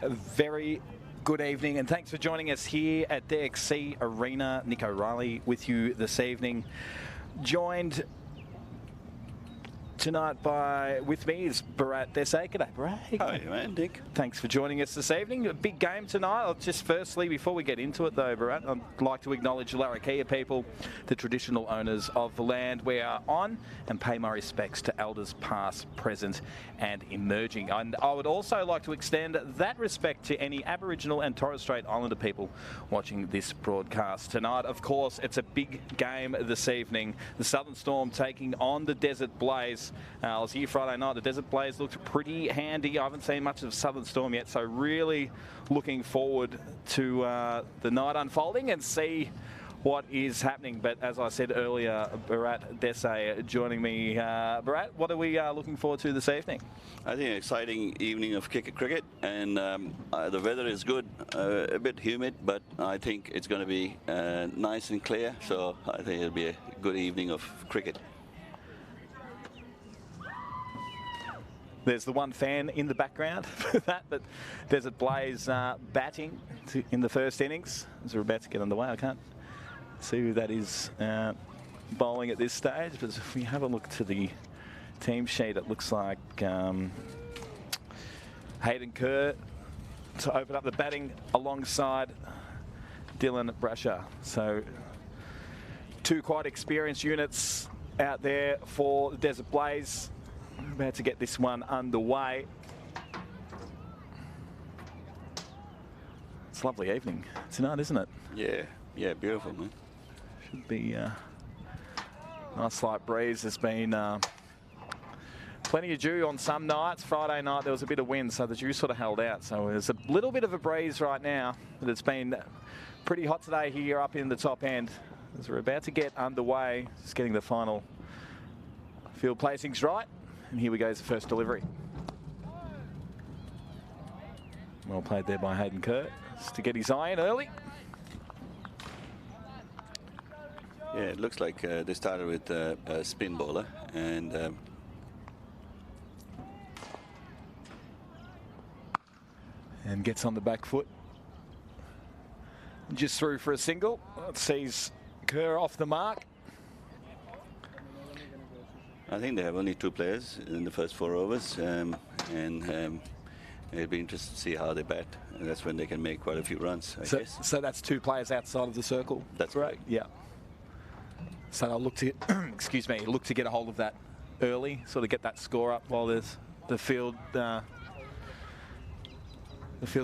very good evening, and thanks for joining us here at DXC Arena. Nick O'Reilly with you this evening. Joined tonight with me is Bharat Desai. G'day, Bharat. Hi, man, Nick. Thanks for joining us this evening. A big game tonight. Firstly, before we get into it though, Bharat, I'd like to acknowledge the Larrakia people, the traditional owners of the land we are on, and pay my respects to elders past, present and emerging. And I would also like to extend that respect to any Aboriginal and Torres Strait Islander people watching this broadcast tonight. Of course, it's a big game this evening. The Southern Storm taking on the Desert Blaze. I was here Friday night. The Desert Blaze looked pretty handy. I haven't seen much of Southern Storm yet, so really looking forward to the night unfolding and see what is happening. But as I said earlier, Bharat Desai joining me. Bharat, what are we looking forward to this evening? I think an exciting evening of cricket, and the weather is good, a bit humid, but I think it's going to be nice and clear, so I think it'll be a good evening of cricket. There's the one fan in the background for that, but Desert Blaze batting in the first innings as we're about to get underway. I can't see who that is bowling at this stage, but if we have a look to the team sheet, it looks like Hayden Kerr to open up the batting alongside Dylan Brasher. So two quite experienced units out there for the Desert Blaze. About to get this one underway. It's a lovely evening tonight, isn't it? Yeah, beautiful, man. Should be nice light breeze. There's been plenty of dew on some nights. Friday night there was a bit of wind, so the dew sort of held out. So there's a little bit of a breeze right now, but it's been pretty hot today here up in the top end. As we're about to get underway, just getting the final field placings right. And here we go, is the first delivery. Well played there by Hayden Kerr, just to get his eye in early. Yeah, it looks like they started with a spin bowler, and gets on the back foot. Just through for a single. It sees Kerr off the mark. I think they have only 2 players in the first 4 overs, and it'll be interesting to see how they bat. And that's when they can make quite a few runs, I guess. So that's 2 players outside of the circle? That's right. Yeah. So they'll look to, excuse me, look to get a hold of that early, sort of get that score up while there's the field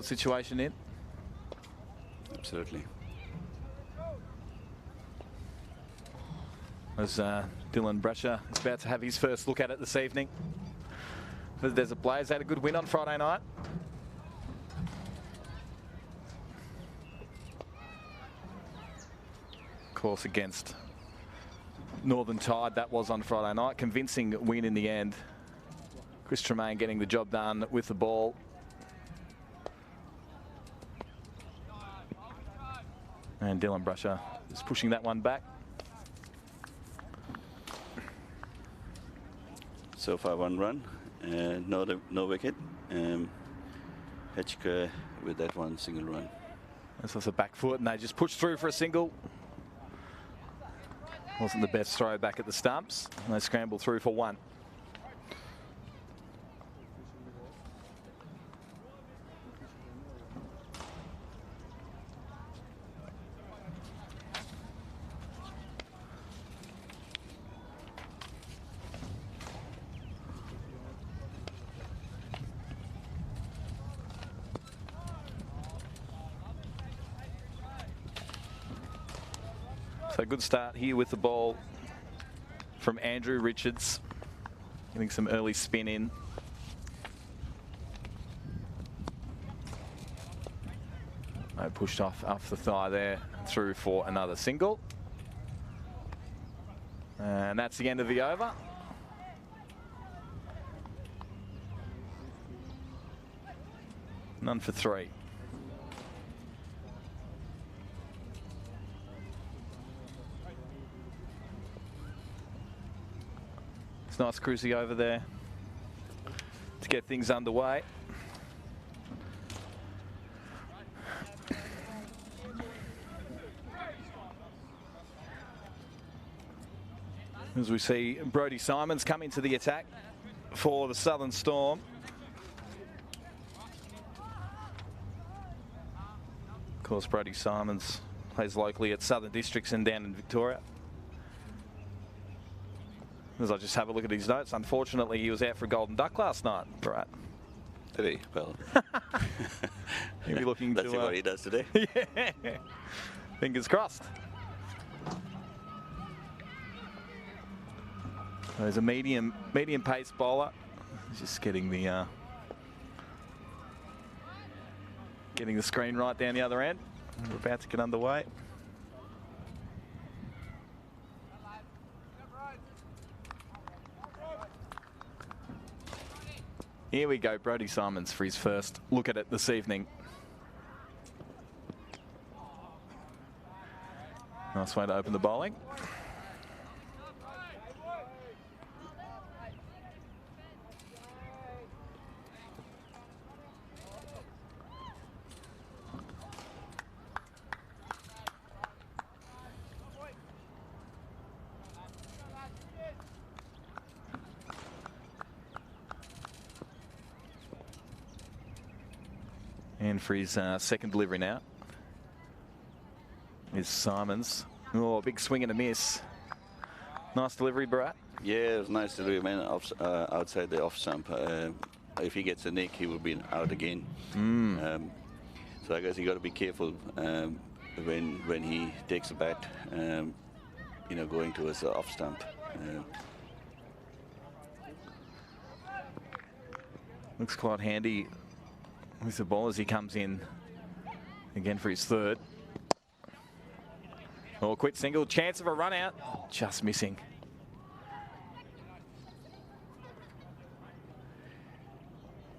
situation in. Absolutely. As Dylan Brasher is about to have his first look at it this evening. But there's a Blaze, had a good win on Friday night. Of course, against Northern Tide, that was on Friday night. Convincing win in the end. Chris Tremaine getting the job done with the ball. And Dylan Brasher is pushing that one back. So far 1 run, and no wicket. Hedgeker with that 1 single run. This was a back foot, and they just pushed through for a single. Wasn't the best throw back at the stumps, and they scrambled through for 1. So good start here with the ball from Andrew Richards, getting some early spin in. Pushed off the thigh there, through for another single. And that's the end of the over. None for 3. Nice cruisy over there to get things underway. As we see Brodie Simons come into the attack for the Southern Storm. Of course, Brodie Simons plays locally at Southern Districts and down in Victoria. As I just have a look at his notes, unfortunately he was out for a golden duck last night, Barat. Did he? Well, he'll be looking let's to see what he does today. Yeah. Fingers crossed. So he's a medium pace bowler. He's just getting the screen right down the other end. We're about to get underway. Here we go, Brodie Simons for his first look at it this evening. Nice way to open the bowling. And for his second delivery now is Simons. Oh, big swing and a miss. Nice delivery, Barat. Yeah, it was nice to do, man. Outside the off stump. If he gets a nick, he will be out again. So I guess you got to be careful when he takes a bat. You know, going towards the off stump. Looks quite handy with the ball as he comes in again for his third. Oh, quit single, chance of a run out, just missing.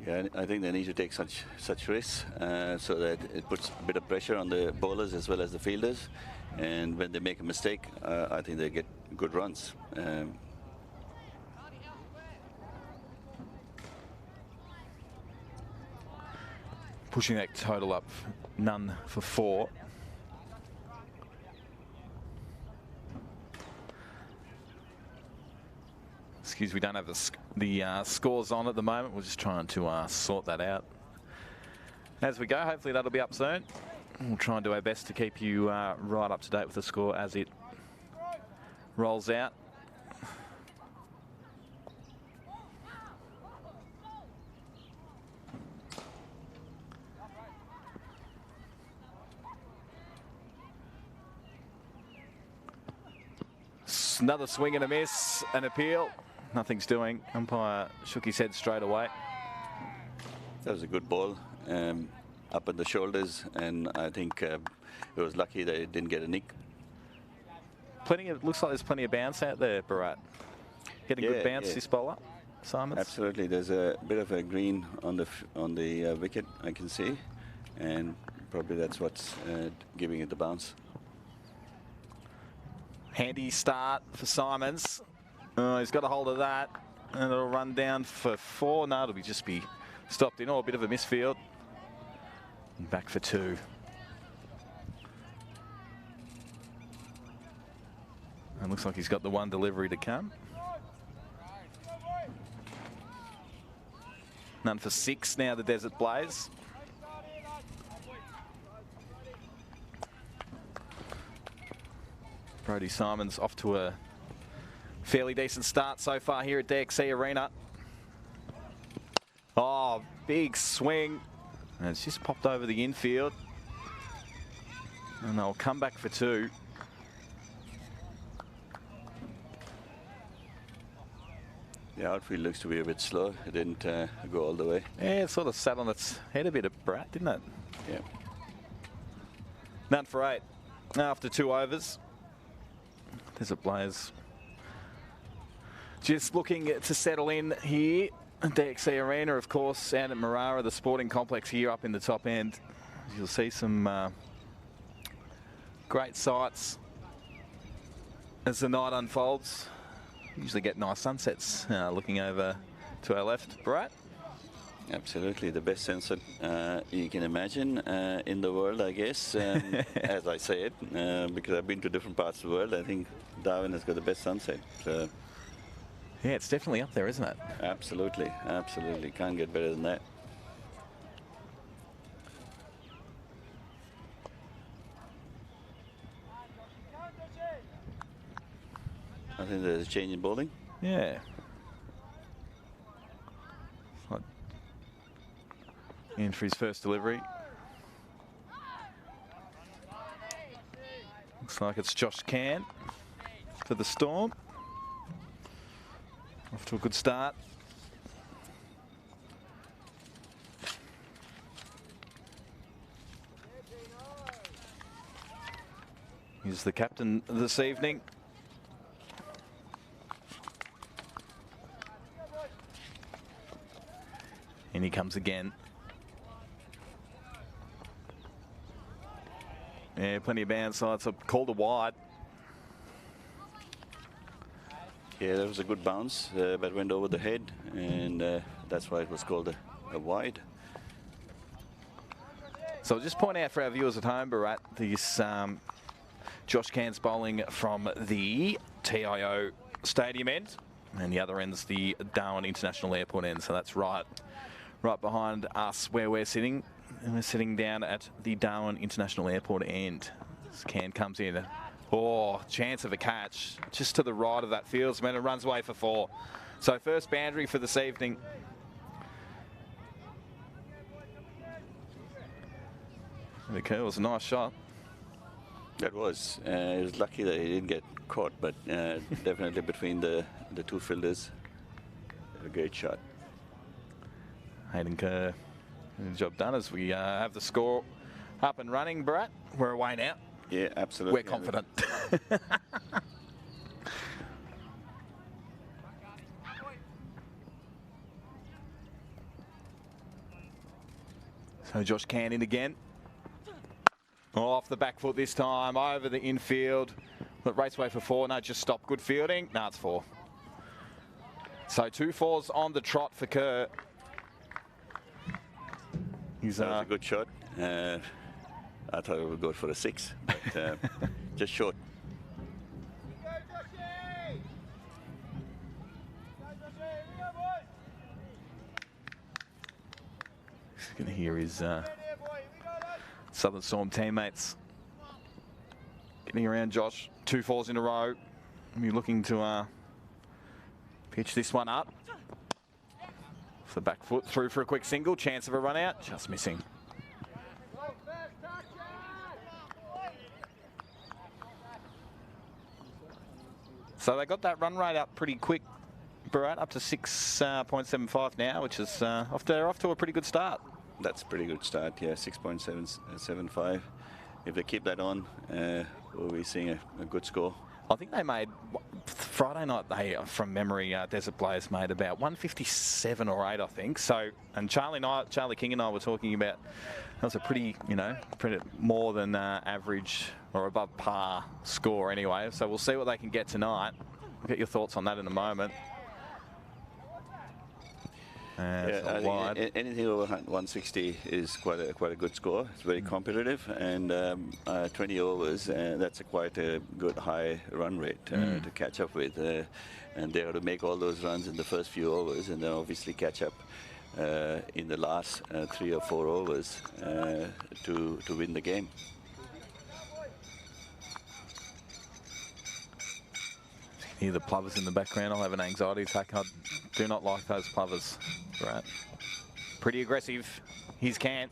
Yeah, I think they need to take such risks so that it puts a bit of pressure on the bowlers as well as the fielders. And when they make a mistake, I think they get good runs. Pushing that total up, none for 4. Excuse, we don't have the scores on at the moment. We're just trying to sort that out as we go. Hopefully that'll be up soon. We'll try and do our best to keep you right up to date with the score as it rolls out. Another swing and a miss, an appeal. Nothing's doing. Umpire shook his head straight away. That was a good ball, up at the shoulders, and I think it was lucky that it didn't get a nick. Looks like there's plenty of bounce out there, Barat. Getting good bounce, this bowler, Simons. Absolutely, there's a bit of a green on the wicket, I can see, and probably that's what's giving it the bounce. Handy start for Simons. He's got a hold of that, and it'll run down for 4. No, it'll just be stopped in. Oh, a bit of a misfield. And back for 2. And looks like he's got the one delivery to come. None for 6 now, the Desert Blaze. Brodie Simons off to a fairly decent start so far here at DXC Arena. Oh, big swing. And it's just popped over the infield. And they'll come back for 2. The outfield looks to be a bit slow. It didn't go all the way. Yeah, it sort of sat on its head a bit of Brat, didn't it? Yeah. None for 8 after 2 overs. Desert Blaze just looking to settle in here at DXC Arena, of course, and at Marara, the sporting complex here up in the top end. You'll see some great sights as the night unfolds. Usually get nice sunsets looking over to our left. Brat? Absolutely, the best sunset you can imagine in the world, I guess. As I say it, because I've been to different parts of the world, I think Darwin has got the best sunset. So. Yeah, it's definitely up there, isn't it? Absolutely, absolutely. Can't get better than that. I think there's a change in bowling. Yeah. In for his first delivery. Looks like it's Josh Can for the Storm. Off to a good start. He's the captain this evening. And he comes again. Yeah, plenty of bounce sides. So called a wide. Yeah, that was a good bounce, but went over the head, and that's why it was called a wide. So I'll just point out for our viewers at home, Bharat, this Josh Can's bowling from the TIO stadium end, and the other end's the Darwin International Airport end. So that's right behind us where we're sitting. And we're sitting down at the Darwin International Airport end. This Can comes in. Oh, chance of a catch just to the right of that fieldsman and runs away for 4. So first boundary for this evening. Okay, it was a nice shot. That was. It was lucky that he didn't get caught, but definitely between the two fielders, a great shot. Hayden Kerr, job done as we have the score up and running. Bharat, we're away now. Yeah, absolutely. We're confident. So Josh Can in again. Off the back foot this time, over the infield. But raceway for 4. No, just stop. Good fielding. No, it's 4. So 2 4s on the trot for Kerr. That was a good shot. I thought it would go for a 6, but just short. He's going to hear his Southern Storm teammates getting around Josh. 2 4s in a row. You're looking to pitch this one up. Off the back foot, through for a quick single. Chance of a run out, just missing. So they got that run rate up pretty quick, Bharat, up to 6.75 now, which is off to a pretty good start. That's a pretty good start, yeah, 6.775. If they keep that on, we'll be seeing a good score. I think they made, Friday night, from memory, Desert Players made about 157 or 8, I think. So, and Charlie King and I were talking about, that was a pretty more than average or above par score anyway. So we'll see what they can get tonight. I'll get your thoughts on that in a moment. Yeah, I think anything over 160 is quite a good score. It's very competitive, and 20 overs, that's quite a good high run rate to catch up with. And they have to make all those runs in the first few overs, and then obviously catch up in the last 3 or 4 overs to win the game. Hear the plovers in the background. I'll have an anxiety attack. I do not like those plovers. Right. Pretty aggressive. Here's Can.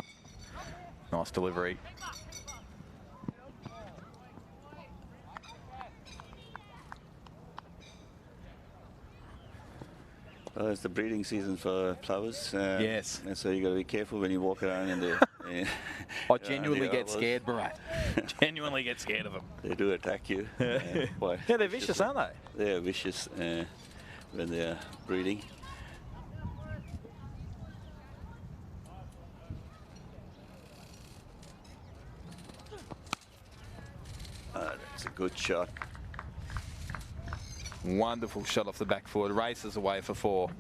Nice delivery. Well, it's the breeding season for plovers. Yes. And so you got to be careful when you walk around in the. I genuinely get scared, Bharat. Genuinely get scared of them. They do attack you. Yeah, they're vicious, aren't they? They're vicious when they're breeding. That's a good shot. Wonderful shot off the back foot. Races away for 4.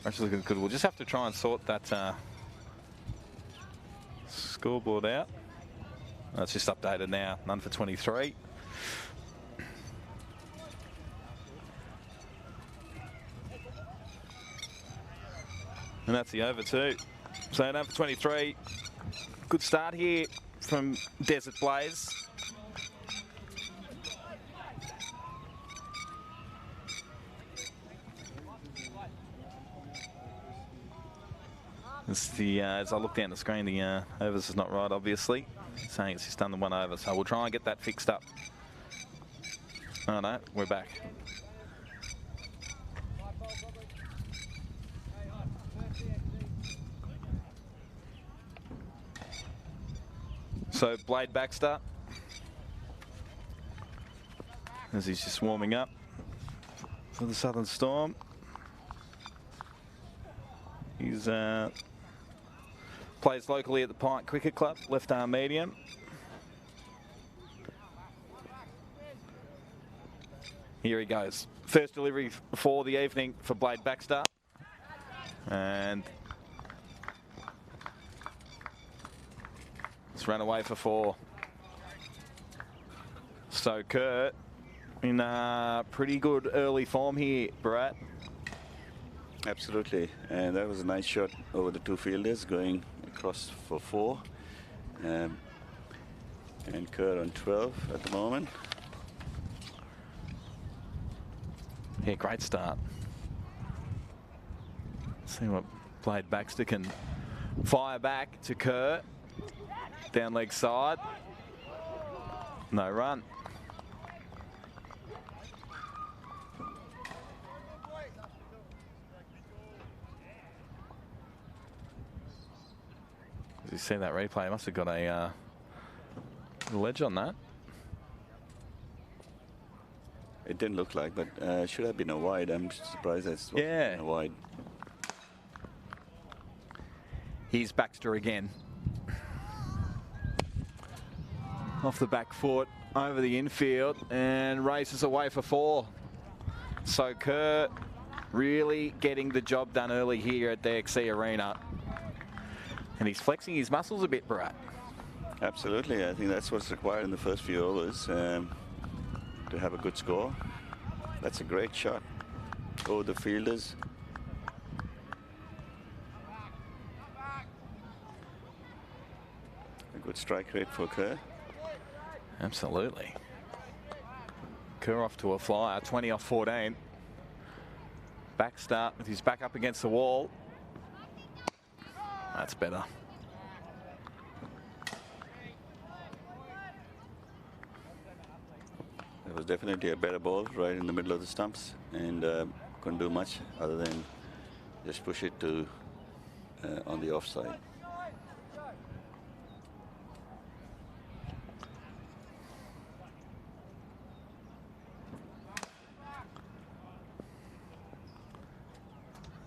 That's looking good. We'll just have to try and sort that scoreboard out. That's just updated now. None for 23. And that's the over too. So none for 23. Good start here from Desert Blaze. As I look down the screen, the overs is not right, obviously. Saying it's just done the one over, so we'll try and get that fixed up. Oh no, we're back. So Blade Baxter, as he's just warming up for the Southern Storm. He's plays locally at the Pint Cricket Club, left arm medium. Here he goes. First delivery for the evening for Blade Baxter. And it's run away for 4. So Kurt in pretty good early form here, Barat. Absolutely, and that was a nice shot over the 2 fielders going across for 4. And Kerr on 12 at the moment. Yeah, great start. See what Blade Baxter can fire back to Kerr. Down leg side. No run. You see that replay? Must have got a ledge on that. It didn't look like, but should have been a wide. I'm surprised that's a wide. Here's Baxter again. Off the back foot, over the infield, and races away for 4. So Kerr really getting the job done early here at the XC Arena. And he's flexing his muscles a bit, Barat. Absolutely. I think that's what's required in the first few overs to have a good score. That's a great shot over the fielders. A good strike rate for Kerr. Absolutely. Kerr off to a flyer, 20 off 14. Back start with his back up against the wall. That's better. It was definitely a better ball right in the middle of the stumps, and couldn't do much other than just push it to on the offside.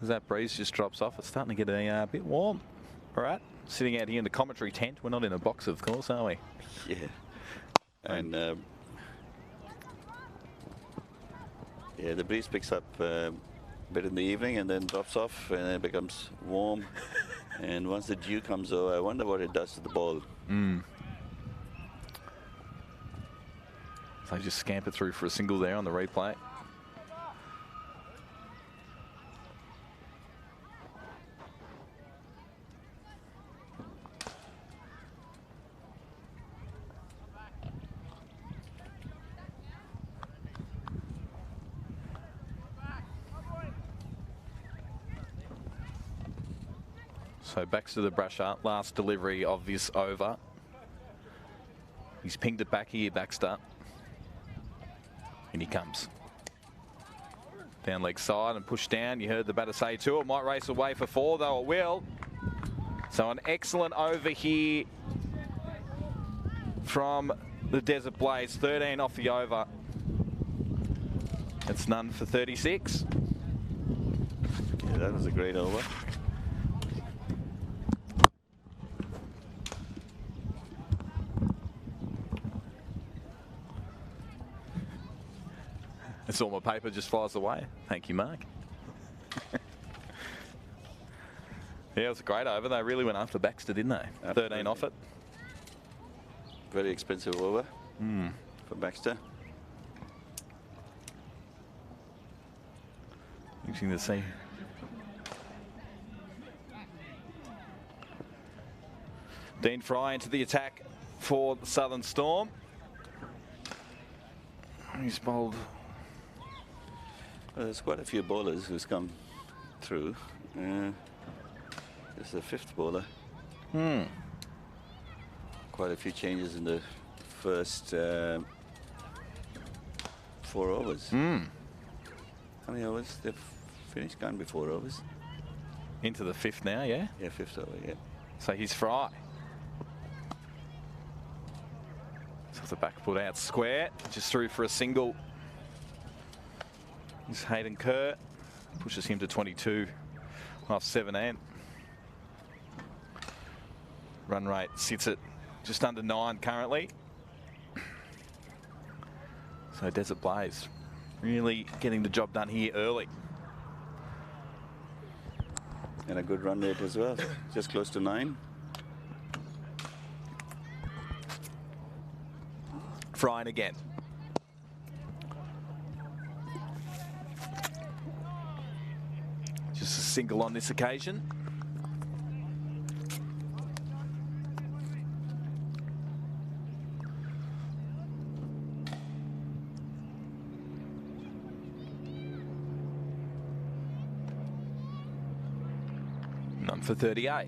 As that breeze just drops off, it's starting to get a bit warm. All right, sitting out here in the commentary tent. We're not in a box, of course, are we? Yeah. And yeah, the breeze picks up a bit in the evening and then drops off, and it becomes warm. And once the dew comes over, I wonder what it does to the ball. So they just scamper through for a single there on the replay. So back to the brusher, last delivery of this over. He's pinged it back here, Baxter. And he comes. Down leg side and pushed down. You heard the batter say 2. It might race away for 4, though it will. So an excellent over here from the Desert Blaze. 13 off the over. It's none for 36. Yeah, that was a great over. It's all my paper just flies away. Thank you, Mark. Yeah, it was a great over. They really went after Baxter, didn't they? Absolutely. 13 off it. Very expensive over for Baxter. Interesting to see. Dean Fry into the attack for the Southern Storm. He's bowled. Well, there's quite a few bowlers who's come through. This is the 5th bowler. Quite a few changes in the first 4 overs. How many overs? They've finished, can't be 4 overs. Into the 5th now, yeah? Yeah, 5th over, yeah. So he's Fry. So the back put out square, just through for a single. This Hayden Kerr pushes him to 22 off 17. Run rate sits at just under 9 currently. So Desert Blaze really getting the job done here early. And a good run rate as well, just close to 9. Frying again. Just a single on this occasion. None for 38.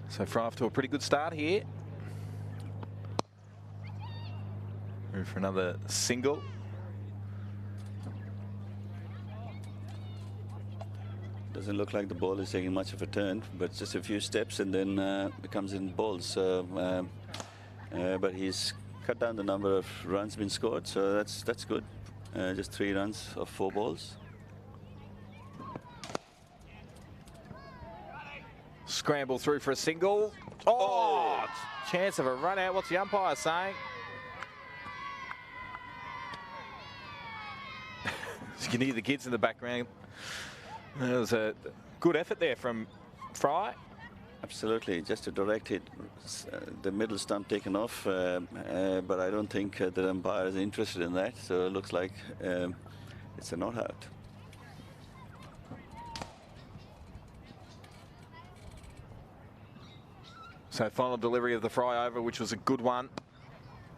So Fry off to a pretty good start here. Move for another single. Doesn't look like the ball is taking much of a turn, but just a few steps and then it comes in balls. So, but he's cut down the number of runs been scored, so that's good. Just 3 runs of 4 balls. Scramble through for a single. Oh, chance of a run out. What's the umpire saying? You can hear the kids in the background. There was a good effort there from Fry. Absolutely, just a direct hit, the middle stump taken off, but I don't think the umpire is interested in that, so it looks like it's a not out. So final delivery of the Fry over, which was a good one.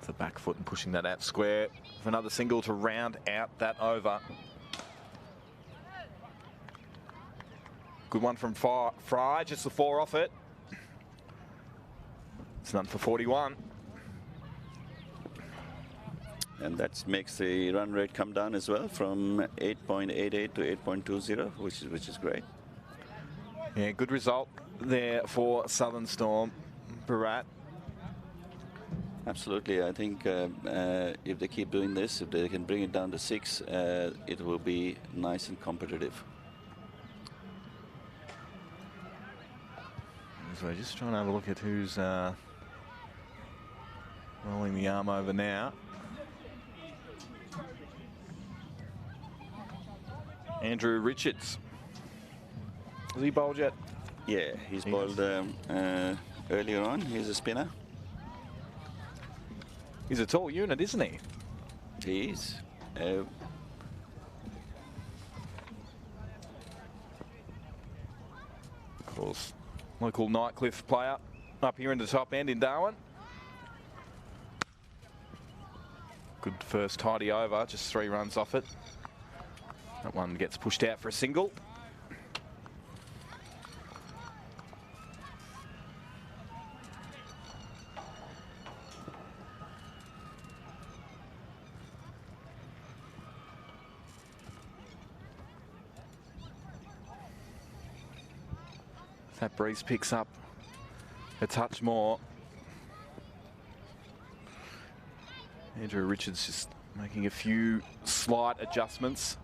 The back foot and pushing that out square for another single to round out that over. Good one from Fry, just the 4 off it. It's none for 41. And that makes the run rate come down as well from 8.88 to 8.20, which is great. Yeah, good result there for Southern Storm. Barat. Absolutely, I think if they keep doing this, if they can bring it down to 6, it will be nice and competitive. So just trying to have a look at who's rolling the arm over now. Andrew Richards. Has he bowled yet? Yeah, he's bowled earlier on. He's a spinner. He's a tall unit, isn't he? He is. Of course, local Nightcliff player up here in the top end in Darwin. Good first tidy over, just 3 runs off it. That one gets pushed out for a single. That breeze picks up a touch more. Andrew Richards just making a few slight adjustments.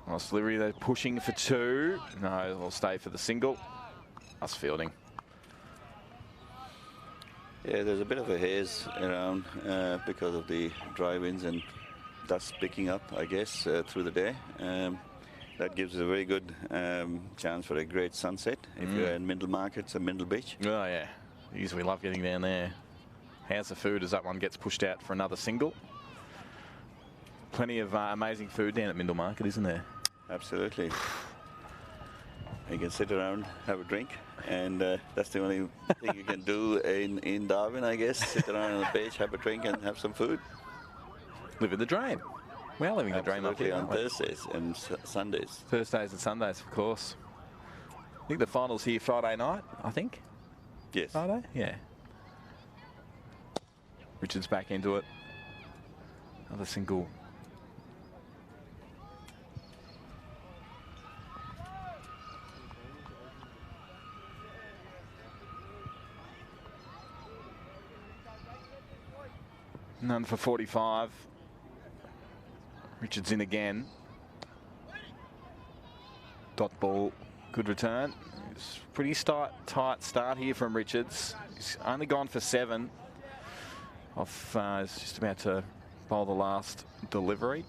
Nice delivery. They're pushing for 2. No, they'll stay for the single. Us fielding. Yeah, there's a bit of a haze around because of the dry winds and dust picking up, I guess, through the day. That gives us a very good chance for a great sunset if you're in Mindle Markets and Mindle Beach. Oh, yeah. We love getting down there. How's the food as that one gets pushed out for another single? Plenty of amazing food down at Mindle Market, isn't there? Absolutely. You can sit around, have a drink, and that's the only thing you can do in Darwin, I guess. Sit around on the beach, have a drink, and have some food. Living the dream. We are living the dream up here. On Thursdays and Sundays. Thursdays and Sundays, of course. I think the final's here Friday night, I think. Yes. Friday? Yeah. Richard's back into it. Another single. None for 45. Richards in again. Dot ball, good return. It's pretty tight start here from Richards. He's only gone for 7. He's just about to bowl the last delivery.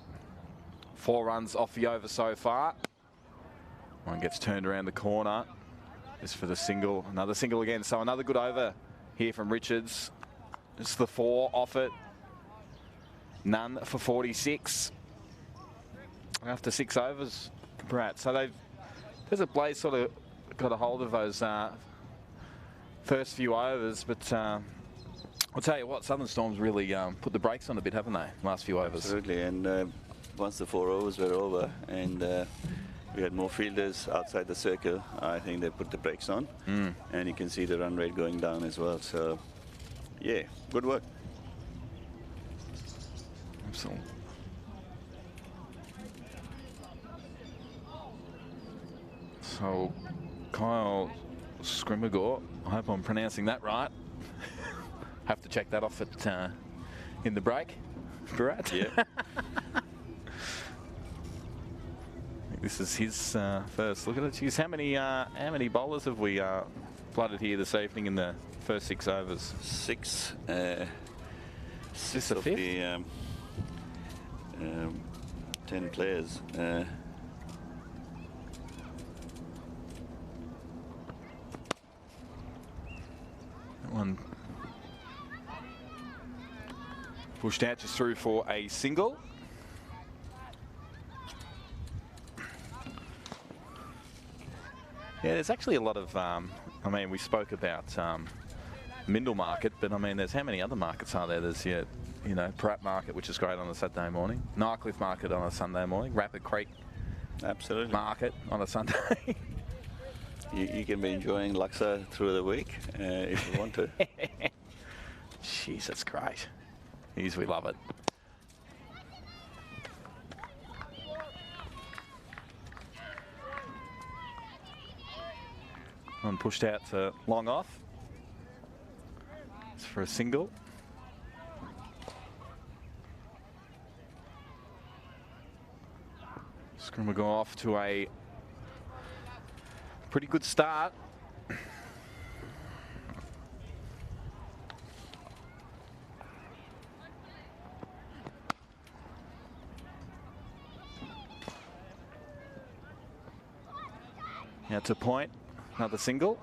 4 runs off the over so far. One gets turned around the corner. This for the single. Another single again. So another good over here from Richards. It's the 4 off it. None for 46. After 6 overs, Brad. So there's a Blaze sort of got a hold of those first few overs, but I'll tell you what, Southern Storm's really put the brakes on a bit, haven't they? Last few overs. Absolutely, and once the 4 overs were over and we had more fielders outside the circle, I think they put the brakes on, and you can see the run rate going down as well. So, yeah, good work. Absolutely. So, Kyle Scrimagor, I hope I'm pronouncing that right. Have to check that off at in the break, Barat. Yeah. This is his first look at it. Geez, how many bowlers have we flooded here this evening in the first 6 overs? 6. Six of the 10 players. One pushed out just through for a single. Yeah, there's actually a lot of, I mean, we spoke about Mindle Market, but I mean, there's how many other markets are there? There's, you know, Pratt Market, which is great on a Saturday morning. Nightcliff Market on a Sunday morning. Rapid Creek Absolutely. Market on a Sunday. You can be enjoying Laksa through the week if you want to. Jeez, that's great. We love it. One pushed out to long off. It's for a single. Scrum will go off to a pretty good start. Now to point, another single.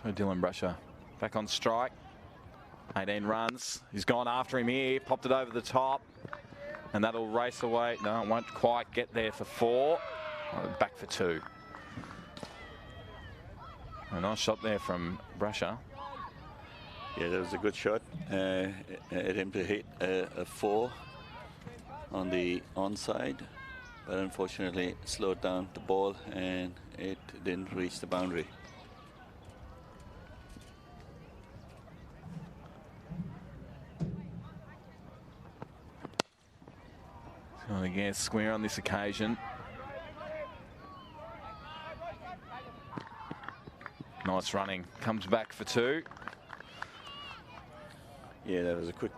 So Dylan Brusher back on strike. 18 runs. He's gone after him here, popped it over the top. And that'll race away. No, it won't quite get there for 4. Back for 2. A nice shot there from Brusher. Yeah, that was a good shot. At him to hit a 4 on the onside, but unfortunately slowed down the ball and it didn't reach the boundary. And again, square on this occasion. Nice running. Comes back for 2. Yeah, that was a quick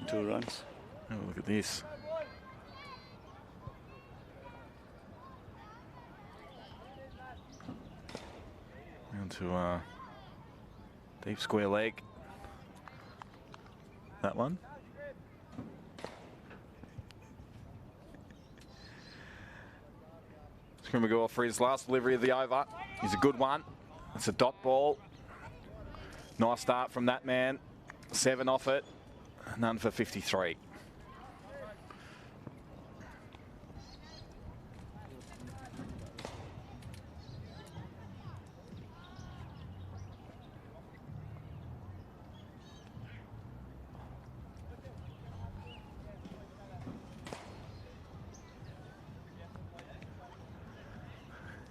2 runs. Oh, look at this. Down to deep square leg. That one. Scrimmagour for his last delivery of the over. He's a good one. It's a dot ball. Nice start from that man. 7 off it. None for 53.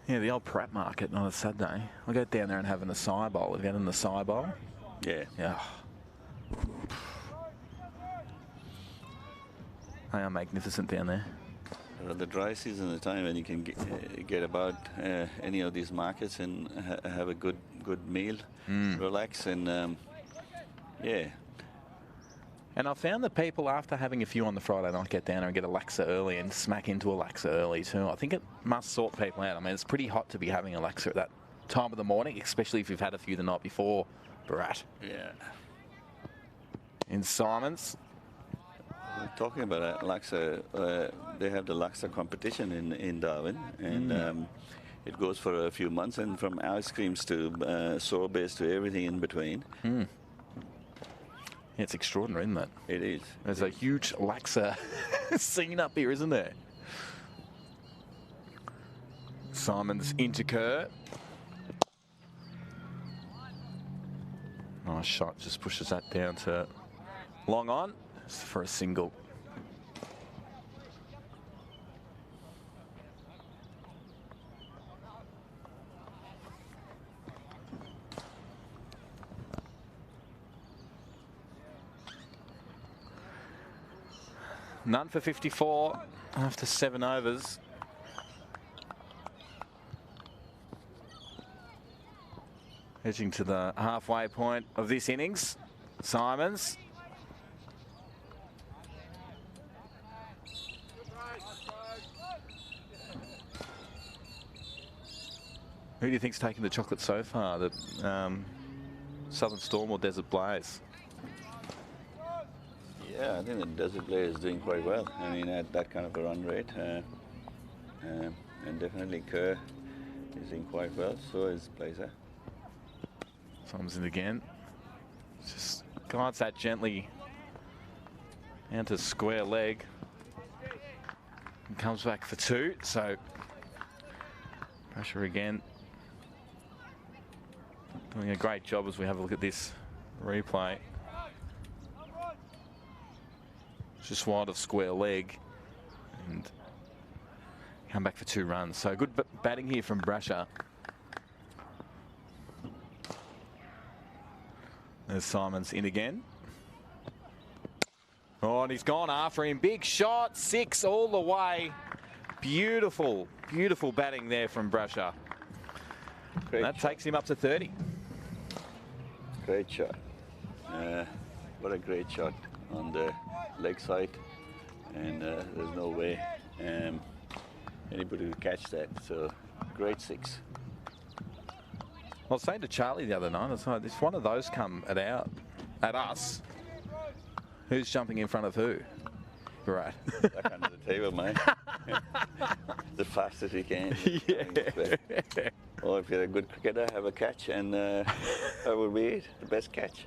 Yeah, the old prep market on a Saturday. I'll go down there and have an acai bowl. Have you had an acai bowl? Yeah. Yeah. They are magnificent down there. Well, the dry season is the time when you can get about any of these markets and have a good meal, relax, and yeah. And I found that people, after having a few on the Friday night, get down there and get a laksa early and smack into a laksa early too. I think it must sort people out. I mean, it's pretty hot to be having a laksa at that time of the morning, especially if you've had a few the night before, Barat. Yeah. In Simons. Talking about laksa, they have the laksa competition in Darwin, and it goes for a few months, and from ice creams to sorbets to everything in between. Yeah, it's extraordinary, isn't it? It is. There's a huge laksa scene up here, isn't there? Simons into Kerr. Nice shot, just pushes that down to long on for a single. None for 54 after 7 overs. Edging to the halfway point of this innings, Simons. Who do you think's taking the chocolate so far? The Southern Storm or Desert Blaze? Yeah, I think the Desert Blaze is doing quite well. I mean, at that kind of a run rate, and definitely Kerr is doing quite well. So is Blazer. Comes in again. Just guides that gently into square leg. And comes back for 2. So pressure again. Doing a great job as we have a look at this replay. Just wide of square leg and come back for 2 runs. So good batting here from Brasher. There's Simons in again. Oh, and he's gone after him. Big shot, 6 all the way. Beautiful, beautiful batting there from Brasher. That takes him up to 30. Great shot. What a great shot on the leg side, and there's no way anybody would catch that. So great 6. I was saying to Charlie the other night, if one of those come at us, who's jumping in front of who? Right. Back under the table, mate. The fastest he can. Yeah. Or if you're a good cricketer, have a catch, and that would be it. The best catch.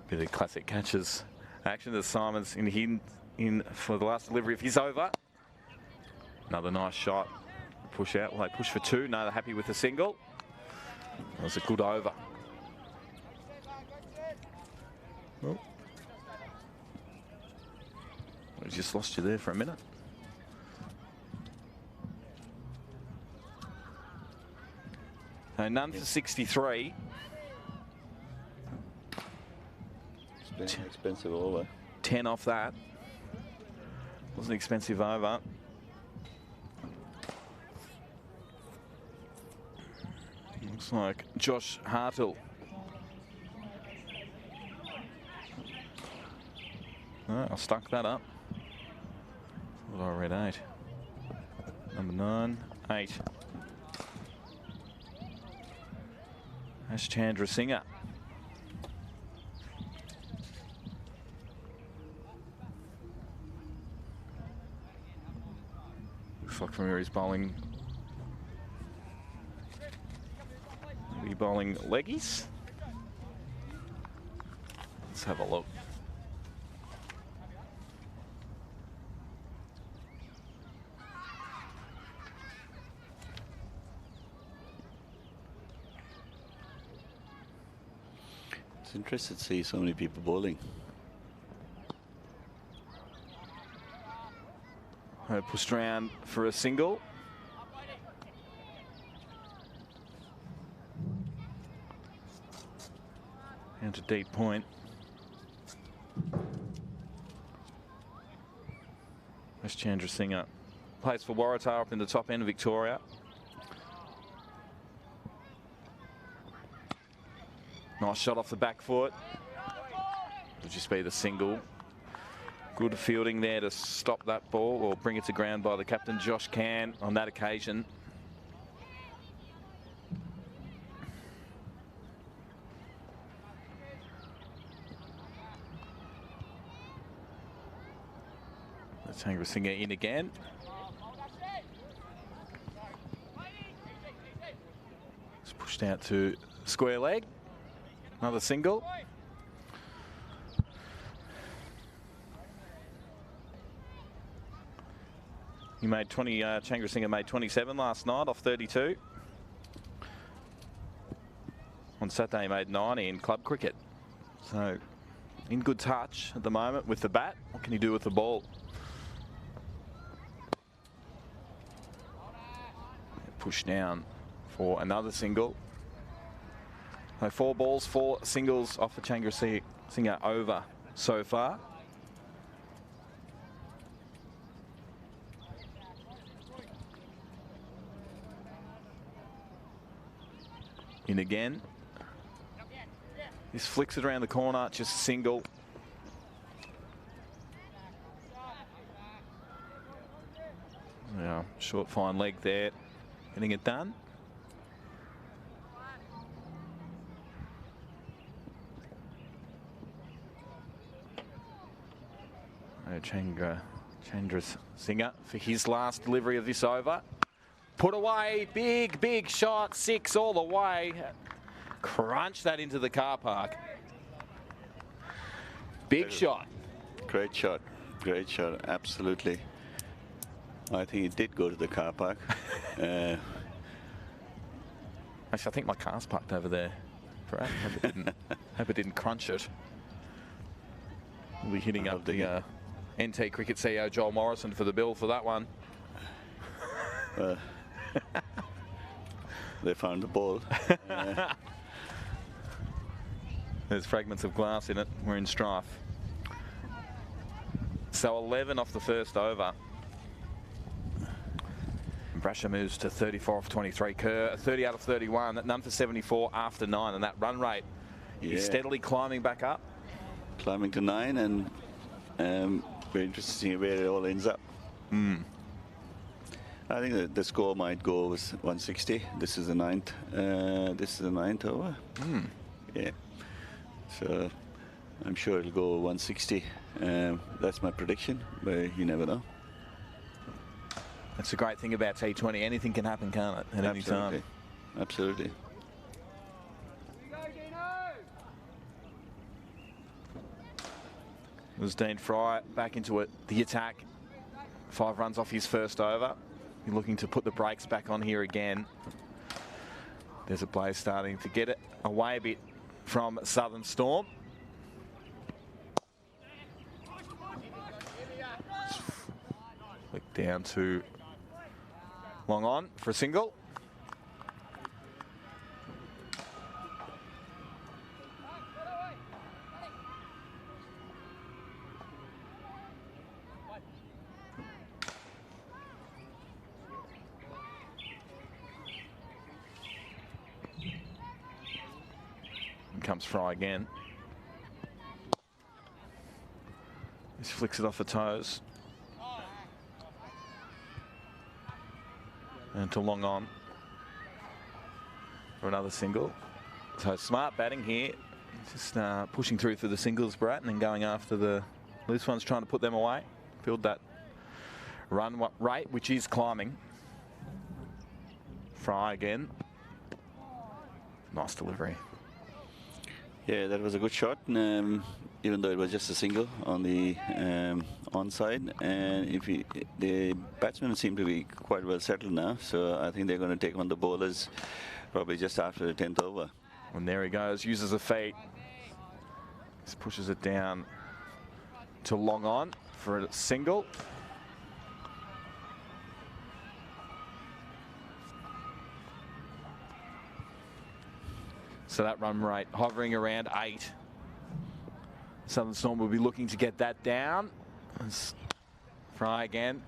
Bit of classic catches action as Simons in for the last delivery of his over. Another nice shot. Push out. Well, they push for 2. No, they're happy with the single. That was a good over. Oh. We just lost you there for a minute. So none for 63. Expensive over. 10 off that. Was an expensive over. Looks like Josh Hartle. Oh, I stuck that up. Thought I read 8. Number 9, 8. That's Chandra Singer. Looks like from here he's bowling. Maybe bowling leggies. Let's have a look. It's interesting to see so many people bowling. Pushed around for a single. And to deep point. That's Chandra Singer. Plays for Waratah up in the top end of Victoria. Nice shot off the back foot. Would just be the single. Good fielding there to stop that ball or bring it to ground by the captain, Josh Can, on that occasion. That's Chandra Singer in again. It's pushed out to square leg. Another single. He made 20, Chandra Singer made 27 last night off 32. On Saturday he made 90 in club cricket. So in good touch at the moment with the bat. What can he do with the ball? Push down for another single. So 4 balls, 4 singles off the Chandra Singer over so far. In again. This flicks it around the corner, just a single. Yeah, short fine leg there, getting it done. Chandra Singer for his last delivery of this over. Put away, big shot, 6 all the way. Crunch that into the car park. Big shot. Great shot, absolutely. I think it did go to the car park. Actually, I think my car's parked over there. Hope it didn't crunch it. We'll be hitting up the NT Cricket CEO Joel Morrison for the bill for that one. They found the ball. There's fragments of glass in it. We're in strife. So 11 off the first over. Brasher moves to 34 off 23. Kerr 30 out of 31. None for 74 after 9. And that run rate is steadily climbing back up. Climbing to 9, and very interesting to see where it all ends up. I think that the score might go with 160. This is the 9th. This is the 9th over. Yeah. So I'm sure it'll go 160. That's my prediction, but you never know. That's the great thing about T20. Anything can happen, can't it? At any time. Absolutely. It was Dean Fry back into it. The attack. 5 runs off his first over. He's looking to put the brakes back on here again. There's a play starting to get it away a bit from Southern Storm. Flick down to long on for a single. comes Fry again. Just flicks it off the toes. And to long on for another single. So smart batting here. Just pushing through for the singles, Brat, and then going after the loose ones, trying to put them away. Build that run rate, which is climbing. Fry again. Nice delivery. Yeah, that was a good shot, even though it was just a single on the onside. And the batsmen seem to be quite well settled now, so I think they're going to take on the bowlers probably just after the 10th over. And there he goes, uses a feet. Just pushes it down to long on for a single. So that run rate hovering around 8. Southern Storm will be looking to get that down. Let's Fry again.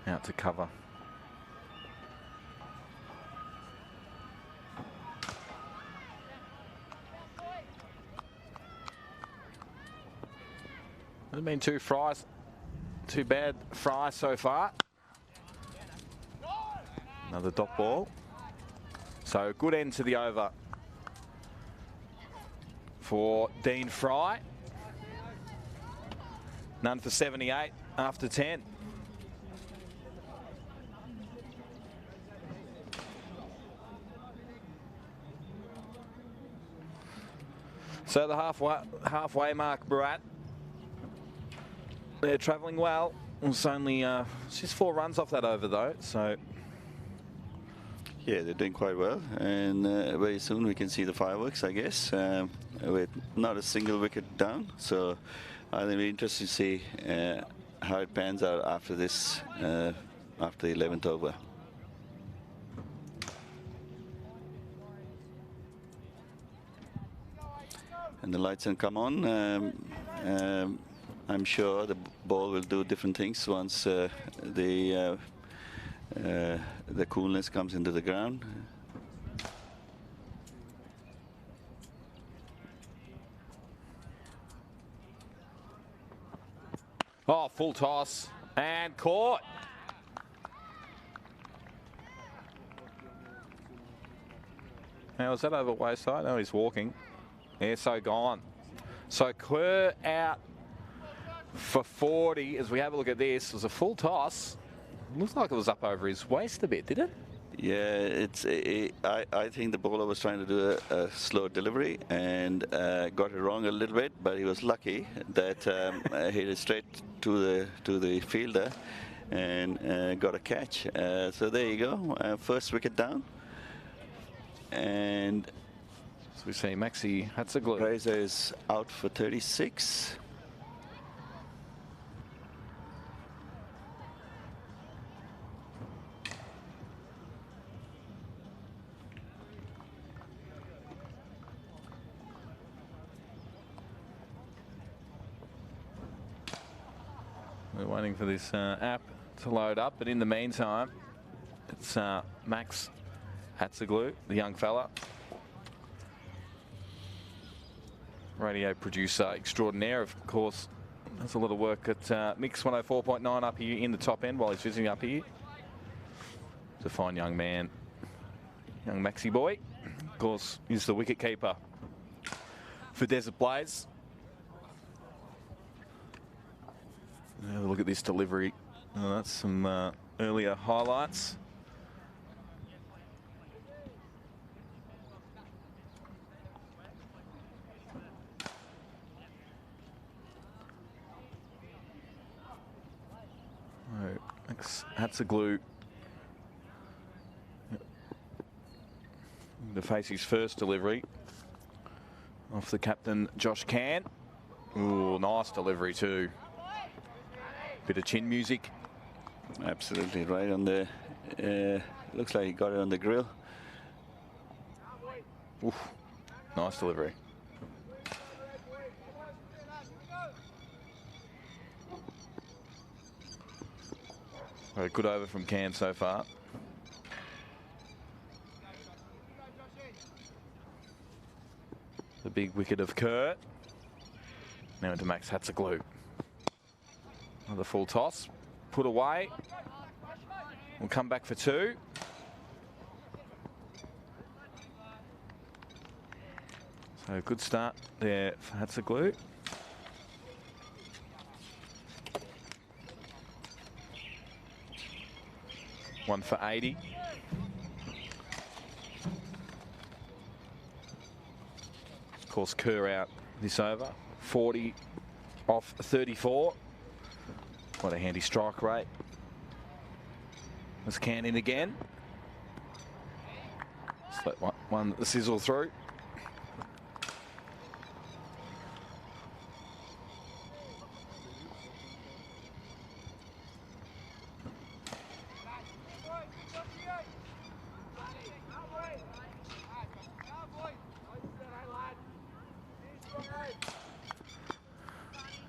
Out to cover. Hasn't been too bad Fry so far. Another dot ball. So good end to the over for Dean Fry. None for 78 after 10. So the halfway mark, Brat. They're travelling well. It's only it's just 4 runs off that over though, so. Yeah, they're doing quite well, and very soon we can see the fireworks, I guess, with not a single wicket down. So I think it'll be interesting to see how it pans out after this, after the 11th over. And the lights will come on. I'm sure the ball will do different things once the coolness comes into the ground. Oh, full toss and caught. Now, is that over wayside? No, he's walking. Yeah, so gone. So Kerr out for 40. As we have a look at this, it was a full toss. Looks like it was up over his waist a bit, did it? Yeah, I think the bowler was trying to do a slow delivery and got it wrong a little bit, but he was lucky that hit it straight to the fielder and got a catch. So there you go, first wicket down. And so we see Maxi Hatzaglou. Fraser is out for 36. We're waiting for this app to load up, but in the meantime, it's Max Hatzaglou, the young fella. Radio producer extraordinaire, of course. Does a lot of work at Mix 104.9 up here in the top end while he's visiting up here. He's a fine young man, young Maxi boy. Of course, he's the wicket keeper for Desert Blaze. Have a look at this delivery. Oh, that's some earlier highlights. Oh, Max Hatzaglou to face his first delivery off the captain Josh Can. Ooh, nice delivery too. Bit of chin music. Absolutely right on the. Looks like he got it on the grill. Oof, nice delivery. A good over from Cam so far. The big wicket of Kerr. Now into Max Hatzoglou. Another full toss. Put away. We'll come back for 2. So good start there for Hatzoglou. One for 80. Of course, Kerr out this over. 40 off 34. What a handy strike rate. Let's can in again. Just let one sizzle through.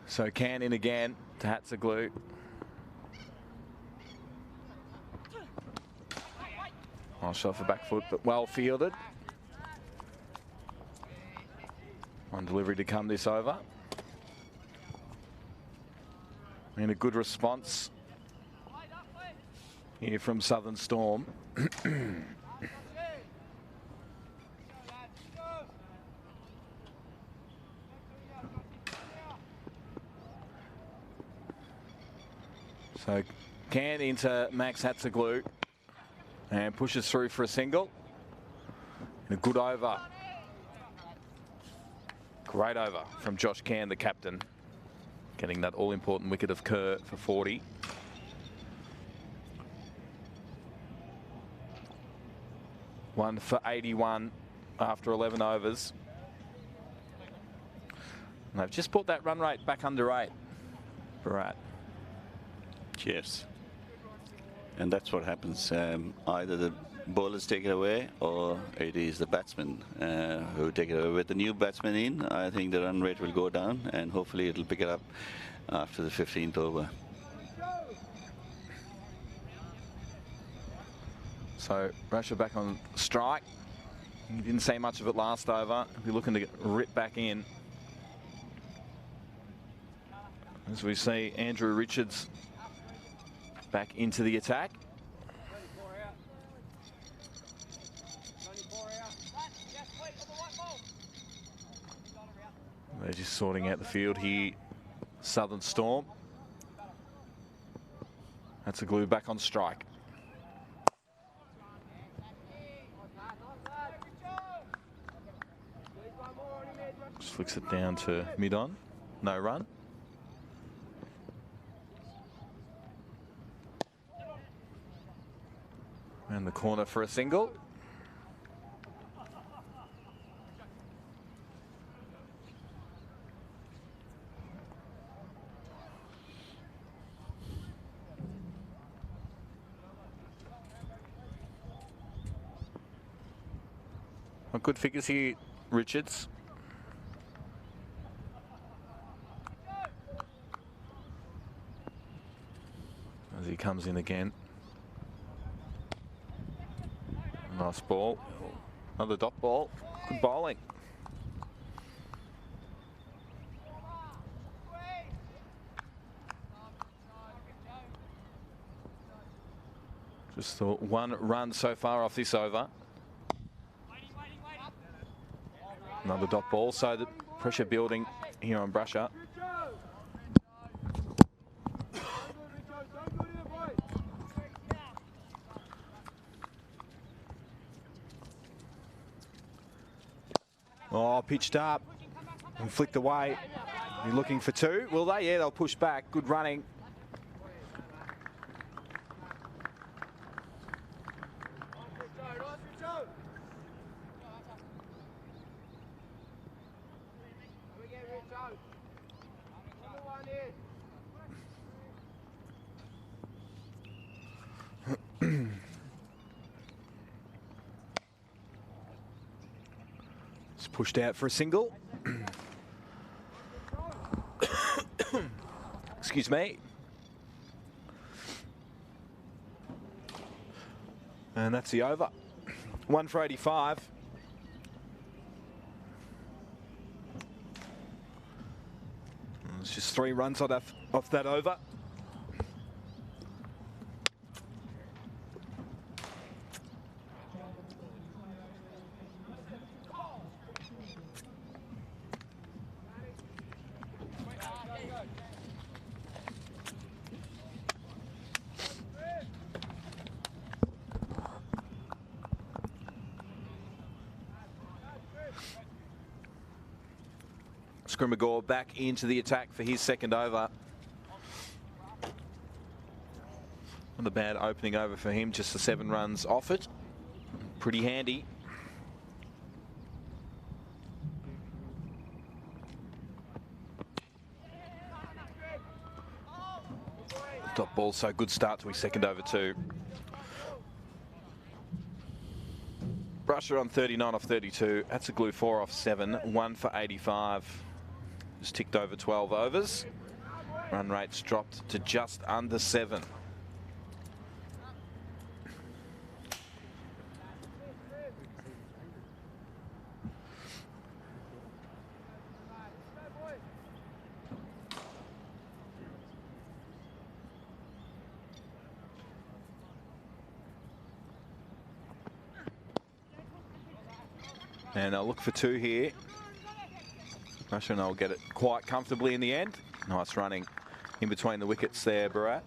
So can in again to Hatzoglou. I'll shot for back foot, but well fielded. One delivery to come this over. And a good response here from Southern Storm. So can into Max Hatzoglou and pushes through for a single. And a good over. Great over from Josh Can, the captain. Getting that all-important wicket of Kerr for 40. One for 81 after 11 overs. And they've just put that run rate back under 8. Barat. Yes. And that's what happens. Either the bowlers take it away or it is the batsmen who take it away. With the new batsman in, I think the run rate will go down and hopefully it'll pick it up after the 15th over. So Rasha back on strike. He didn't see much of it last over. He'll be looking to rip back in. As we see Andrew Richards back into the attack. They're just sorting out the field here. Southern Storm. That's a glue back on strike. Just flicks it down to mid-on. No run. And the corner for a single. Well, good figures here, Richards. As he comes in again. Nice ball. Another dot ball. Good bowling. Just thought one run so far off this over. Another dot ball, so the pressure building here on Brusher. Oh, pitched up and flicked away. You're looking for 2. Will they? Yeah, they'll push back. Good running. It's pushed out for a single. Excuse me. And that's the over. 1 for 85. It's just 3 runs off that over. Scrimmaugh back into the attack for his second over. Not a bad opening over for him, just the 7 runs off it. Pretty handy. Top ball, so good start to his second over too. Brusher on 39 off 32. That's a glue 4 off 7. 1 for 85. Just ticked over 12 overs. Run rate's dropped to just under 7. And I'll look for 2 here. Russia and I'll get it quite comfortably in the end. Nice running in between the wickets there, Bharat.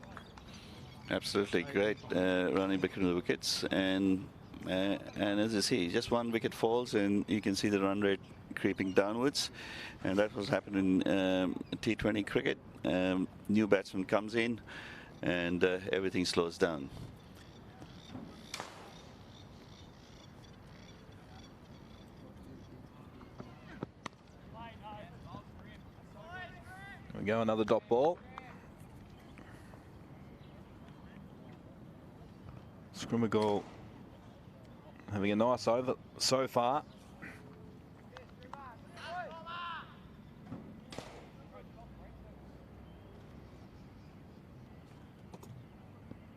Absolutely great running between the wickets, and as you see, just 1 wicket falls, and you can see the run rate creeping downwards, and that was happening in T20 cricket. New batsman comes in, and everything slows down. There we go, another dot ball. Scrimmaugh having a nice over so far.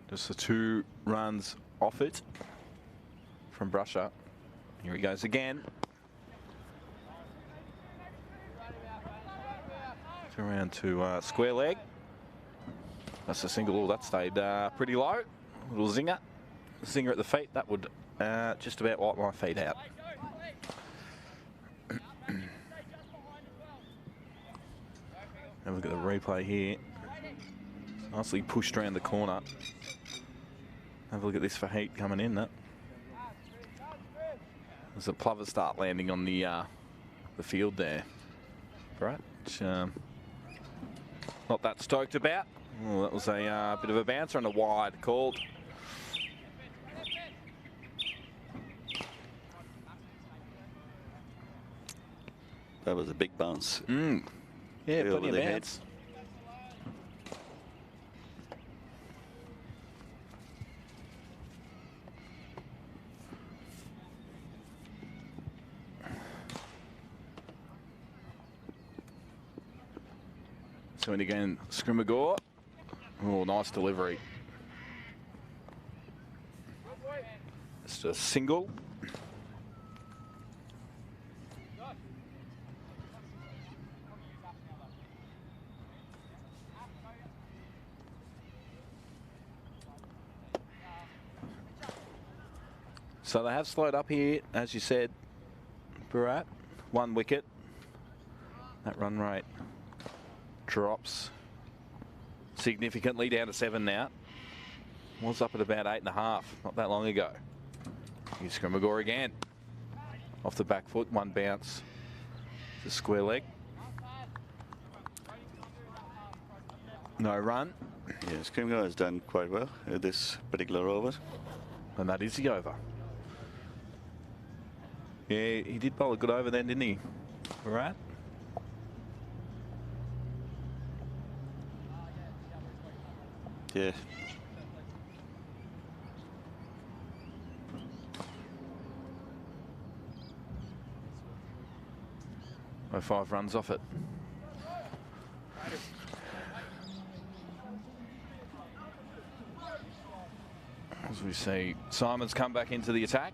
Just the 2 runs off it from Brusher. Here he goes again. Around to square leg. That's a single. Oh, that stayed pretty low. Little zinger. Zinger at the feet. That would just about wipe my feet out. Have a look at the replay here. Nicely pushed around the corner. Have a look at this for heat coming in. That there's a plover start landing on the field there. Right. Which, not that stoked about. Oh, that was a bit of a bouncer and a wide called. That was a big bounce. Yeah, plenty of bounce. So in again, Scrimmaugh. Oh, nice delivery. Just a single. So they have slowed up here, as you said, Bharat. 1 wicket. That run rate drops significantly down to 7 now. Was up at about 8.5 not that long ago. Here's Scrimmaugh again. Off the back foot, 1 bounce. The square leg. No run. Yeah, Scrimmaugh has done quite well at this particular over. And that is the over. Yeah, he did bowl a good over then, didn't he? All right. Yeah. Oh, 5 runs off it. As we see, Simon's come back into the attack.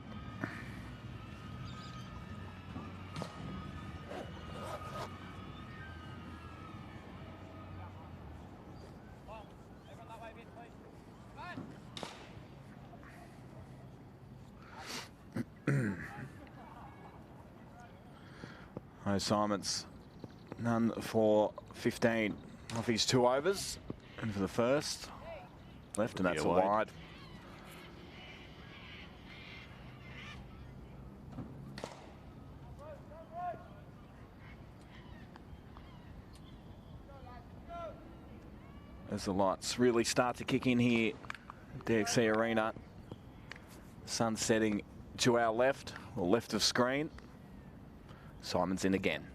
Oh, Simons, none for 15 off his 2 overs. And for the first, left, and that's a wide. As the lights really start to kick in here, DXC Arena. Sun setting to our left, or left of screen. Simon's in again.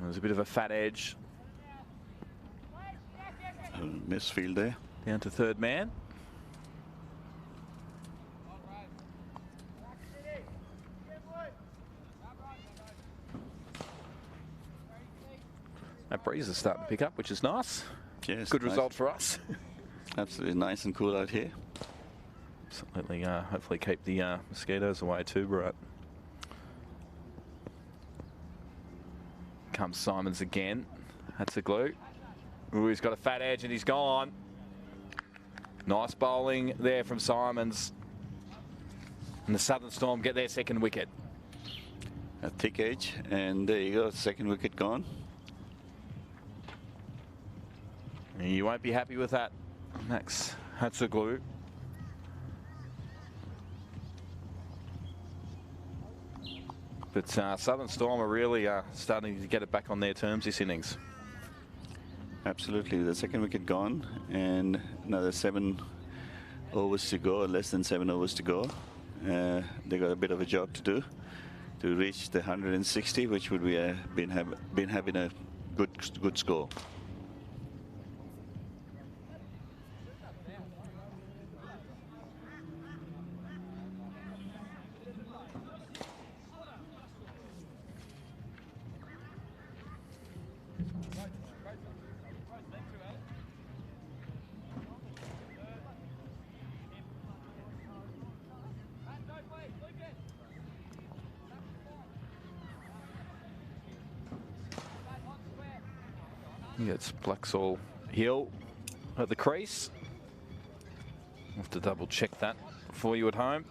There's a bit of a fat edge. Misfield there. Down to third man. That breeze is starting to pick up, which is nice. Yes, good nice. Result for us. Absolutely nice and cool out here. Absolutely, hopefully keep the mosquitoes away too, Brett. Comes Simons again. That's a glue. Ooh, he's got a fat edge and he's gone. Nice bowling there from Simons. And the Southern Storm get their second wicket. A thick edge, and there you go, second wicket gone. You won't be happy with that, Max Hatzoglu. But Southern Storm are really starting to get it back on their terms this innings. Absolutely, the second wicket gone, and another 7 overs to go, less than 7 overs to go. They got a bit of a job to do to reach the 160, which would be been having a good score. Yeah, it's Blacksall Hill at the crease. I'll have to double check that for you at home.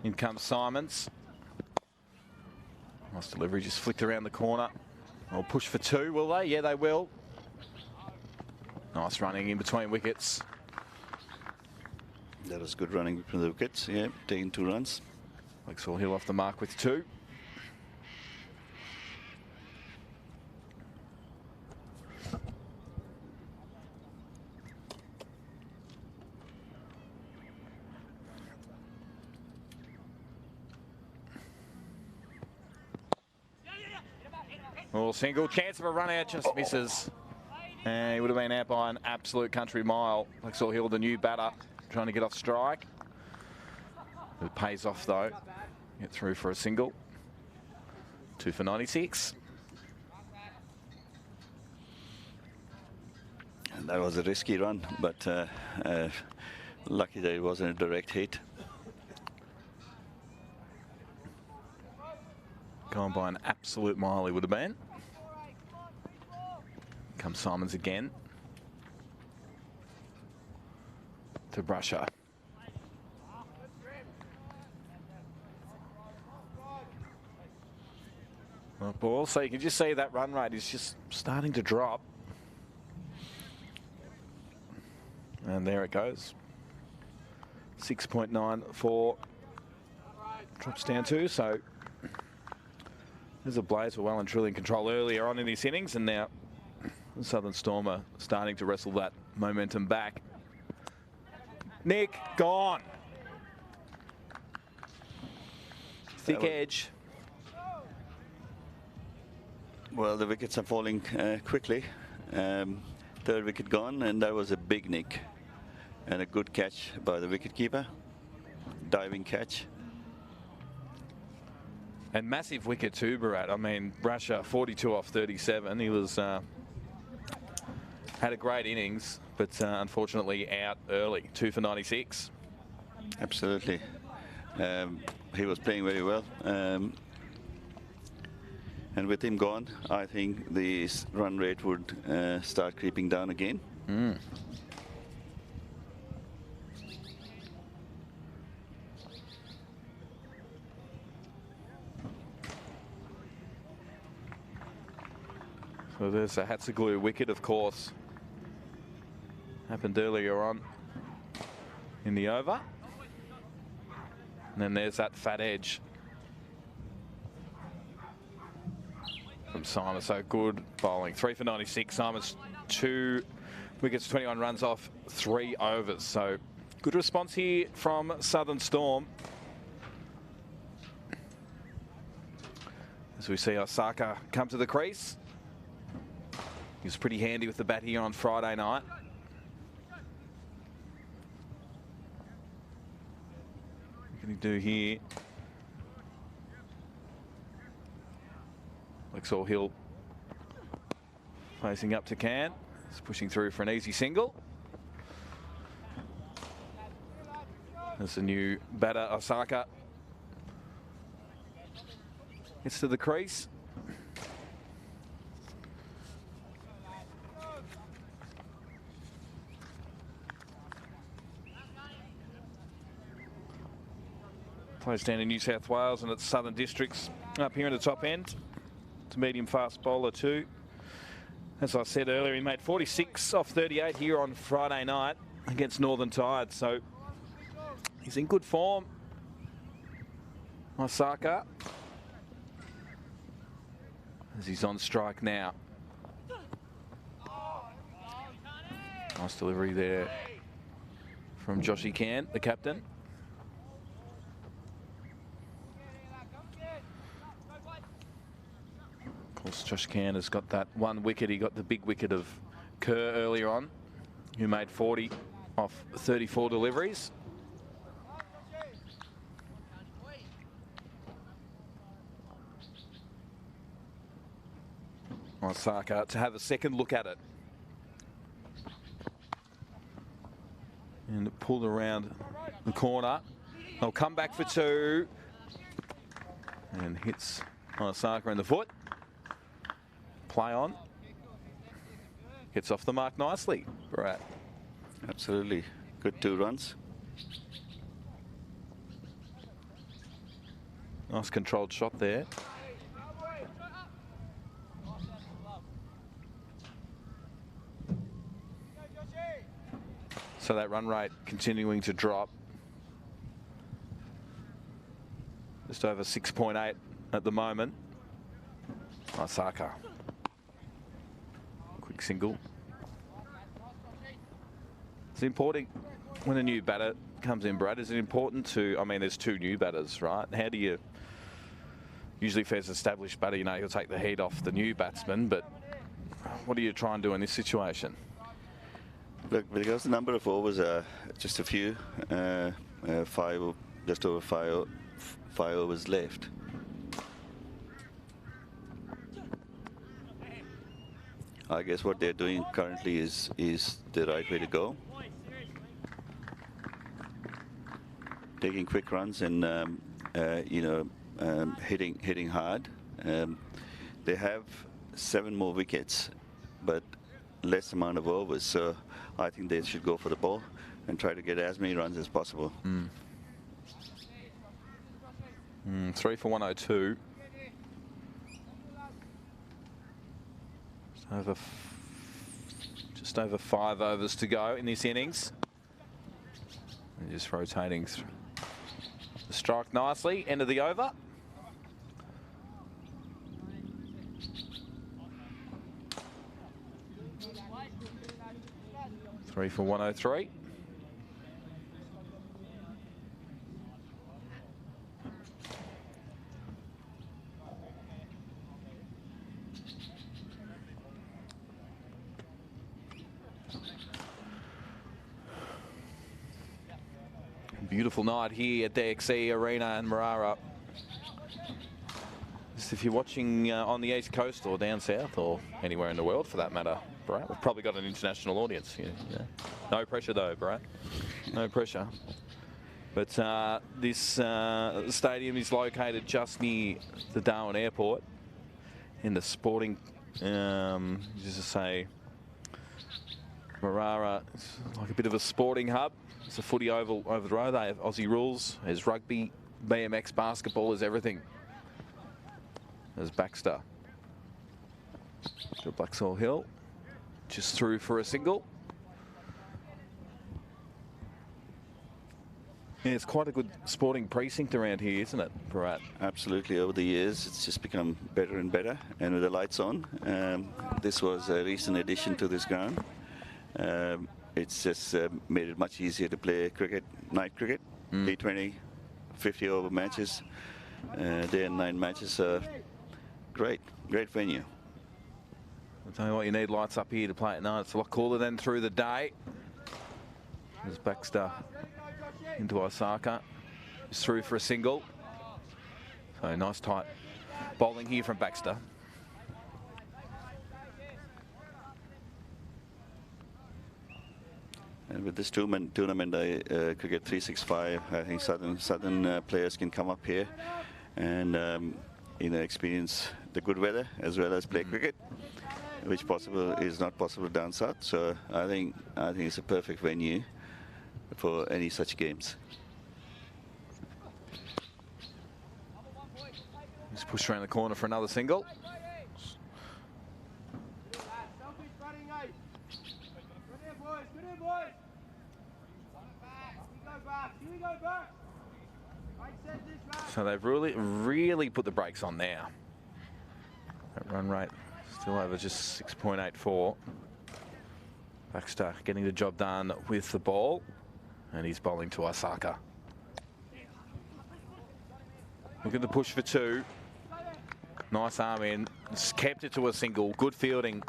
In comes Simons. Nice delivery, just flicked around the corner. They'll push for 2, will they? Yeah, they will. Nice running in between wickets. That was good running between the wickets, yeah, taking 2 runs. Blacksall Hill off the mark with 2. Oh, single, chance of a run out, just misses. And he would have been out by an absolute country mile. Blacksall Hill, the new batter, trying to get off strike. It pays off though. Get through for a single. 2 for 96. And that was a risky run, but lucky that it wasn't a direct hit. Gone by an absolute mile he would have been. Comes Simons again. To Brusher. Well, ball, so you can just see that run rate is just starting to drop. And there it goes. 6.94 drops down to, so there's a Blaze were well and truly in control earlier on in this innings, and now the Southern Storm are starting to wrestle that momentum back. Nick, gone. Thick edge. Well, the wickets are falling quickly. 3rd wicket gone, and that was a big nick. And a good catch by the wicketkeeper. Diving catch. And massive wicket too, Barat. I mean, Brusher, 42 off 37. He was had a great innings, but unfortunately out early. 2 for 96. Absolutely. He was playing very well. And with him gone, I think the run rate would start creeping down again. So there's a Hatzaglue wicket, of course. Happened earlier on in the over. And then there's that fat edge from Simon. So good bowling. 3 for 96. Simon's 2 wickets, 21 runs off 3 overs. So good response here from Southern Storm. As we see Osaka come to the crease. He was pretty handy with the bat here on Friday night. What can he do here? Lexall Hill facing up to Can. He's pushing through for an easy single. There's a new batter, Osaka. Gets to the crease. Plays down in New South Wales and it's Southern Districts up here in the top end. It's a medium fast bowler too. As I said earlier, he made 46 off 38 here on Friday night against Northern Tide. So he's in good form. Osaka. As he's on strike now. Nice delivery there from Joshy Can, the captain. Of course, Josh Can has got that 1 wicket. He got the big wicket of Kerr earlier on, who made 40 off 34 deliveries. Osaka to have a second look at it. And it pulled around the corner. They'll come back for 2. And hits Osaka in the foot. Play on. Gets off the mark nicely, Brad. Absolutely. Good 2 runs. Nice controlled shot there. So that run rate continuing to drop. Just over 6.8 at the moment. Osaka. Quick single. It's important when a new batter comes in, Brad. Is it important to, I mean, there's 2 new batters, right? How do you, usually if there's an established batter, you know, he'll take the heat off the new batsman, but what do you try and do in this situation? Look, because the number of overs are just a few, 5, just over 5 overs left. I guess what they're doing currently is the right way to go. Taking quick runs and hitting hard. They have 7 more wickets, but less amount of overs. So I think they should go for the ball and try to get as many runs as possible. 3 for 102. Just over 5 overs to go in this innings. And just rotating through the strike nicely. End of the over. Three for 103. Beautiful night here at the XE Arena in Marara. Just if you're watching on the East Coast or down south or anywhere in the world for that matter, Brad, we've probably got an international audience. Yeah. No pressure though, Brad. No pressure. But this stadium is located just near the Darwin Airport in the sporting, just to say, Marara, it's like a bit of a sporting hub. It's a footy oval over the road. They have Aussie rules. There's rugby, BMX, basketball, there's everything. There's Baxter. To Blaxall Hill. Just through for a single. Yeah, it's quite a good sporting precinct around here, isn't it, Bharat? Absolutely. Over the years, it's just become better and better. And with the lights on, this was a recent addition to this ground. It's just made it much easier to play cricket, night cricket, T20, 50-over matches, day and night matches. Great venue. I'll tell you what, you need lights up here to play at night. It's a lot cooler than through the day. There's Baxter into Osaka. He's through for a single. So nice tight bowling here from Baxter. And with this tournament, Cricket 365, I think southern players can come up here and experience the good weather as well as play cricket, which is not possible down south. So I think it's a perfect venue for any such games. Just push around the corner for another single. So they've really put the brakes on now. That run rate still over just 6.84. Baxter getting the job done with the ball, and he's bowling to Osaka. Look at the push for two. Nice arm in. Just kept it to a single. Good fielding.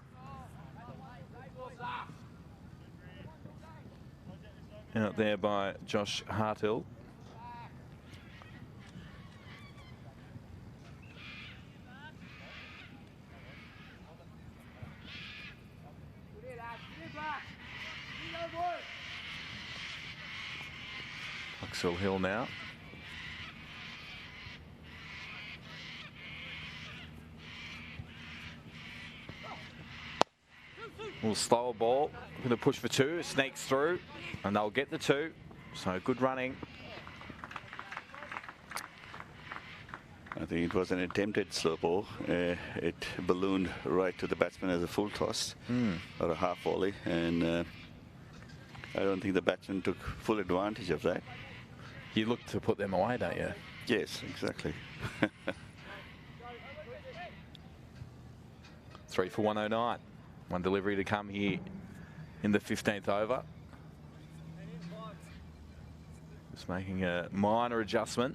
Out there by Josh Hartill. Blaxall Hill now. A little slower ball. Going to push for two. Sneaks through, and they'll get the two. So good running. I think it was an attempted slow ball. It ballooned right to the batsman as a full toss or a half volley, and I don't think the batsman took full advantage of that. You look to put them away, don't you? Yes, exactly. 3 for 109. One delivery to come here in the 15th over. Just making a minor adjustment.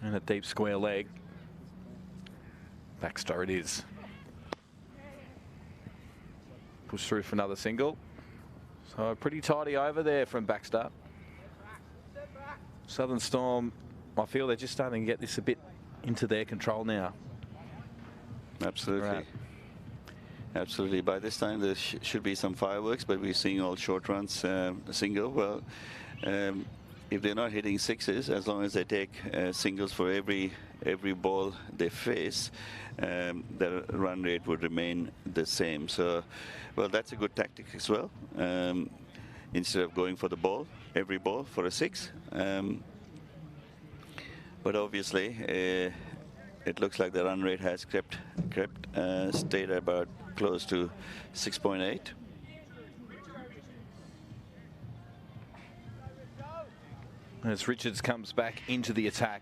And a deep square leg. Baxter it is. Push through for another single. So a pretty tidy over there from Baxter. Southern Storm, I feel they're just starting to get this a bit into their control now. Absolutely. Right. Absolutely. By this time, there should be some fireworks, but we're seeing all short runs, single. Well, if they're not hitting sixes, as long as they take singles for every ball they face, the run rate would remain the same. So, well, that's a good tactic as well. Instead of going for the ball, every ball for a six. But obviously, it looks like the run rate has stayed about close to 6.8. As Richards comes back into the attack.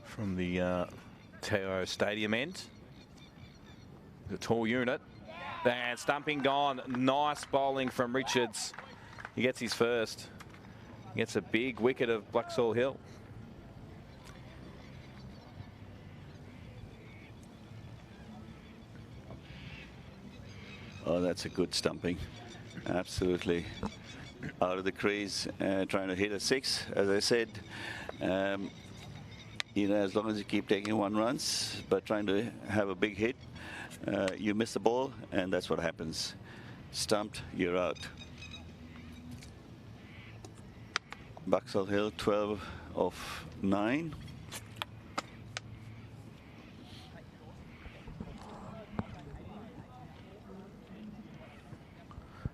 From the TIO stadium end. The tall unit. And stumping gone. Nice bowling from Richards. He gets his first. He gets a big wicket of Blaxall Hill. Oh, that's a good stumping. Absolutely. Out of the crease, trying to hit a six. As I said, you know, as long as you keep taking 1 runs, but trying to have a big hit, you miss the ball, and that's what happens. Stumped, you're out. Boxall Hill, 12 of 9.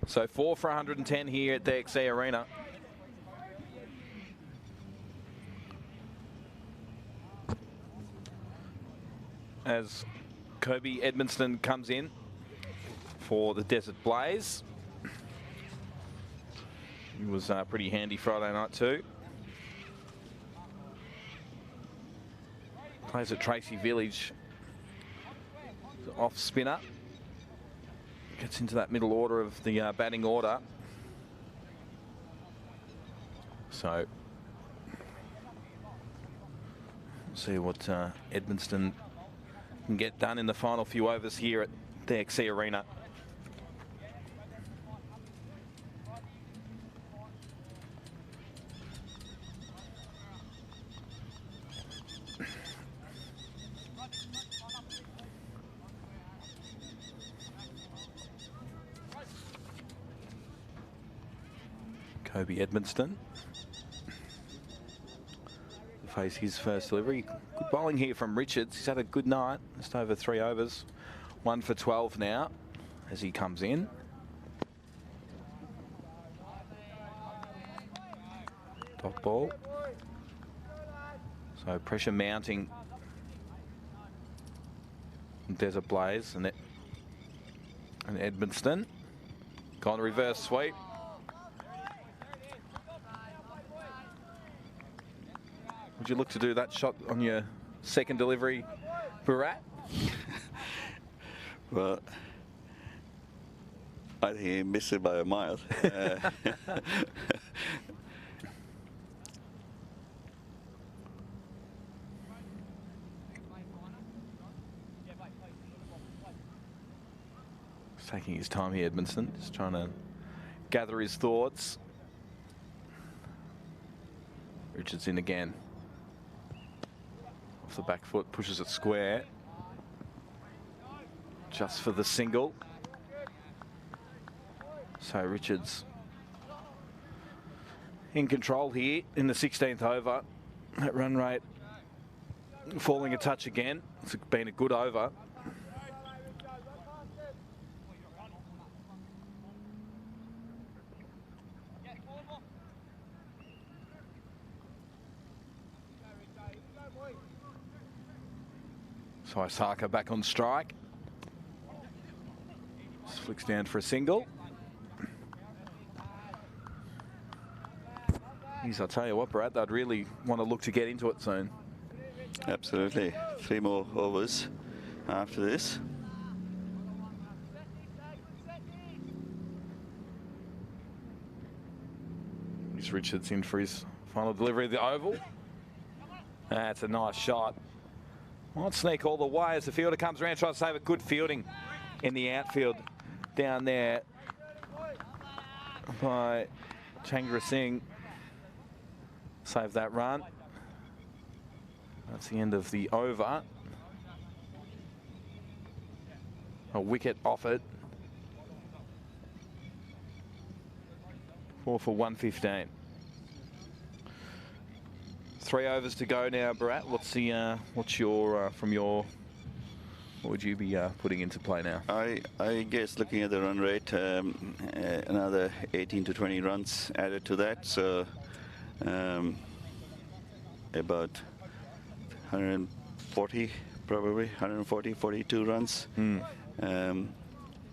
So 4 for 110 here at the XE Arena. As Kobe Edmonston comes in for the Desert Blaze. He was pretty handy Friday night too. Plays at Tracy Village. Off spinner. Gets into that middle order of the batting order. So, see what Edmonston can get done in the final few overs here at the XE Arena. Kobe Edmonston to face his first delivery. Good bowling here from Richards. He's had a good night, just over 3 overs. 1 for 12 now as he comes in. Dot ball. So pressure mounting. Desert Blaze and Edmonston. Gone reverse sweep. Would you look to do that shot on your second delivery, Bharat? Well, I think he missed it by a mile. He's taking his time here, Edmonston, just trying to gather his thoughts. Richards in again. Off the back foot, pushes it square. Just for the single. So Richards in control here in the 16th over. That run rate falling a touch again. It's been a good over. So Isaka back on strike. Just flicks down for a single. I'll tell you what, Brad, they'd really want to look to get into it soon. Absolutely. 3 more overs after this. Here's Richards in for his final delivery of the oval. That's a nice shot. Might sneak all the way as the fielder comes around, tries to save it. Good fielding in the outfield down there by Changra Singh. Save that run. That's the end of the over. A wicket off it. 4 for 115. 3 overs to go now, Bharat. What's your what would you be putting into play now? I guess looking at the run rate, another 18 to 20 runs added to that, so about 140, probably 140, 42 runs.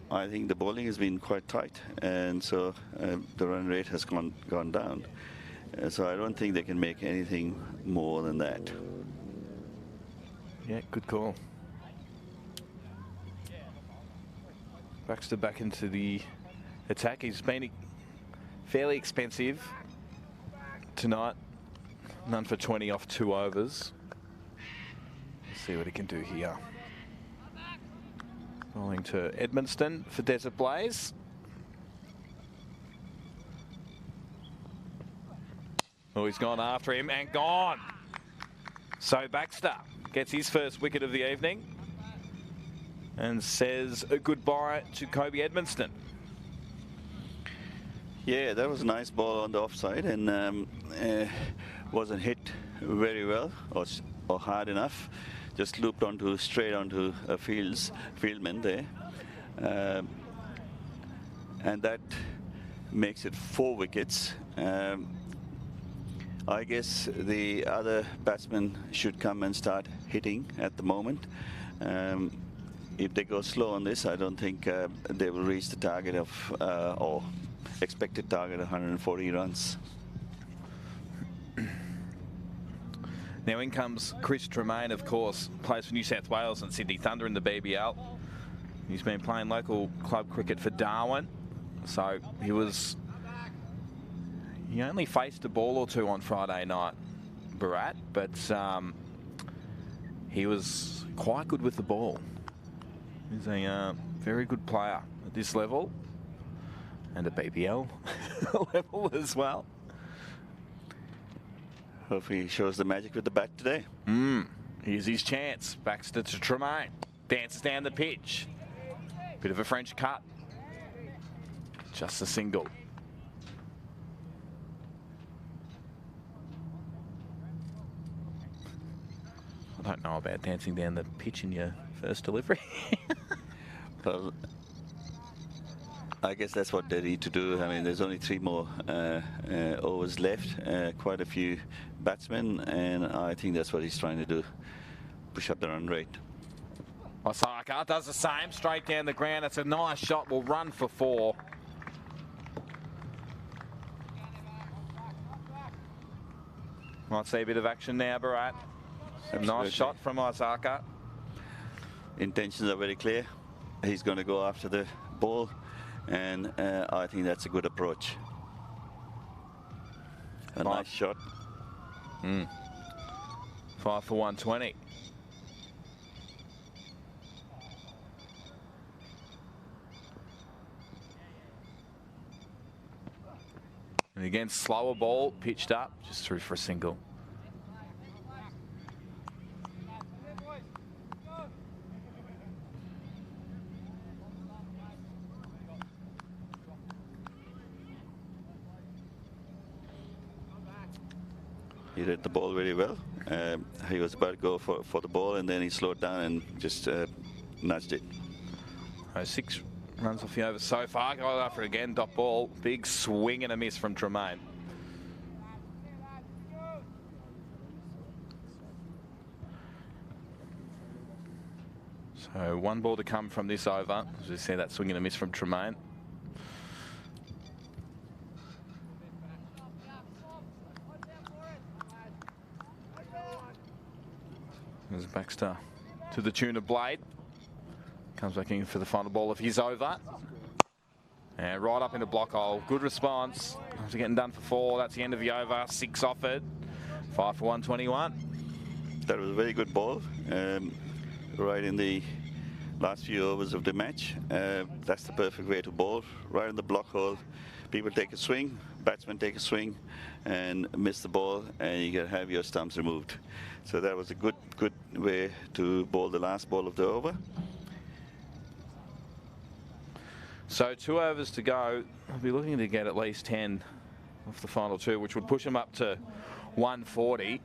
I think the bowling has been quite tight, and so the run rate has gone down. So I don't think they can make anything more than that. Yeah, good call. Baxter back into the attack. He's been fairly expensive tonight. None for 20 off 2 overs. Let's see what he can do here. Bowling to Edmonston for Desert Blaze. Oh, he's gone after him and gone. So Baxter gets his first wicket of the evening. and says a goodbye to Kobe Edmonston. Yeah, that was a nice ball on the offside, and wasn't hit very well or hard enough. Just looped straight onto a fieldman there, and that makes it 4 wickets. I guess the other batsmen should come and start hitting at the moment. If they go slow on this, I don't think they will reach the target of or expected target of 140 runs. Now in comes Chris Tremaine, of course, plays for New South Wales and Sydney Thunder in the BBL. He's been playing local club cricket for Darwin, so he only faced a ball or two on Friday night, Bharat, but he was quite good with the ball. He's a very good player at this level and at BBL level as well. Hopefully he shows the magic with the bat today. Here's his chance. Baxter to Tremaine. Dances down the pitch. Bit of a French cut. Just a single. I don't know about dancing down the pitch in your first delivery. Well, I guess that's what they need to do. I mean, there's only 3 more overs left, quite a few batsmen, and I think that's what he's trying to do, push up the run rate. Osaka does the same, straight down the ground. It's a nice shot, will run for 4. Might see a bit of action now, Bharat. A nice shot from Osaka. Intentions are very clear. He's going to go after the ball, and I think that's a good approach. A nice shot. 5 for 120. And again, slower ball, pitched up, just through for a single. He read the ball very well. He was about to go for the ball, and then he slowed down and just nudged it. 6 runs off the over so far. Go after it again, dot ball. Big swing and a miss from Tremaine. So 1 ball to come from this over. As we see that swing and a miss from Tremaine. There's Baxter to the tune of Blade. Comes back in for the final ball of his over. And right up into block hole. Good response. After getting done for 4, that's the end of the over. 6 offered. 5 for 121. That was a very good ball. Right in the last few overs of the match. That's the perfect way to bowl. Right in the block hole. People take a swing, batsmen take a swing and miss the ball, and you can have your stumps removed. So that was a good way to bowl the last ball of the over. So 2 overs to go. I'll be looking to get at least 10 off the final 2, which would push them up to 140.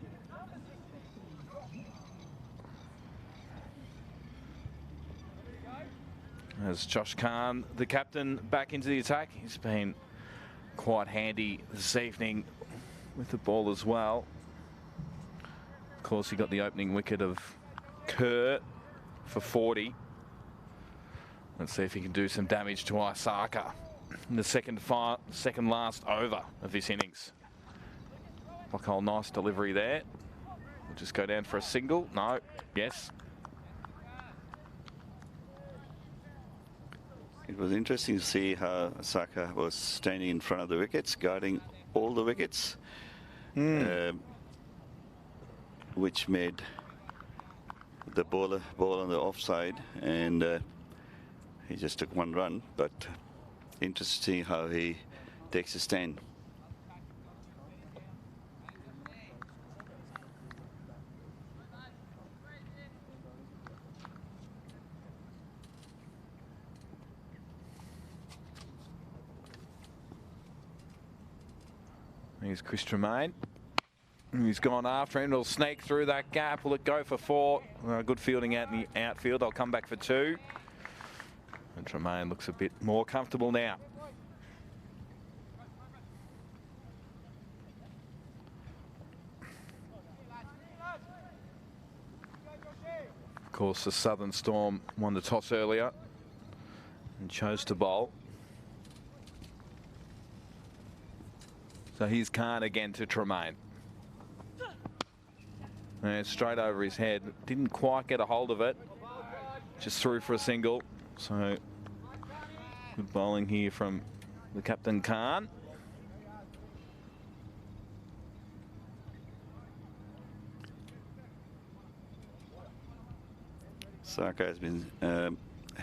As Josh Khan, the captain, back into the attack. He's been quite handy this evening with the ball as well. Of course, he got the opening wicket of Kerr for 40. Let's see if he can do some damage to Osaka in the second last over of this innings. Lockhole, nice delivery there. We'll just go down for a single. No, yes. It was interesting to see how Osaka was standing in front of the wickets, guarding all the wickets, which made the ball on the offside, and he just took 1 run, but interesting to see how he takes a stand. Here's Chris Tremaine. He's gone after him. It'll sneak through that gap. Will it go for 4? Good fielding out in the outfield. They'll come back for 2. And Tremaine looks a bit more comfortable now. Of course, the Southern Storm won the toss earlier and chose to bowl. So here's Khan again to Tremaine. And straight over his head. Didn't quite get a hold of it. Just threw for a single. So good bowling here from the captain, Khan. Saka has been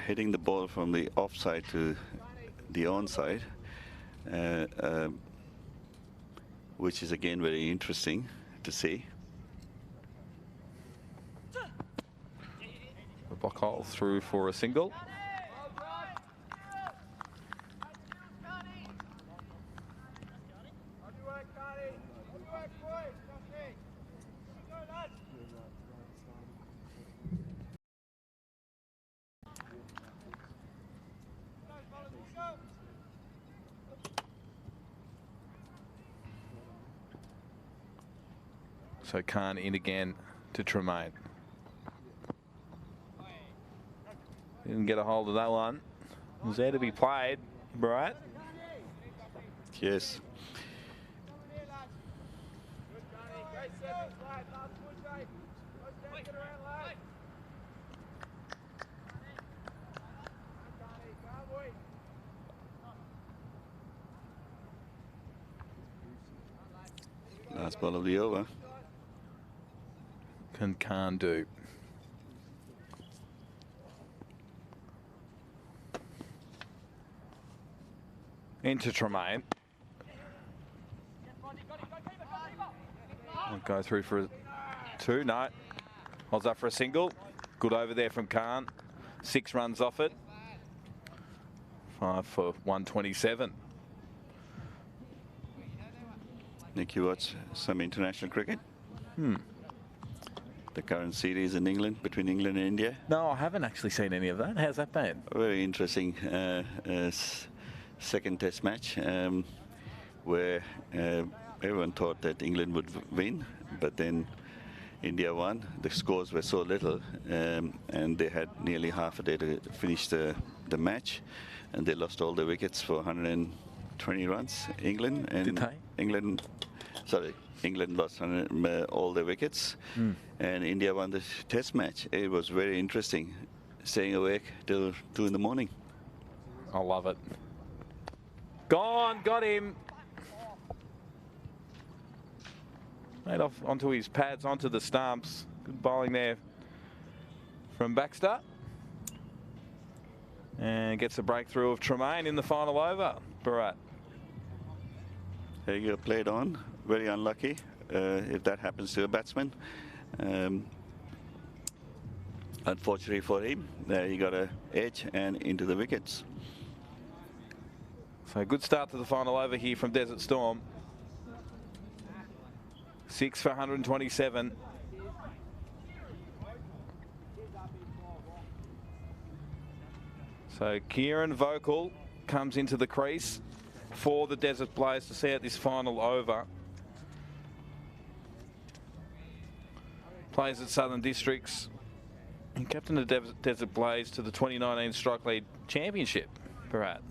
hitting the ball from the offside to the onside, which is again very interesting to see. The block hole through for a single. So Khan in again to Tremaine. Didn't get a hold of that one. Was there to be played, right? Yes. Last ball of the over. Can Khan do? Into Tremaine. Won't go through for a 2. No. Holds up for a single. Good over there from Khan. 6 runs off it. 5 for 127. Nick, you watch some international cricket? The current series in England, between England and India? No, I haven't actually seen any of that. How's that been? Very interesting second test match where everyone thought that England would win, but then India won. The scores were so little and they had nearly half a day to finish the match, and they lost all the wickets for 120 runs, England. And did they? England lost all the wickets, and India won the test match. It was very interesting, staying awake till 2 in the morning. I love it. Gone, got him. Made off onto his pads, onto the stumps. Good bowling there from Baxter. And gets a breakthrough of Tremaine in the final over. Barat. There you go, played on. Very unlucky if that happens to a batsman. Unfortunately for him, he got an edge and into the wickets. So good start to the final over here from Desert Storm. 6 for 127. So Kieran Vocal comes into the crease for the Desert Blaze to see out this final over. Plays at Southern Districts and captain of Desert Blaze to the 2019 Strike Lead Championship. Barat.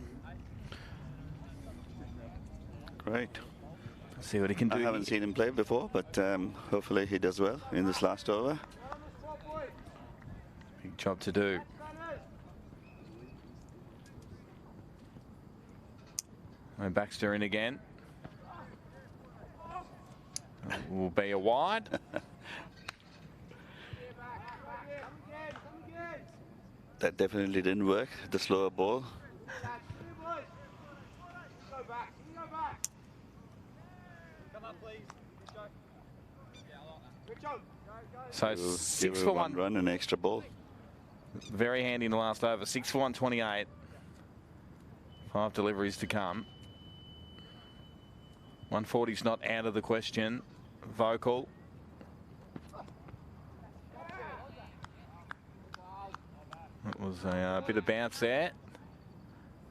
Great. Let's see what he can do. I haven't seen him play before, but hopefully he does well in this last over. Big job to do. And Baxter in again. Will be a wide. That definitely didn't work, the slower ball. So 6 for 1 run, an extra ball. Very handy in the last over. 6 for 128. 5 deliveries to come. 140's not out of the question. Vocal. That was a bit of bounce there.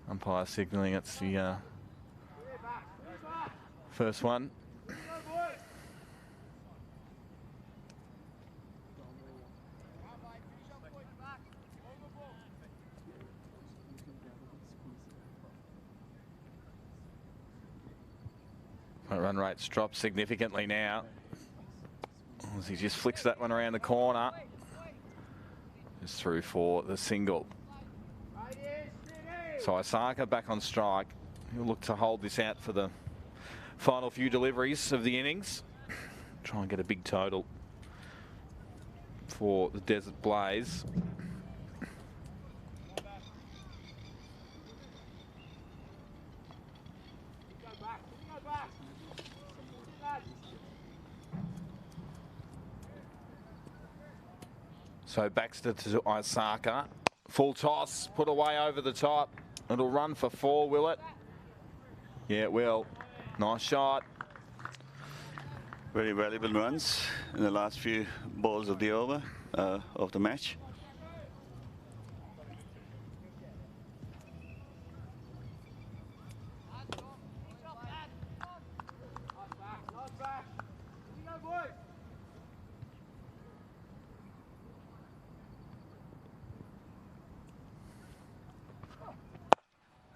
Umpire signalling it's the first one. That run rate's dropped significantly now. As he just flicks that one around the corner. Just through for the single. So Osaka back on strike. He'll look to hold this out for the final few deliveries of the innings. Try and get a big total for the Desert Blaze. So Baxter to Osaka. Full toss, put away over the top. It'll run for 4, will it? Yeah, it will. Nice shot. Very valuable runs in the last few balls of the over, of the match.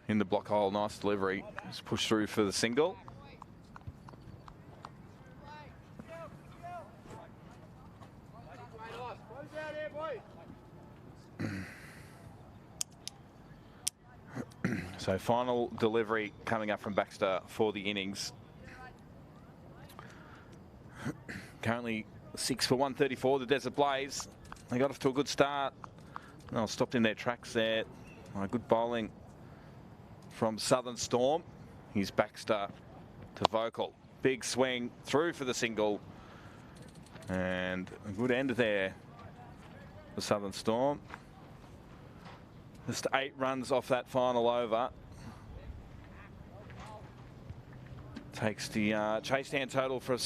In the block hole, nice delivery. Just push through for the single. So final delivery coming up from Baxter for the innings. Currently 6 for 134, the Desert Blaze. They got off to a good start. Oh, stopped in their tracks there. Good bowling from Southern Storm. Here's Baxter to Vocal. Big swing through for the single. And a good end there for Southern Storm. Just 8 runs off that final over. Takes the chase down total for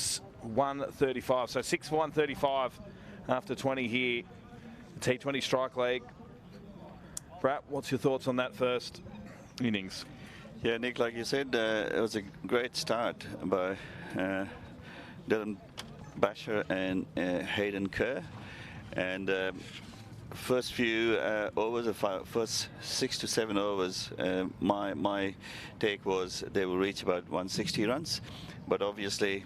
135. So 6 for 135 after 20 here. The T20 strike leg. Brett, what's your thoughts on that first innings? Yeah, Nick, like you said, it was a great start by Dylan Basher and Hayden Kerr. And first few overs, first 6 to 7 overs, my take was they will reach about 160 runs. But obviously,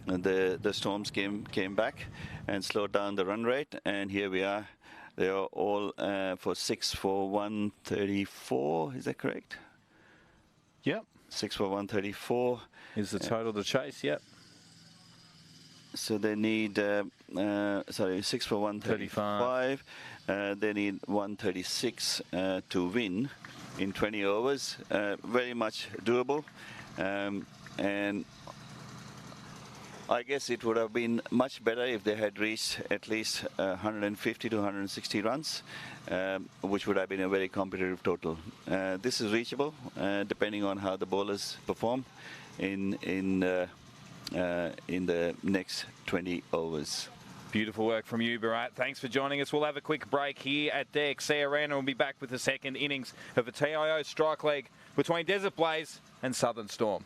the Storms came back and slowed down the run rate. And here we are. They are all for 6 for 134. Is that correct? Yep. 6 for 134. Is the total to chase? Yep. So they need, 6 for 135. They need 136 to win in 20 overs. Very much doable. And I guess it would have been much better if they had reached at least 150 to 160 runs, which would have been a very competitive total. This is reachable, depending on how the bowlers perform in the next 20 overs. Beautiful work from you, Bharat. Thanks for joining us. We'll have a quick break here at the XC Arena. We'll be back with the second innings of the TIO strike leg between Desert Blaze and Southern Storm.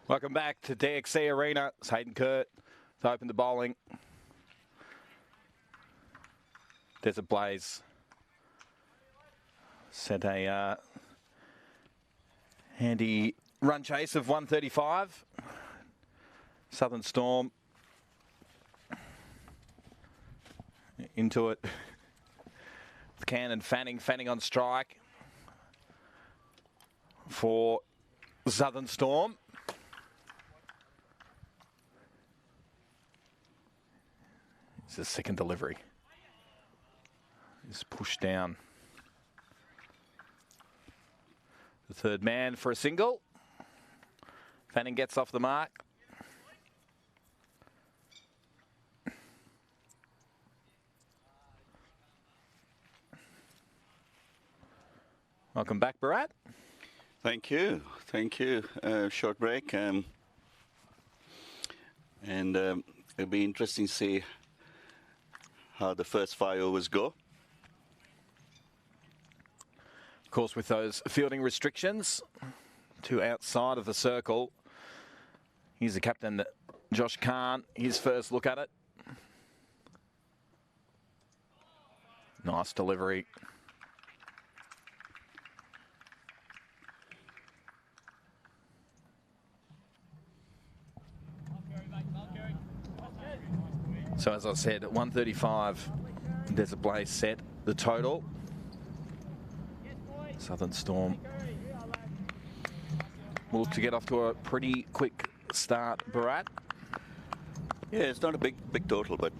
Welcome back to DXC Arena. It's Hayden Kurt to open the bowling. There's a Blaze. Set a handy run chase of 135. Southern Storm into it. Cannon Fanning on strike for Southern Storm. It's a second delivery. It's pushed down. The third man for a single. Fanning gets off the mark. Welcome back, Bharat. Thank you. Thank you. Short break. And it'll be interesting to see how the first 5 overs go. Of course, with those fielding restrictions to outside of the circle. Here's the captain, Josh Khan. His first look at it. Nice delivery. So as I said, at 135, there's a Blaze set. The total. Southern Storm will look to get off to a pretty quick start, Bharat. Yeah, it's not a big total, but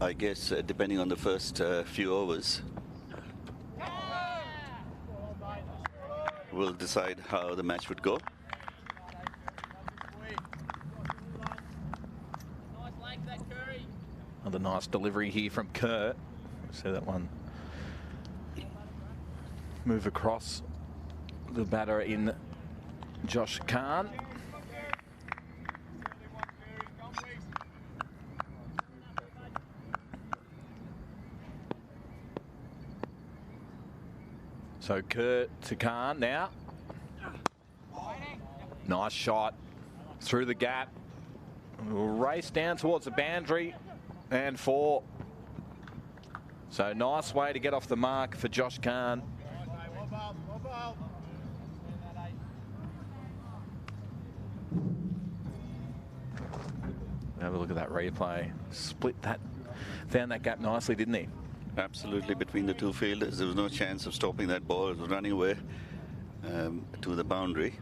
I guess depending on the first few overs, we'll decide how the match would go. Another nice delivery here from Kurt. See that one move across the batter in Josh Khan. So Kurt to Khan now. Nice shot through the gap. We'll race down towards the boundary. And 4. So nice way to get off the mark for Josh Khan. Have a look at that replay. Split that, found that gap nicely, didn't he? Absolutely, between the two fielders. There was no chance of stopping that ball. It was running away to the boundary.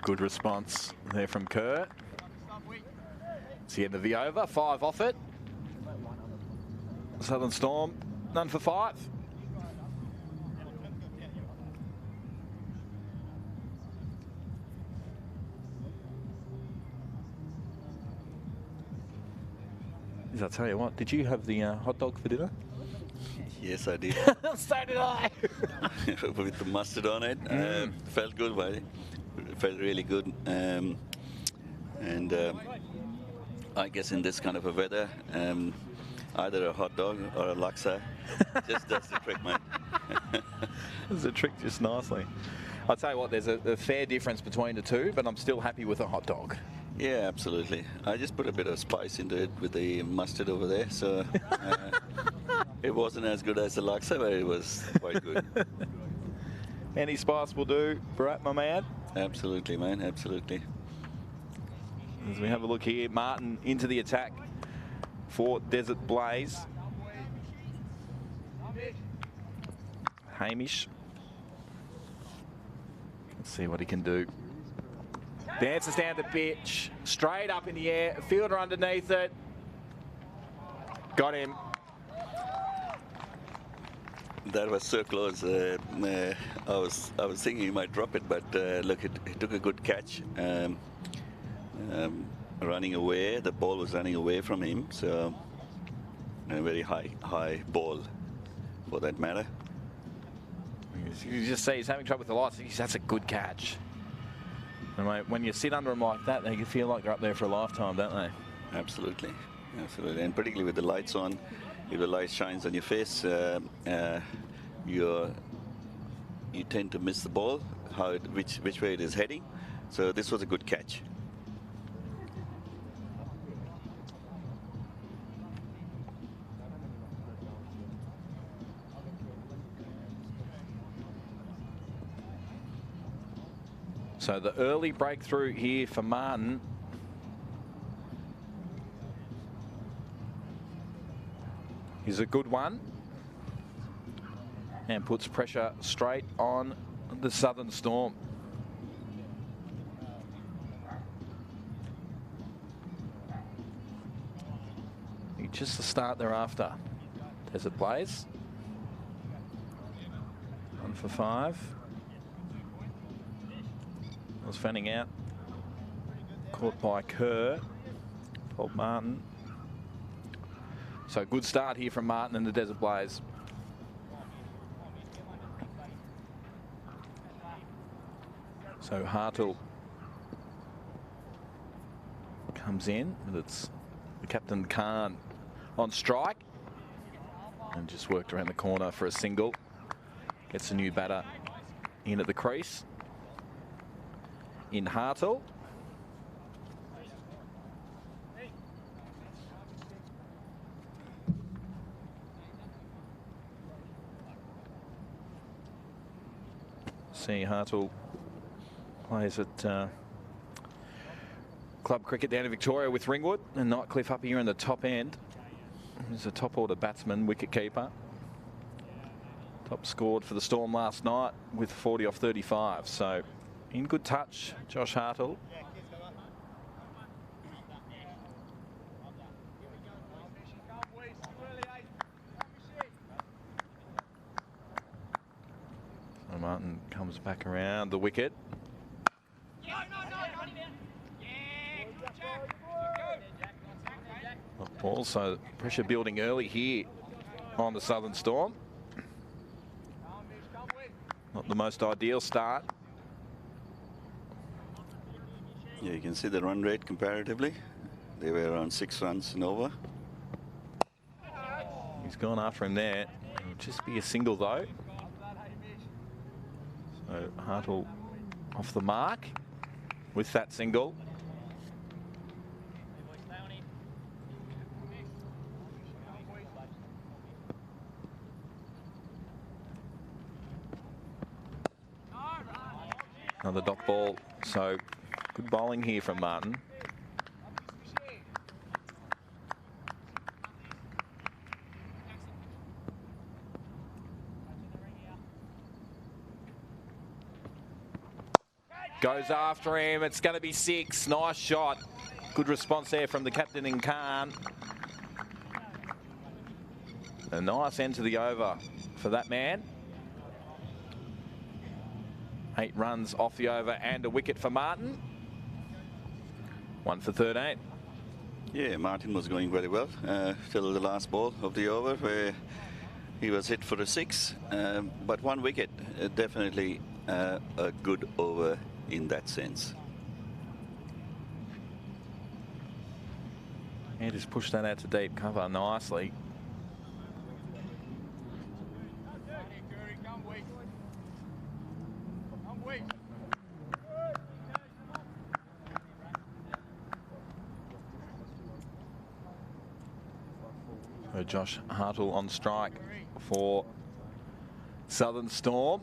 Good response there from Kerr. It's the end of the over. 5 off it. Southern Storm, none for 5. I'll tell you what, did you have the hot dog for dinner? Yes, I did. So did I. With the mustard on it. Felt good, buddy. Felt really good. I guess in this kind of a weather, either a hot dog or a laksa just does the trick, mate. Does the trick just nicely. I'll tell you what, there's a fair difference between the two, but I'm still happy with a hot dog. Yeah, absolutely. I just put a bit of spice into it with the mustard over there, so it wasn't as good as the laksa, but it was quite good. Any spice will do, Bharat, my man. Absolutely, man, absolutely. As we have a look here, Martin into the attack for Desert Blaze. Hamish. Let's see what he can do. Dances down the pitch, straight up in the air, fielder underneath it. Got him. That was so close. I was thinking he might drop it, but look, he took a good catch. Running away, the ball was running away from him, so a very high ball for that matter. You just see he's having trouble with the lights. That's a good catch. And mate, when you sit under them like that, they can feel like they're up there for a lifetime, don't they? Absolutely, absolutely. And particularly with the lights on, if the light shines on your face, you tend to miss the ball, which way it is heading. So this was a good catch. So the early breakthrough here for Martin. Is a good one. And puts pressure straight on the Southern Storm. Just the start thereafter. Desert Blaze. 1 for 5. Was fanning out. Caught by Kerr. Paul Martin. So good start here from Martin and the Desert Blaze. So Hartle comes in with its Captain Khan on strike and just worked around the corner for a single. Gets a new batter in at the crease. In Hartle. See Hartle plays at club cricket down in Victoria with Ringwood, and Nightcliff up here in the top end. He's a top order batsman, wicket keeper. Top scored for the Storm last night with 40 off 35. So in good touch, Josh Hartle. So Martin comes back around the wicket. Also pressure building early here on the Southern Storm. Not the most ideal start. Yeah, you can see the run rate comparatively. They were around 6 runs and over. He's gone after him there. It'll just be a single though. So Hartle off the mark with that single. Another dot ball, so good bowling here from Martin. Goes after him, it's going to be 6, nice shot. Good response there from the captain in Khan. A nice end to the over for that man. 8 runs off the over and a wicket for Martin. 1 for 13. Yeah, Martin was going very well till the last ball of the over where he was hit for a 6. But 1 wicket, definitely a good over in that sense. And just push that out to deep cover nicely. So Josh Hartle on strike for Southern Storm.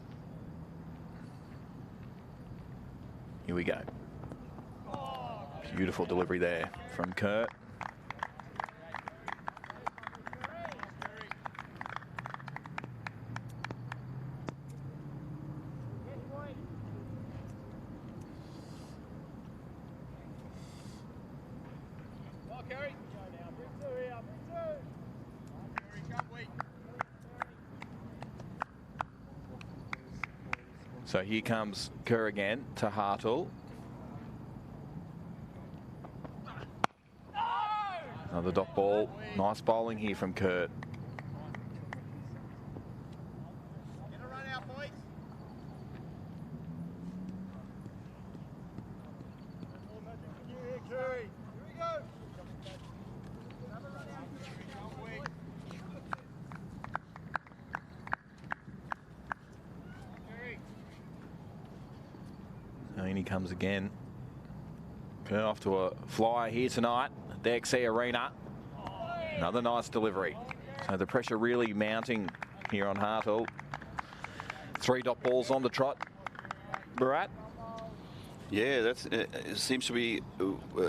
Here we go. Beautiful delivery there from Kurt. So here comes Kerr again to Hartle. Another dot ball. Nice bowling here from Kurt. In he comes again. Going off to a flyer here tonight at the XE Arena. Another nice delivery. So the pressure really mounting here on Hartle. 3 dot balls on the trot. Barat? Yeah, that's it seems to be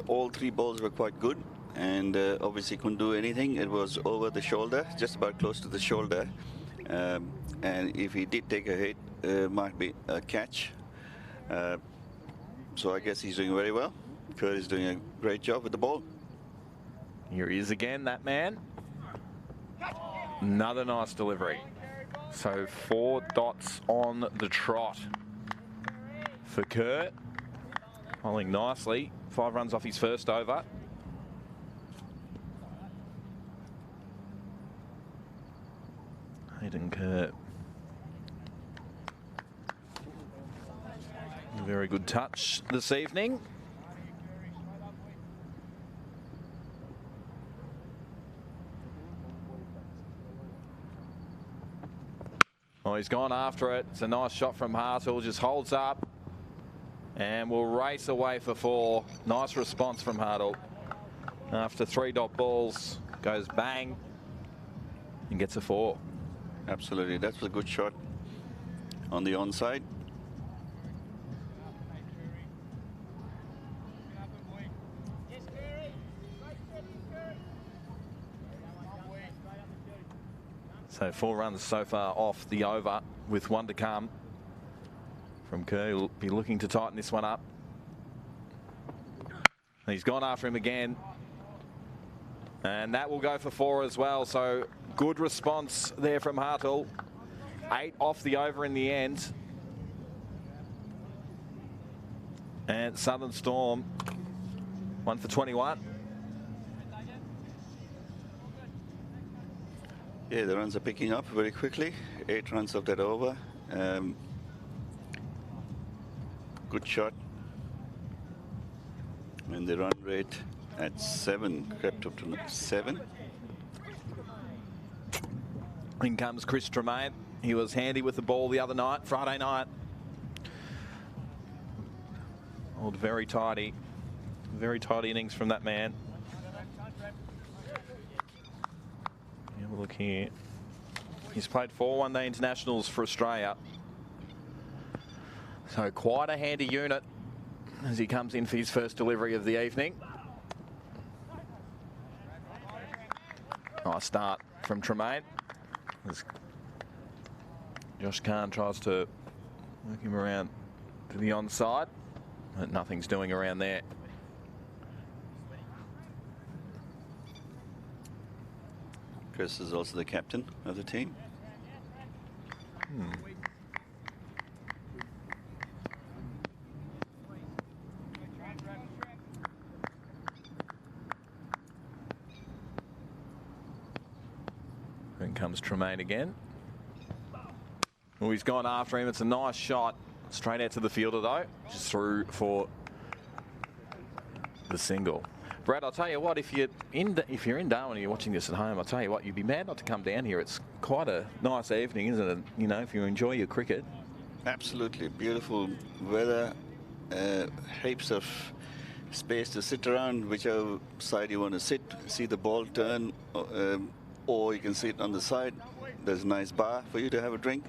all 3 balls were quite good, and obviously couldn't do anything. It was over the shoulder, just about close to the shoulder, and if he did take a hit, might be a catch. So I guess he's doing very well. Kurt is doing a great job with the ball. Here he is again, that man. Another nice delivery. So 4 dots on the trot for Kurt. Bowling nicely. 5 runs off his first over. Hayden Kurt. Very good touch this evening. Oh, he's gone after it. It's a nice shot from Hartle. Just holds up and will race away for 4. Nice response from Hartle. After 3 dot balls, goes bang and gets a 4. Absolutely, that was a good shot on the onside. So 4 runs so far off the over with 1 to come from Kerr. He'll be looking to tighten this one up. He's gone after him again. And that will go for 4 as well. So good response there from Hartle. 8 off the over in the end. And Southern Storm, 1 for 21. Yeah, the runs are picking up very quickly. 8 runs off that over. Good shot. And the run rate at 7 crept up to 7. In comes Chris Tremaine. He was handy with the ball the other night, Friday night. Old very tidy innings from that man. Have a look here. He's played 4 one-day internationals for Australia. So quite a handy unit as he comes in for his first delivery of the evening. Nice start from Tremaine. As Josh Khan tries to work him around to the onside, but nothing's doing around there. Chris is also the captain of the team. In comes Tremaine again. Oh, he's gone after him. It's a nice shot. Straight out to the fielder though. Just through for the single. Brad, I'll tell you what, if you're in Darwin and you're watching this at home, I'll tell you what, you'd be mad not to come down here. It's quite a nice evening, isn't it? You know, if you enjoy your cricket. Absolutely. Beautiful weather. Heaps of space to sit around, whichever side you want to sit. See the ball turn, or you can sit on the side. There's a nice bar for you to have a drink.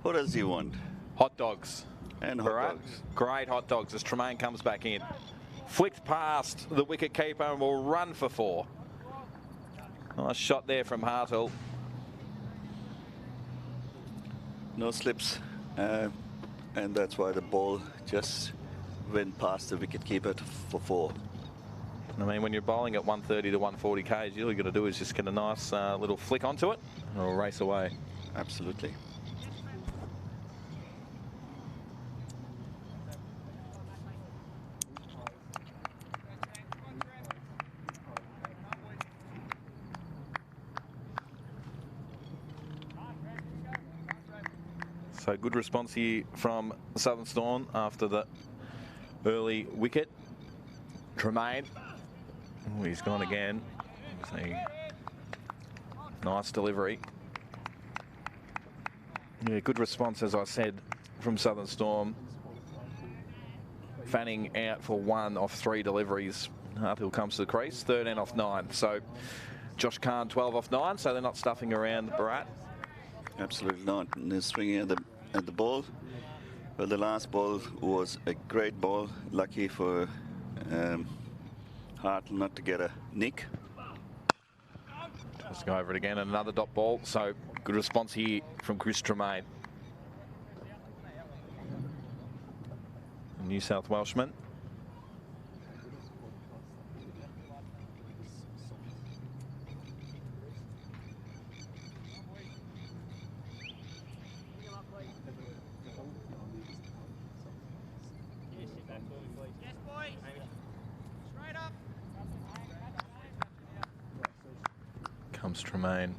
What else do you want? Hot dogs. And hot dogs. Great hot dogs as Tremaine comes back in. Flicked past the wicket keeper and will run for 4. Nice shot there from Hartle. No slips, and that's why the ball just went past the wicket keeper for 4. I mean, when you're bowling at 130 to 140 k's, all you're going to do is just get a nice little flick onto it and it'll race away. Absolutely. So good response here from Southern Storm after the early wicket. Tremaine, oh, he's gone again. Nice delivery. Yeah, good response, as I said, from Southern Storm. Fanning out for 1 off 3 deliveries. Harthill comes to the crease, 13 off 9. So Josh Kahn, 12 off 9, so they're not stuffing around Barat. Absolutely not. And they're swinging at the ball. Well, the last ball was a great ball. Lucky for Harthill not to get a nick. Let's go over it again, and another dot ball. So good response here from Chris Tremaine. New South Welshman. Comes Tremaine.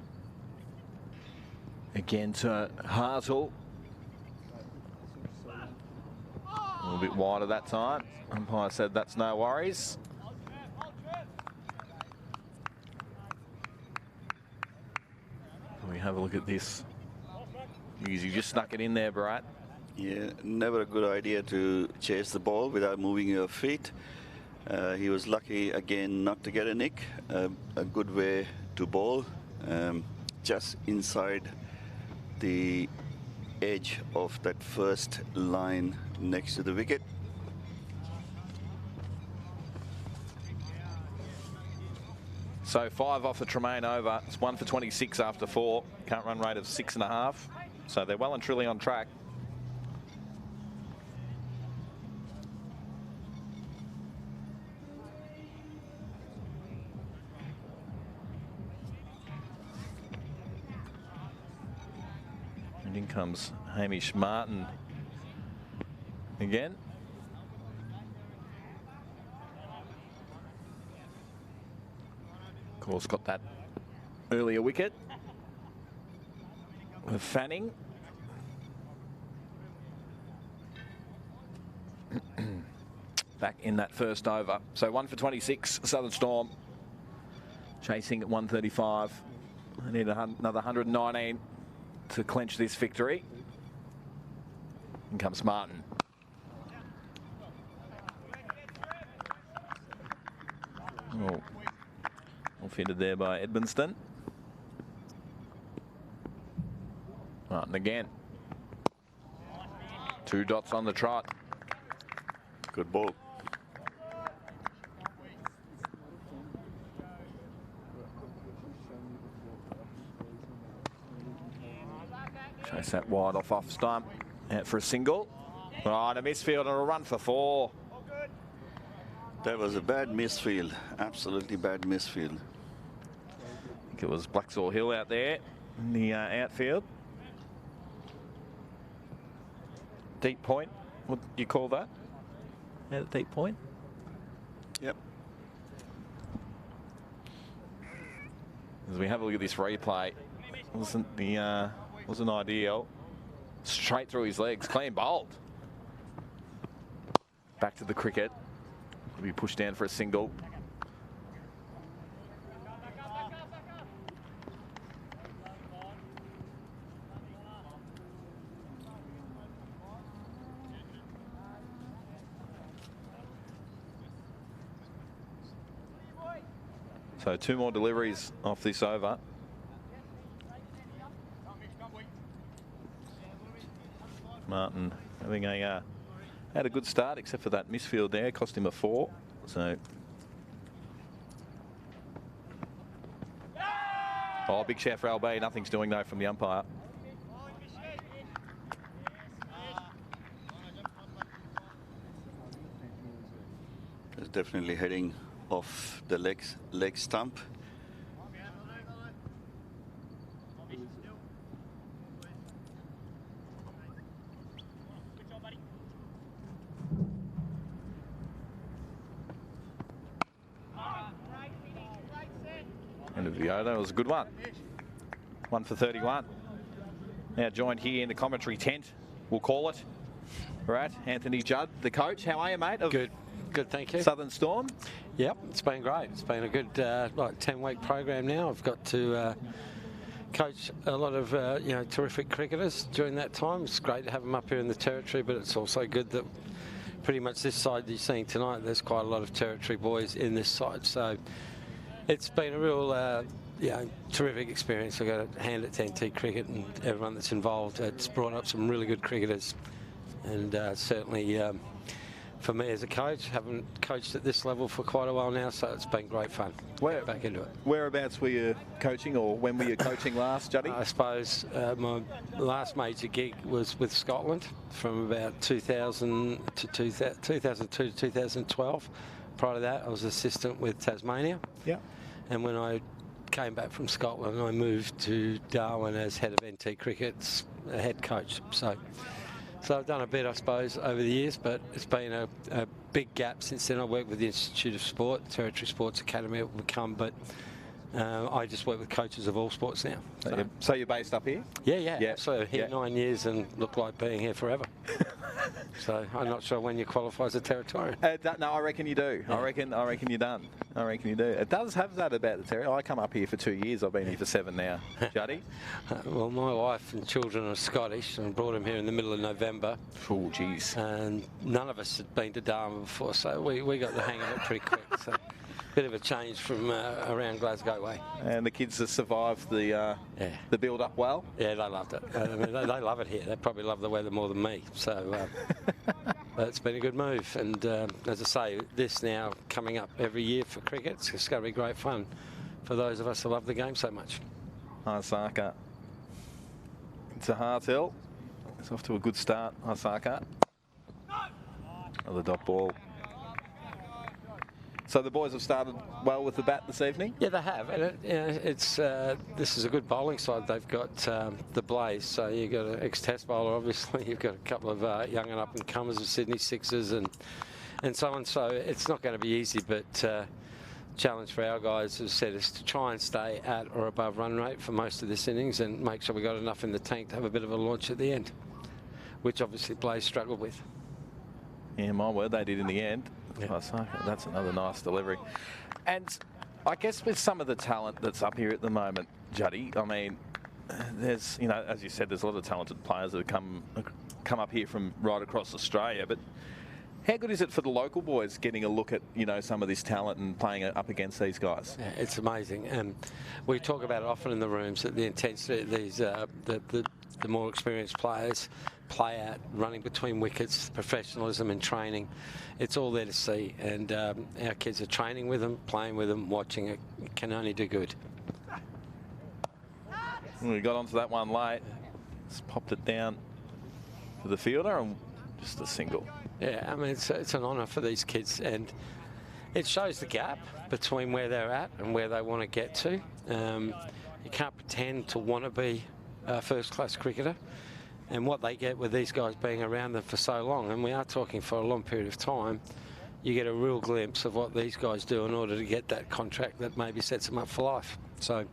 Again to Harthill. A little bit wider that time. Umpire said that's no worries. We have a look at this. You just snuck it in there, Barat. Yeah, never a good idea to chase the ball without moving your feet. He was lucky again not to get a nick. A good way to bowl, just inside the edge of that first line next to the wicket. So 5 off the Tremaine over. It's 1 for 26 after 4. Current run rate of 6.5. So they're well and truly on track. And in comes Hamish Martin again. Of course, got that earlier wicket with Fanning. Back in that first over. So 1 for 26, Southern Storm chasing at 135. They need another 119 to clinch this victory. In comes Martin. Oh. All fitted there by Edmonston. Martin again. 2 dots on the trot. Good ball. Chase that wide off stump. Out for a single. Right, a misfield and a run for 4. That was a bad misfield. Absolutely bad misfield. I think it was Blacksaw Hill out there in the outfield. Deep point. What do you call that? At deep point? Yep. As we have a look at this replay, wasn't ideal. Straight through his legs, clean bowled. Back to the cricket. Will be pushed down for a single. So 2 more deliveries off this over. Martin having had a good start, except for that misfield there, cost him a 4. So, oh, big shout for LB. Nothing's doing though from the umpire. It's definitely heading off the leg stump. End of the over. That was a good one. 1 for 31. Now joined here in the commentary tent, we'll call it. Right, Anthony Judd, the coach. How are you, mate? Good, thank you. Southern Storm. Yep, it's been great. It's been a good 10-week program now. I've got to coach a lot of terrific cricketers during that time. It's great to have them up here in the territory, but it's also good that pretty much this side that you're seeing tonight, there's quite a lot of territory boys in this side. So it's been a real, terrific experience. I've got to hand it to NT Cricket and everyone that's involved. It's brought up some really good cricketers, and certainly for me as a coach, haven't coached at this level for quite a while now, so it's been great fun. Get back into it. Whereabouts were you coaching, or when were you coaching last, Juddy? I suppose my last major gig was with Scotland from about 2000 to 2002 to 2012. Prior to that, I was assistant with Tasmania. Yeah. And when I came back from Scotland, I moved to Darwin as head of NT Cricket's head coach. So I've done a bit, I suppose, over the years, but it's been a big gap since then. I worked with the Institute of Sport, Territory Sports Academy it will become, but I just work with coaches of all sports now. So you're based up here? Yeah. So here 9 years and look like being here forever. So I'm not sure when you qualify as a Territorian. No, I reckon you do. Yeah. I reckon you're done. I reckon you do. It does have that about the Territory. I come up here for 2 years. I've been here for 7 now. Juddy? Well, my wife and children are Scottish and brought them here in the middle of November. Oh, geez. And none of us had been to Darwin before, so we got the hang of it pretty quick. So bit of a change from around Glasgow way. And the kids have survived the build-up well? Yeah, they loved it. I mean, they love it here. They probably love the weather more than me. So but it's been a good move. And as I say, this now coming up every year for cricket, it's going to be great fun for those of us who love the game so much. Osaka. It's a hard hill. It's off to a good start, Osaka. Another dot ball. So the boys have started well with the bat this evening? Yeah, they have. And this is a good bowling side. They've got the Blaze. So you've got an ex-test bowler, obviously. You've got a couple of young and up-and-comers of Sydney Sixers and so on. So it's not going to be easy, but challenge for our guys, as I said, is to try and stay at or above run rate for most of this innings and make sure we got enough in the tank to have a bit of a launch at the end, which obviously Blaze struggled with. Yeah, my word, they did in the end. Yeah. That's another nice delivery. And I guess with some of the talent that's up here at the moment, Juddy, I mean, there's, as you said, there's a lot of talented players that have come up here from right across Australia. But how good is it for the local boys getting a look at, some of this talent and playing up against these guys? Yeah, it's amazing. And we talk about it often in the rooms that the intensity, the more experienced players play at, running between wickets, professionalism and training. It's all there to see. And our kids are training with them, playing with them, watching it. It can only do good. We got onto that one late. Just popped it down to the fielder and just a single. Yeah, I mean, it's an honour for these kids, and it shows the gap between where they're at and where they want to get to. You can't pretend to want to be a first-class cricketer, and what they get with these guys being around them for so long, and we are talking for a long period of time, you get a real glimpse of what these guys do in order to get that contract that maybe sets them up for life. So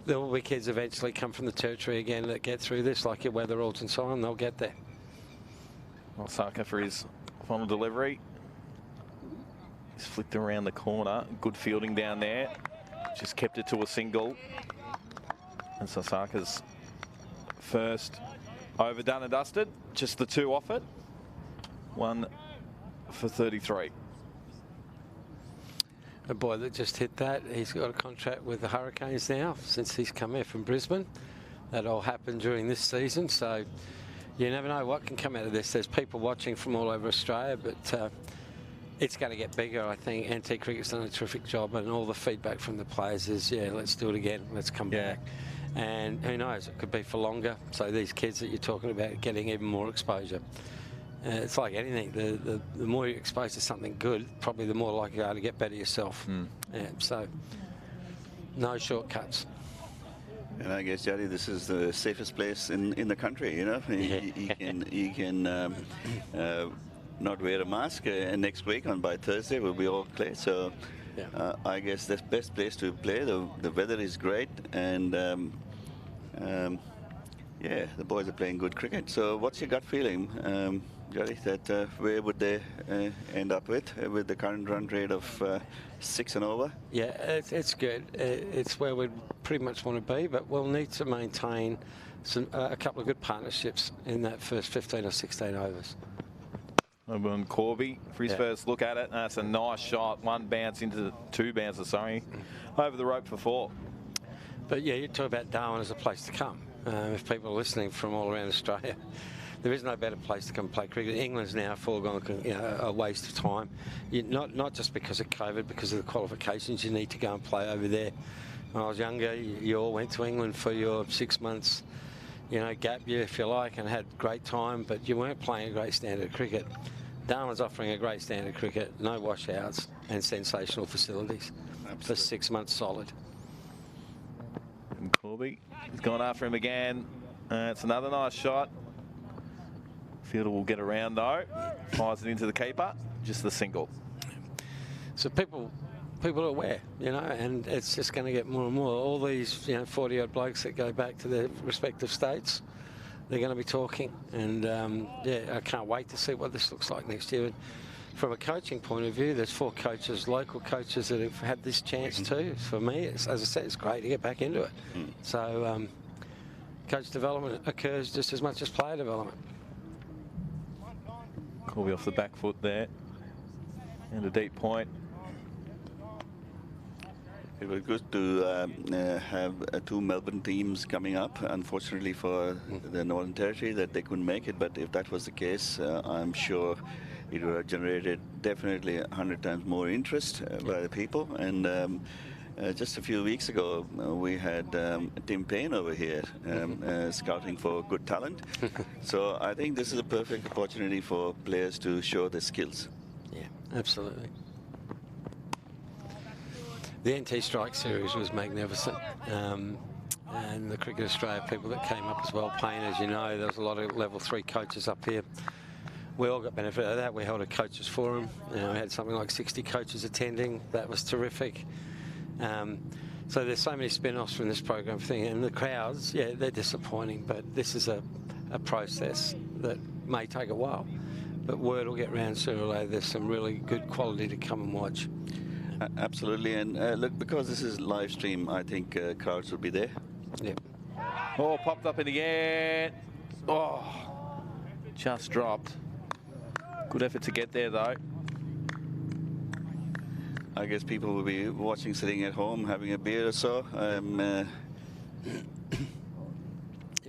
there will be kids eventually come from the Territory again that get through this, like your Weatheralds and so on, they'll get there. Osaka for his final delivery. He's flicked around the corner. Good fielding down there. Just kept it to a single. And Osaka's first over done and dusted. Just the 2 off it. 1 for 33. The boy that just hit that, he's got a contract with the Hurricanes now since he's come here from Brisbane. That all happened during this season, so you never know what can come out of this. There's people watching from all over Australia, but it's going to get bigger, I think. NT Cricket's done a terrific job, and all the feedback from the players is, yeah, let's do it again, let's come back. And who knows, it could be for longer. So these kids that you're talking about getting even more exposure. It's like anything, the more you're exposed to something good, probably the more likely you are to get better yourself. Yeah, so no shortcuts. And I guess, Juddy, this is the safest place in the country, You can not wear a mask, and next week by Thursday we'll be all clear. So I guess the best place to play. The weather is great, and the boys are playing good cricket. So what's your gut feeling, Juddy, that where would they end up with the current run rate of 6 and over? Yeah, it's good. It's where we pretty much want to be, but we'll need to maintain a couple of good partnerships in that first 15 or 16 overs. And Corby for his first look at it. That's a nice shot. Two bounces, sorry. Over the rope for 4. But yeah, you talk about Darwin as a place to come. If people are listening from all around Australia, there is no better place to come play cricket. England's now a foregone, a waste of time. Not just because of COVID, because of the qualifications you need to go and play over there. When I was younger, you all went to England for your 6 months, gap year, if you like, and had great time, but you weren't playing a great standard of cricket. Darwin's offering a great standard of cricket, no washouts, and sensational facilities. Absolutely. For 6 months solid. And Corby, he's gone after him again. It's another nice shot. Fielder will get around though. Fires it into the keeper. Just the single. So people are aware, and it's just going to get more and more. All these, 40-odd blokes that go back to their respective states, they're going to be talking. And, I can't wait to see what this looks like next year. And from a coaching point of view, there's 4 coaches, local coaches, that have had this chance too. For me, as I said, it's great to get back into it. So coach development occurs just as much as player development. Corby off the back foot there. And a deep point. It was good to have 2 Melbourne teams coming up. Unfortunately for the Northern Territory that they couldn't make it, but if that was the case, I'm sure it would have generated definitely 100 times more interest by the people. And just a few weeks ago, we had Tim Payne over here scouting for good talent. So I think this is a perfect opportunity for players to show their skills. Yeah, absolutely. The NT Strike Series was magnificent. And the Cricket Australia people that came up as well. Payne, as you know, there was a lot of level 3 coaches up here. We all got benefit of that. We held a coaches forum. We had something like 60 coaches attending. That was terrific. So there's so many spin-offs from this program thing, and the crowds, they're disappointing, but this is a process that may take a while, but word will get round sooner or later. There's some really good quality to come and watch. Absolutely, and look, because this is live stream, I think crowds will be there. Yep. Oh, popped up in the air. Oh, just dropped. Good effort to get there though. I guess people will be watching, sitting at home, having a beer or so. It'd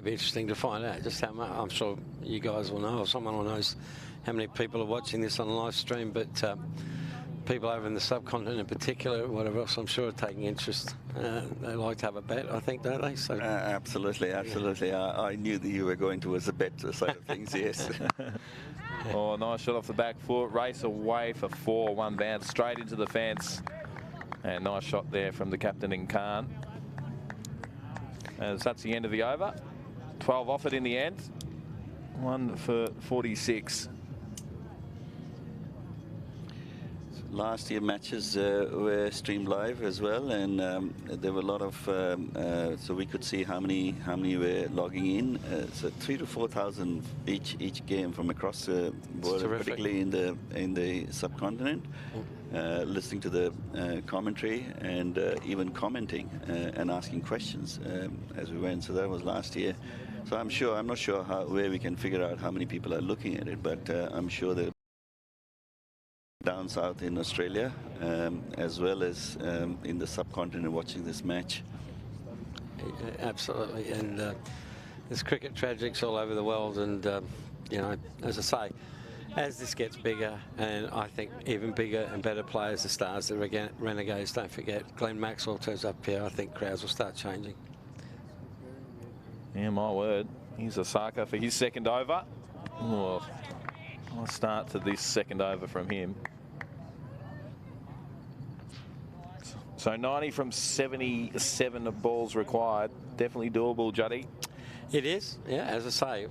be interesting to find out just how much. I'm sure you guys will know, or someone will know how many people are watching this on live stream, but people over in the subcontinent in particular, whatever else, I'm sure are taking interest. They like to have a bet, I think, don't they? So absolutely. I knew that you were going towards the bet side of things, yes. Oh, nice shot off the back foot. Race away for 4. 1 bounce straight into the fence. And nice shot there from the captain in Khan. As that's the end of the over. 12 off it in the end. 1 for 46. Last year matches were streamed live as well, and there were a lot of so we could see how many were logging in. So 3,000 to 4,000 each game from across the board, particularly in the subcontinent, listening to the commentary and even commenting and asking questions as we went. So that was last year. So I'm not sure where we can figure out how many people are looking at it, but I'm sure that down south in Australia, as well as in the subcontinent watching this match. Absolutely, and there's cricket tragics all over the world, and as I say, as this gets bigger, and I think even bigger and better players, the stars, the Renegades, don't forget, Glenn Maxwell turns up here, I think crowds will start changing. Yeah, my word. Here's Osaka for his second over. Oh, nice start to this second over from him. So 90 from 77 of balls required. Definitely doable, Juddy. It is, yeah. As I say,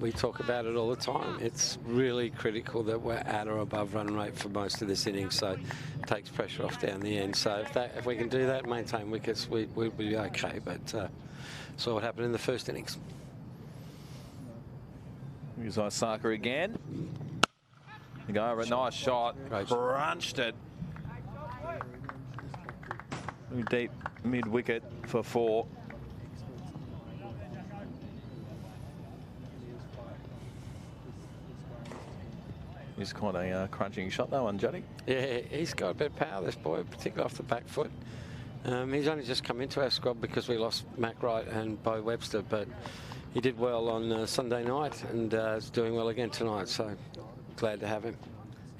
we talk about it all the time. It's really critical that we're at or above run rate for most of this innings, so it takes pressure off down the end. So if we can do that, maintain wickets, we'll be okay. But saw what happened in the first innings. Here's Osaka again. Go, a nice shot. Crunched it. Deep mid-wicket for 4. He's quite a crunching shot, though, on Juddy. Yeah, he's got a bit of power, this boy, particularly off the back foot. He's only just come into our squad because we lost Mac Wright and Bo Webster, but he did well on Sunday night and is doing well again tonight, so glad to have him.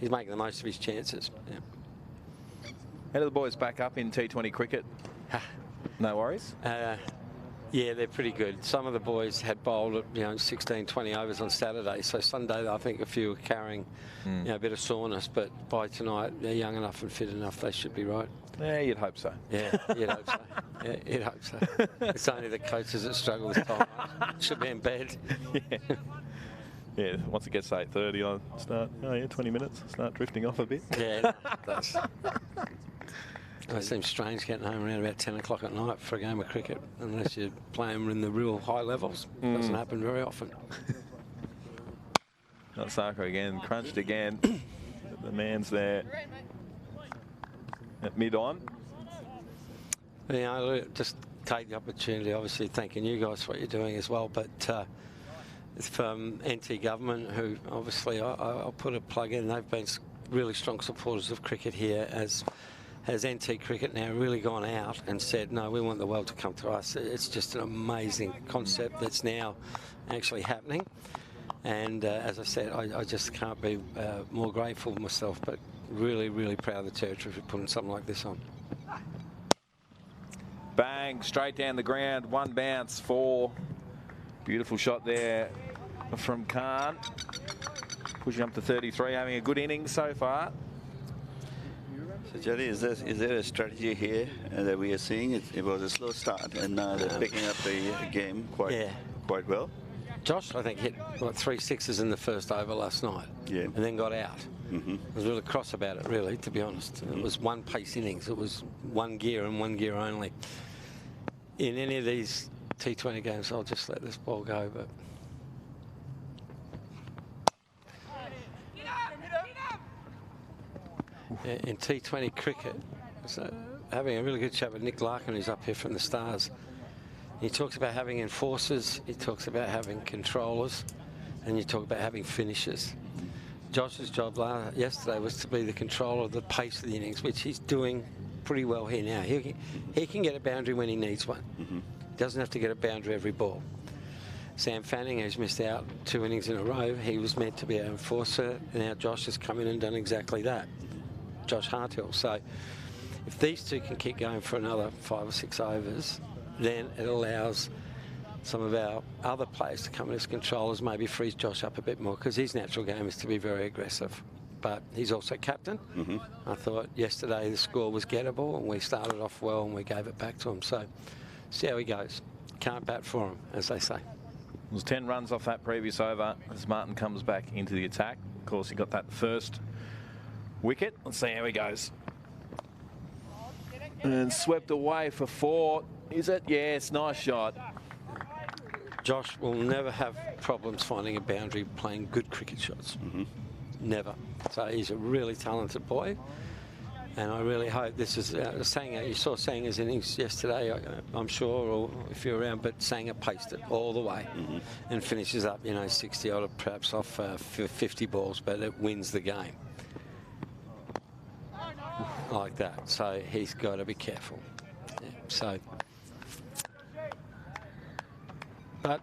He's making the most of his chances. Yeah. How do the boys back up in T20 cricket? No worries? Yeah, they're pretty good. Some of the boys had bowled at 16, 20 overs on Saturday. So Sunday, I think a few were carrying a bit of soreness. But by tonight, they're young enough and fit enough. They should be right. Yeah, you'd hope so. Yeah, you'd hope so. Yeah, you'd hope so. It's only the coaches that struggle this time. Should be in bed. Yeah. Yeah, once it gets to 8:30, I'll start, 20 minutes, start drifting off a bit. Yeah, that's... It seems strange getting home around about 10 o'clock at night for a game of cricket, unless you're playing in the real high levels. Doesn't happen very often. Not Sarko again, crunched again. The man's there at mid-on. Just take the opportunity, obviously thanking you guys for what you're doing as well, but it's from NT government, who obviously I'll put a plug in. They've been really strong supporters of cricket here, as has NT Cricket now really gone out and said, no, we want the world to come to us. It's just an amazing concept that's now actually happening. And as I said, I just can't be more grateful myself, but really, really proud of the Territory for putting something like this on. Bang, straight down the ground, one bounce, 4. Beautiful shot there from Khan. Pushing up to 33, having a good innings so far. So, Jerry, is there a strategy here that we are seeing? It was a slow start, and now they're picking up the game quite well. Josh, I think, hit 3 sixes in the first over last night, and then got out. I was really cross about it, really, to be honest. It was one pace innings. It was one gear and one gear only. In any of these T20 games, I'll just let this ball go, but... In T20 cricket, so having a really good chat with Nick Larkin, who's up here from the Stars. He talks about having enforcers, he talks about having controllers, and you talk about having finishers. Josh's job yesterday was to be the controller of the pace of the innings, which he's doing pretty well here now. He can get a boundary when he needs one. He doesn't have to get a boundary every ball. Sam Fanning, who's missed out 2 innings in a row, he was meant to be an enforcer. Now Josh has come in and done exactly that. Josh Harthill. So if these two can keep going for another 5 or 6 overs, then it allows some of our other players to come in as controllers, maybe frees Josh up a bit more, because his natural game is to be very aggressive. But he's also captain. I thought yesterday the score was gettable, and we started off well and we gave it back to him. So see how he goes. Can't bat for him, as they say. It was 10 runs off that previous over as Martin comes back into the attack. Of course, he got that first wicket. Let's see how he goes. And swept away for 4. Is it? Yes, nice shot. Josh will never have problems finding a boundary playing good cricket shots. Never. So he's a really talented boy. And I really hope this is you saw Sanga's innings yesterday, I'm sure, or if you're around, but Sanga paced it all the way and finishes up, 60 odd, perhaps off 50 balls, but it wins the game. Like that. So he's got to be careful. Yeah, so, but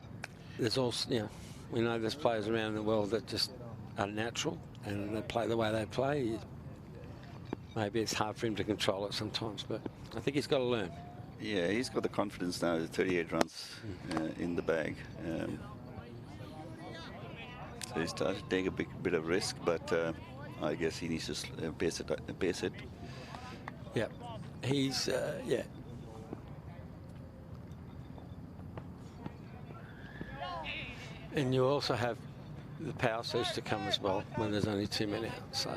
there's also, we know there's players around the world that just are natural and they play the way they play. Maybe it's hard for him to control it sometimes, but I think he's got to learn. Yeah, he's got the confidence now. 38 runs in the bag. So he's started to take a bit of risk, but I guess he needs to pace it. Yeah, he's, And you also have the power surge to come as well when there's only 2 men out. So,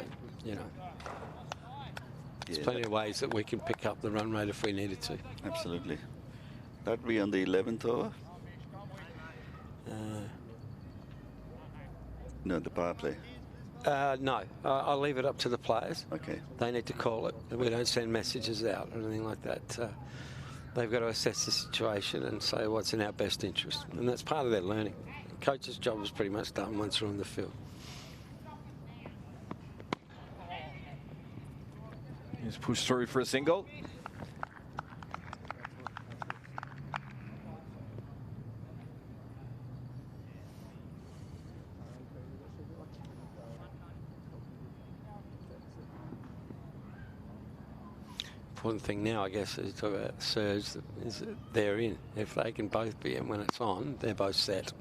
there's plenty of ways that we can pick up the run rate if we needed to. Absolutely. That'd be on the 11th over? No, the power play. No, I'll leave it up to the players. Okay. They need to call it. We don't send messages out or anything like that. They've got to assess the situation and say what's in our best interest. And that's part of their learning. The coach's job is pretty much done once they're on the field. He's pushed through for a single. Important thing now, I guess, is talk about surge, is that they're in. If they can both be in when it's on, they're both set.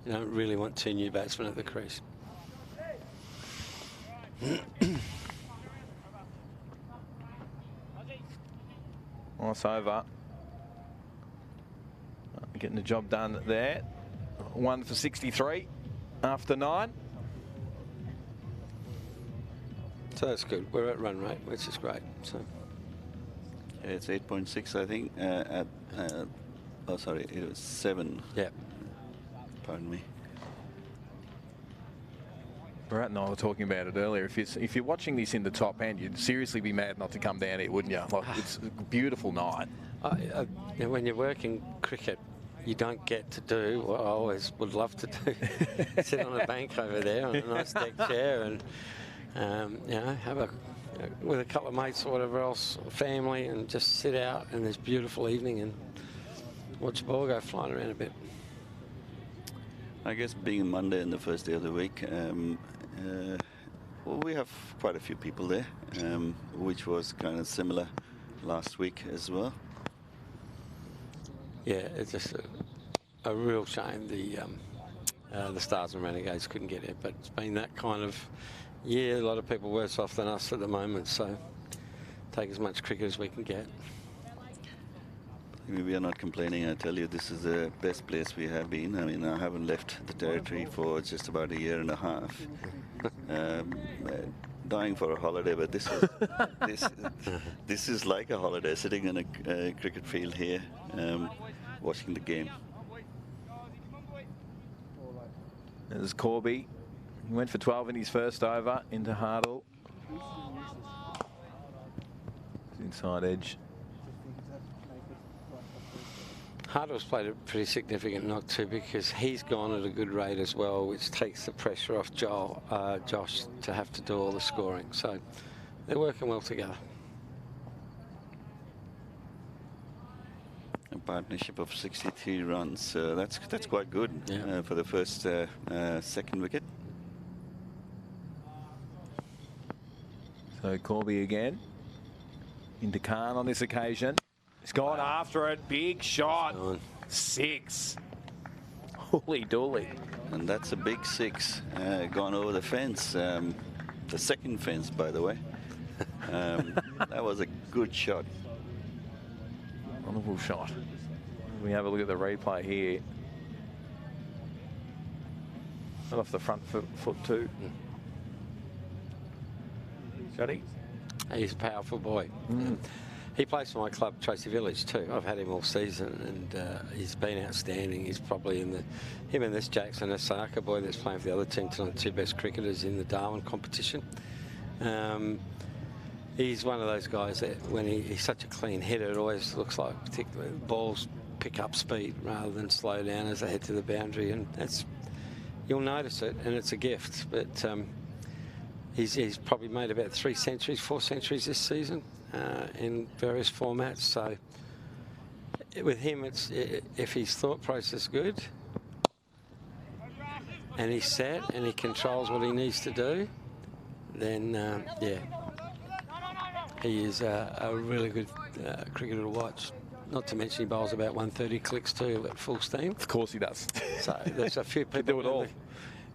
You don't really want two new batsmen at the crease. Nice over. Getting the job done there. 1 for 63 after 9. So that's good. We're at run rate, which is great. So. Yeah, it's 8.6, I think. Oh, sorry, it was 7. Yeah. Pardon me. Brett and I were talking about it earlier. If you're watching this in the top end, you'd seriously be mad not to come down here, wouldn't you? Like, it's a beautiful night. When you're working cricket, you don't get to do what I always would love to do. Sit on a bank over there on a nice deck chair and, you know, have with a couple of mates or whatever else, family, and just sit out in this beautiful evening and watch the ball go flying around a bit. I guess being Monday and the first day of the week, well, we have quite a few people there, which was kind of similar last week as well. Yeah, it's just a real shame the Stars and Renegades couldn't get it, but it's been that kind of year. A lot of people worse off than us at the moment, so take as much cricket as we can get. We are not complaining. I tell you, this is the best place we have been. I mean, I haven't left the territory for just about a year and a half. Dying for a holiday, but this is like a holiday, sitting in a cricket field here, watching the game. There's Corby. He went for 12 in his first over into Hardle. Inside edge. Hardle's played a pretty significant knock too, because he's gone at a good rate as well, which takes the pressure off Josh to have to do all the scoring. So they're working well together. A partnership of 63 runs. That's quite good, yeah, for the first second wicket. So Corby again into Khan on this occasion. He's gone after it. Big shot. 6. Holy dooly. And that's a big 6 gone over the fence. The second fence, by the way. That was a good shot. Wonderful shot. We have a look at the replay here. Not off the front foot too. Juddy? He's a powerful boy. He plays for my club, Tracy Village, too. I've had him all season, and he's been outstanding. He's probably him and this Jackson Osaka boy that's playing for the other team tonight, 2 best cricketers in the Darwin competition. He's one of those guys that when he's such a clean hitter, it always looks like particularly balls pick up speed rather than slow down as they head to the boundary, and you'll notice it, and it's a gift. But he's probably made about 3 centuries, 4 centuries this season. In various formats, so with him, if his thought process is good and he's set and he controls what he needs to do, then yeah, he is a really good cricketer to watch. Not to mention he bowls about 130 clicks too at full steam. Of course he does. So there's a few people do it all.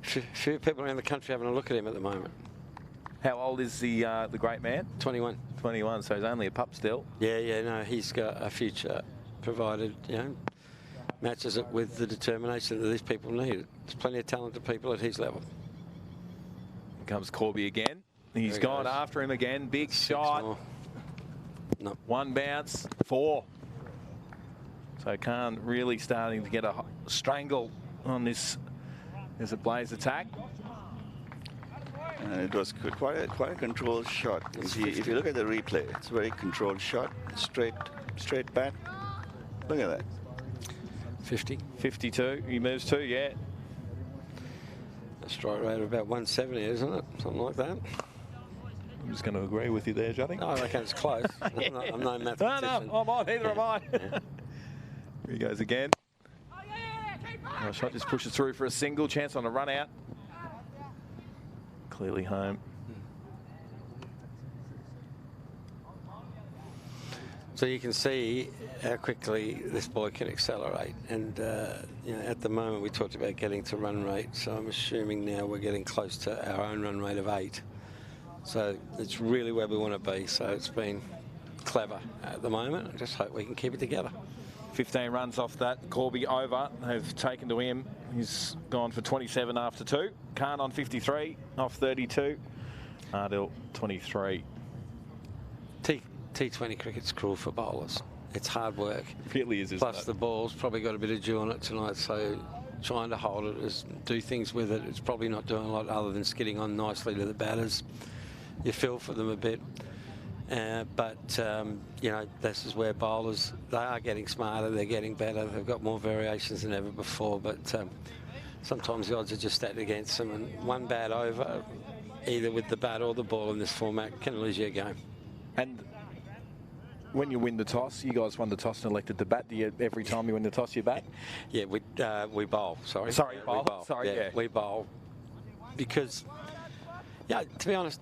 Few people around the country having a look at him at the moment. How old is the great man? 21. 21, so he's only a pup still. Yeah, no, he's got a future, provided, you know, matches it with the determination that these people need. There's plenty of talented people at his level. Here comes Corby again. He's gone after him again. Big shot. No. 1 bounce, 4. So Khan really starting to get a strangle on this as a Blaze attack. It was quite a controlled shot. If you look at the replay, it's a very controlled shot. Straight bat. Look at that. 50. 52. He moves 2, yeah. A strike rate of about 170, isn't it? Something like that. just going to agree with you there, Johnny. No, I reckon it's close. I'm no mathematician. No, I'm on. Neither am I. Yeah. Here he goes again. Shot just pushes through for a single. Chance on a run out. Clearly home. So you can see how quickly this boy can accelerate. And you know, at the moment we talked about getting to run rate. So I'm assuming now we're getting close to our own run rate of 8. So it's really where we want to be. So it's been clever at the moment. I just hope we can keep it together. 15 runs off that. Corby over. They've taken to him. He's gone for 27 after 2. Khan on 53 off 32. Ardell 23. T20 cricket's cruel for bowlers. It's hard work. It really is, isn't Plus it? the ball's probably got a bit of dew on it tonight, so trying to hold it, is do things with it. It's probably not doing a lot other than skidding on nicely to the batters. You feel for them a bit. But you know, this is where bowlers, they are getting smarter, they're getting better, they've got more variations than ever before, but sometimes the odds are just stacked against them, and one bad over, either with the bat or the ball in this format, can lose you a game. And when you win the toss, you guys won the toss and elected to bat. Do you, every time you win the toss, you bat? Yeah, we bowl, sorry. Sorry, We bowl. bowl. Sorry, yeah. We bowl. Because, yeah, to be honest,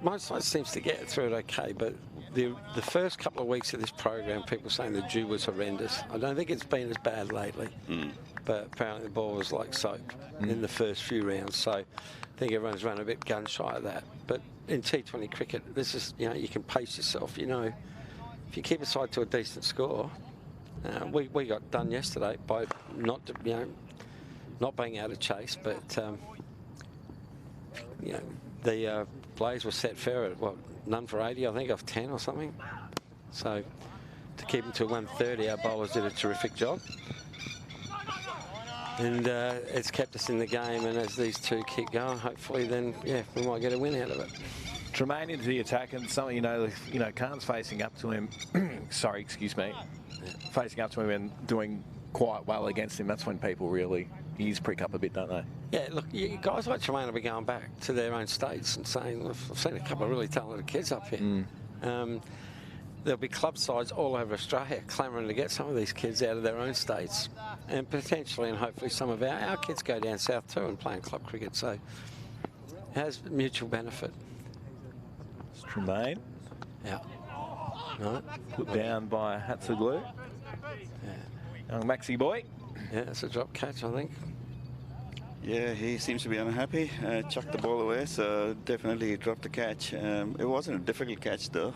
most sides seems to get through it okay, but the first couple of weeks of this program, people saying the dew was horrendous. I don't think it's been as bad lately, but apparently the ball was like soap in the first few rounds. So I think everyone's run a bit gun shy of that. But in T20 cricket, this is, you know, you can pace yourself. You know, if you keep a side to a decent score, we got done yesterday by not being out of chase, but you know, the Blaze were set fair at what, none for 80, I think, off 10 or something. So to keep them to 130, our bowlers did a terrific job. And it's kept us in the game, and as these two keep going, hopefully then, yeah, we might get a win out of it. Tremaine into the attack, and some, you know, Khan's facing up to him. Sorry, excuse me. Yeah. Facing up to him and doing quite well against him. That's when people really ears prick up a bit, don't they? Yeah, look, you guys like Tremaine will be going back to their own states and saying, I've seen a couple of really talented kids up here. There'll be club sides all over Australia clamouring to get some of these kids out of their own states, and potentially and hopefully some of our kids go down south too and play in club cricket. So it has mutual benefit. It's Tremaine. Yeah. No. Put down by Hatzaglu. Yeah. Young Maxi boy. Yeah, it's a drop catch, I think. Yeah, he seems to be unhappy. Chucked the ball away, so definitely he dropped the catch. It wasn't a difficult catch, though.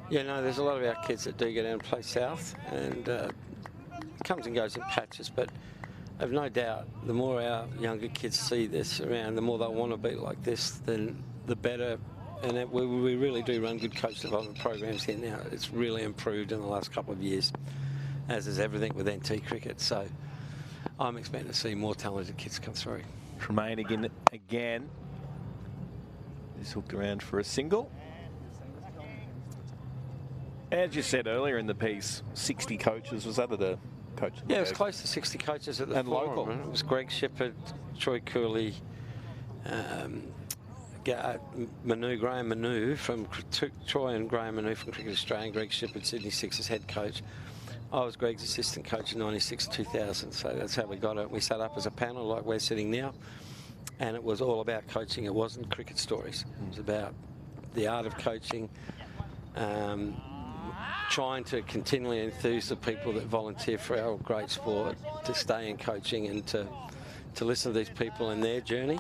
Yeah, no, there's a lot of our kids that do go down and play south, and it comes and goes in patches, but I've no doubt the more our younger kids see this around, the more they'll want to be like this, then the better. And we really do run good coach development programs here now. It's really improved in the last couple of years, as is everything with NT cricket. So I'm expecting to see more talented kids come through. Tremaine again. He's hooked around for a single. As you said earlier in the piece, 60 coaches. Was that at a coach? Yeah, it was close to 60 coaches at the and forum. local. It was Greg Shippard, Troy Cooley, Graham Manu from Troy and Graham Manu from Cricket Australia, and Greg Shippard, Sydney Sixers head coach. I was Greg's assistant coach in 96-2000, so that's how we got it. We sat up as a panel like we're sitting now, and it was all about coaching. It wasn't cricket stories. It was about the art of coaching, trying to continually enthuse the people that volunteer for our great sport to stay in coaching and to listen to these people and their journey.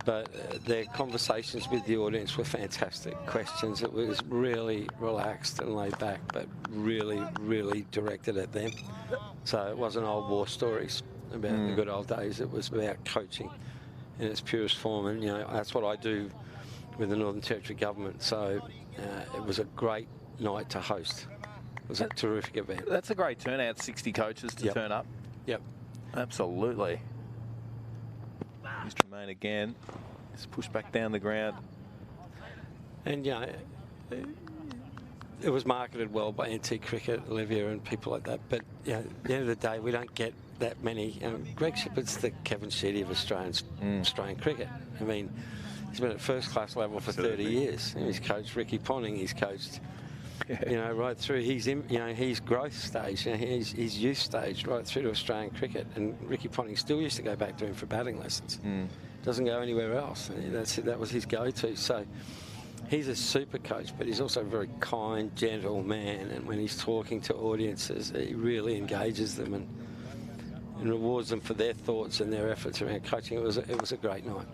But their conversations with the audience were fantastic. Questions, it was really relaxed and laid back, but really, really directed at them. So it wasn't old war stories about the good old days. It was about coaching in its purest form. And, you know, that's what I do with the Northern Territory government. So it was a great night to host. It was a terrific event. That's a great turnout, 60 coaches to turn up. Yep. Absolutely. Here's Tremaine again. Just pushed back down the ground. And, you know, it was marketed well by NT Cricket, Olivia and people like that. But, you know, at the end of the day, we don't get that many. Greg Shippard's the Kevin Sheedy of Australian cricket. I mean, he's been at first-class level for 30 years. He's coached Ricky Ponting. He's coached, you know, right through his growth stage, his youth stage, right through to Australian cricket. And Ricky Ponting still used to go back to him for batting lessons. Doesn't go anywhere else. That was his go-to. So he's a super coach, but he's also a very kind, gentle man. And when he's talking to audiences, he really engages them and rewards them for their thoughts and their efforts around coaching. It was a great night.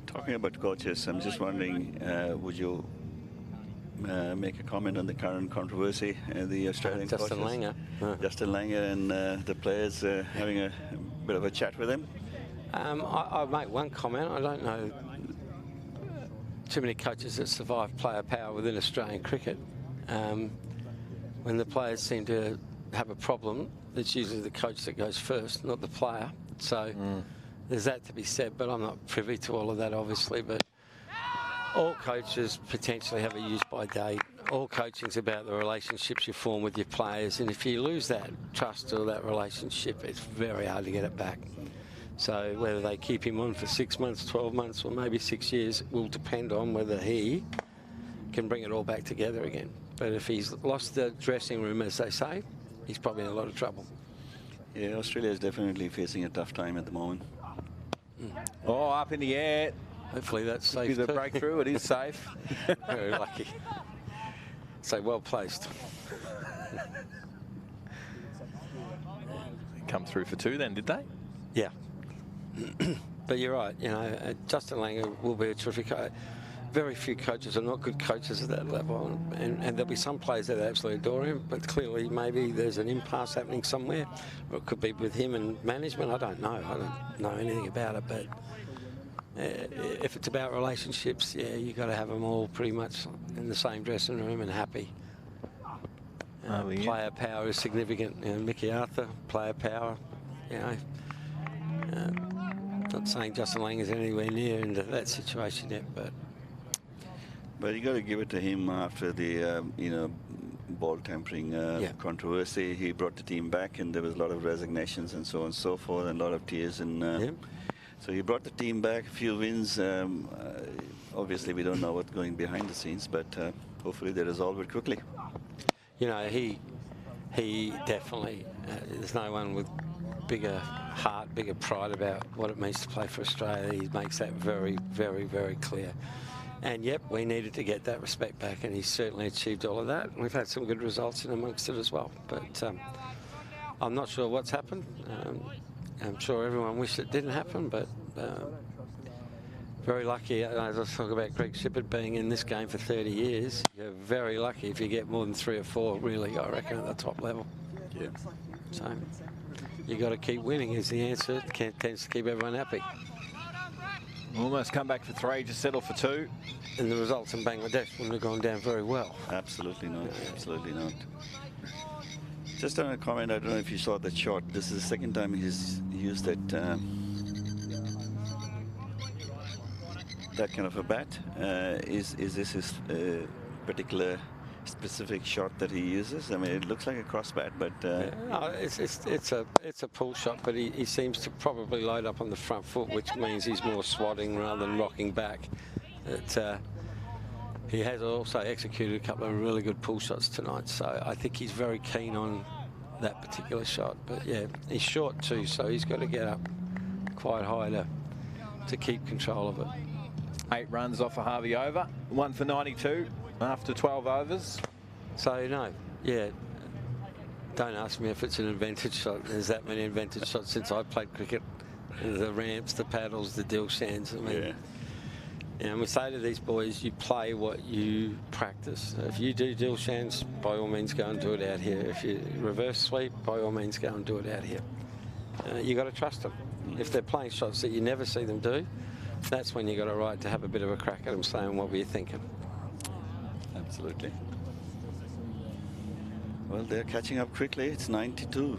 Talking about coaches, I'm just wondering, would you make a comment on the current controversy, the Australian Justin coaches? Langer. Justin Langer and the players having a bit of a chat with him? I'll make one comment. I don't know too many coaches that survive player power within Australian cricket. When the players seem to have a problem, it's usually the coach that goes first, not the player. So there's that to be said, but I'm not privy to all of that, obviously. But all coaches potentially have a use-by date. All coaching's about the relationships you form with your players, and if you lose that trust or that relationship, it's very hard to get it back. So whether they keep him on for 6 months, 12 months, or maybe 6 years will depend on whether he can bring it all back together again. But if he's lost the dressing room, as they say, he's probably in a lot of trouble. Yeah, Australia is definitely facing a tough time at the moment. Oh, up in the air. Hopefully that's safe. Is a breakthrough. It is safe. Very lucky. So well placed. Come through for 2 then, did they? Yeah. But you're right, you know, Justin Langer will be a terrific coach. Very few coaches are not good coaches at that level, and there'll be some players that absolutely adore him, but clearly maybe there's an impasse happening somewhere, or it could be with him and management. I don't know. I don't know anything about it, but if it's about relationships, yeah, you got to have them all pretty much in the same dressing room and happy. Player power is significant. You know, Mickey Arthur, player power, you know. Not saying Justin Lang is anywhere near into that situation yet, but you got to give it to him after the ball tampering controversy. He brought the team back, and there was a lot of resignations and so on and so forth, and a lot of tears. And so he brought the team back, a few wins. Obviously, we don't know what's going behind the scenes, but hopefully they resolve it quickly. You know, he definitely. There's no one with bigger heart, bigger pride about what it means to play for Australia. He makes that very, very, very clear. And yep, we needed to get that respect back, and he's certainly achieved all of that. And we've had some good results in amongst it as well. But I'm not sure what's happened. I'm sure everyone wished it didn't happen, but very lucky. As I talk about Greg Shippard being in this game for 30 years, you're very lucky if you get more than 3 or 4, really, I reckon, at the top level. Yeah. So you got to keep winning is the answer. It tends to keep everyone happy. Almost come back for 3, just settle for 2. And the results in Bangladesh wouldn't have gone down very well. Absolutely not. Absolutely not. Just on a comment, I don't know if you saw that shot. This is the second time he's used that kind of a bat. Is this his particular specific shot that he uses? I mean, it looks like a cross bat, but no, it's a pull shot, but he seems to probably load up on the front foot, which means he's more swatting rather than rocking back. He has also executed a couple of really good pull shots tonight, so I think he's very keen on that particular shot. But yeah, he's short too, so he's got to get up quite high to keep control of it. 8 runs off a Harvey over, 1 for 92 after 12 overs. So no, yeah, don't ask me if it's an invented shot. There's that many invented shots since I played cricket. The ramps, the paddles, the Dilshans. I mean, and we say to these boys, you play what you practice. If you do Dilshans, by all means go and do it out here. If you reverse sweep, by all means go and do it out here. You got to trust them. If they're playing shots that you never see them do, that's when you got a right to have a bit of a crack at them, saying, what were you thinking? Absolutely. Well, they're catching up quickly. It's 92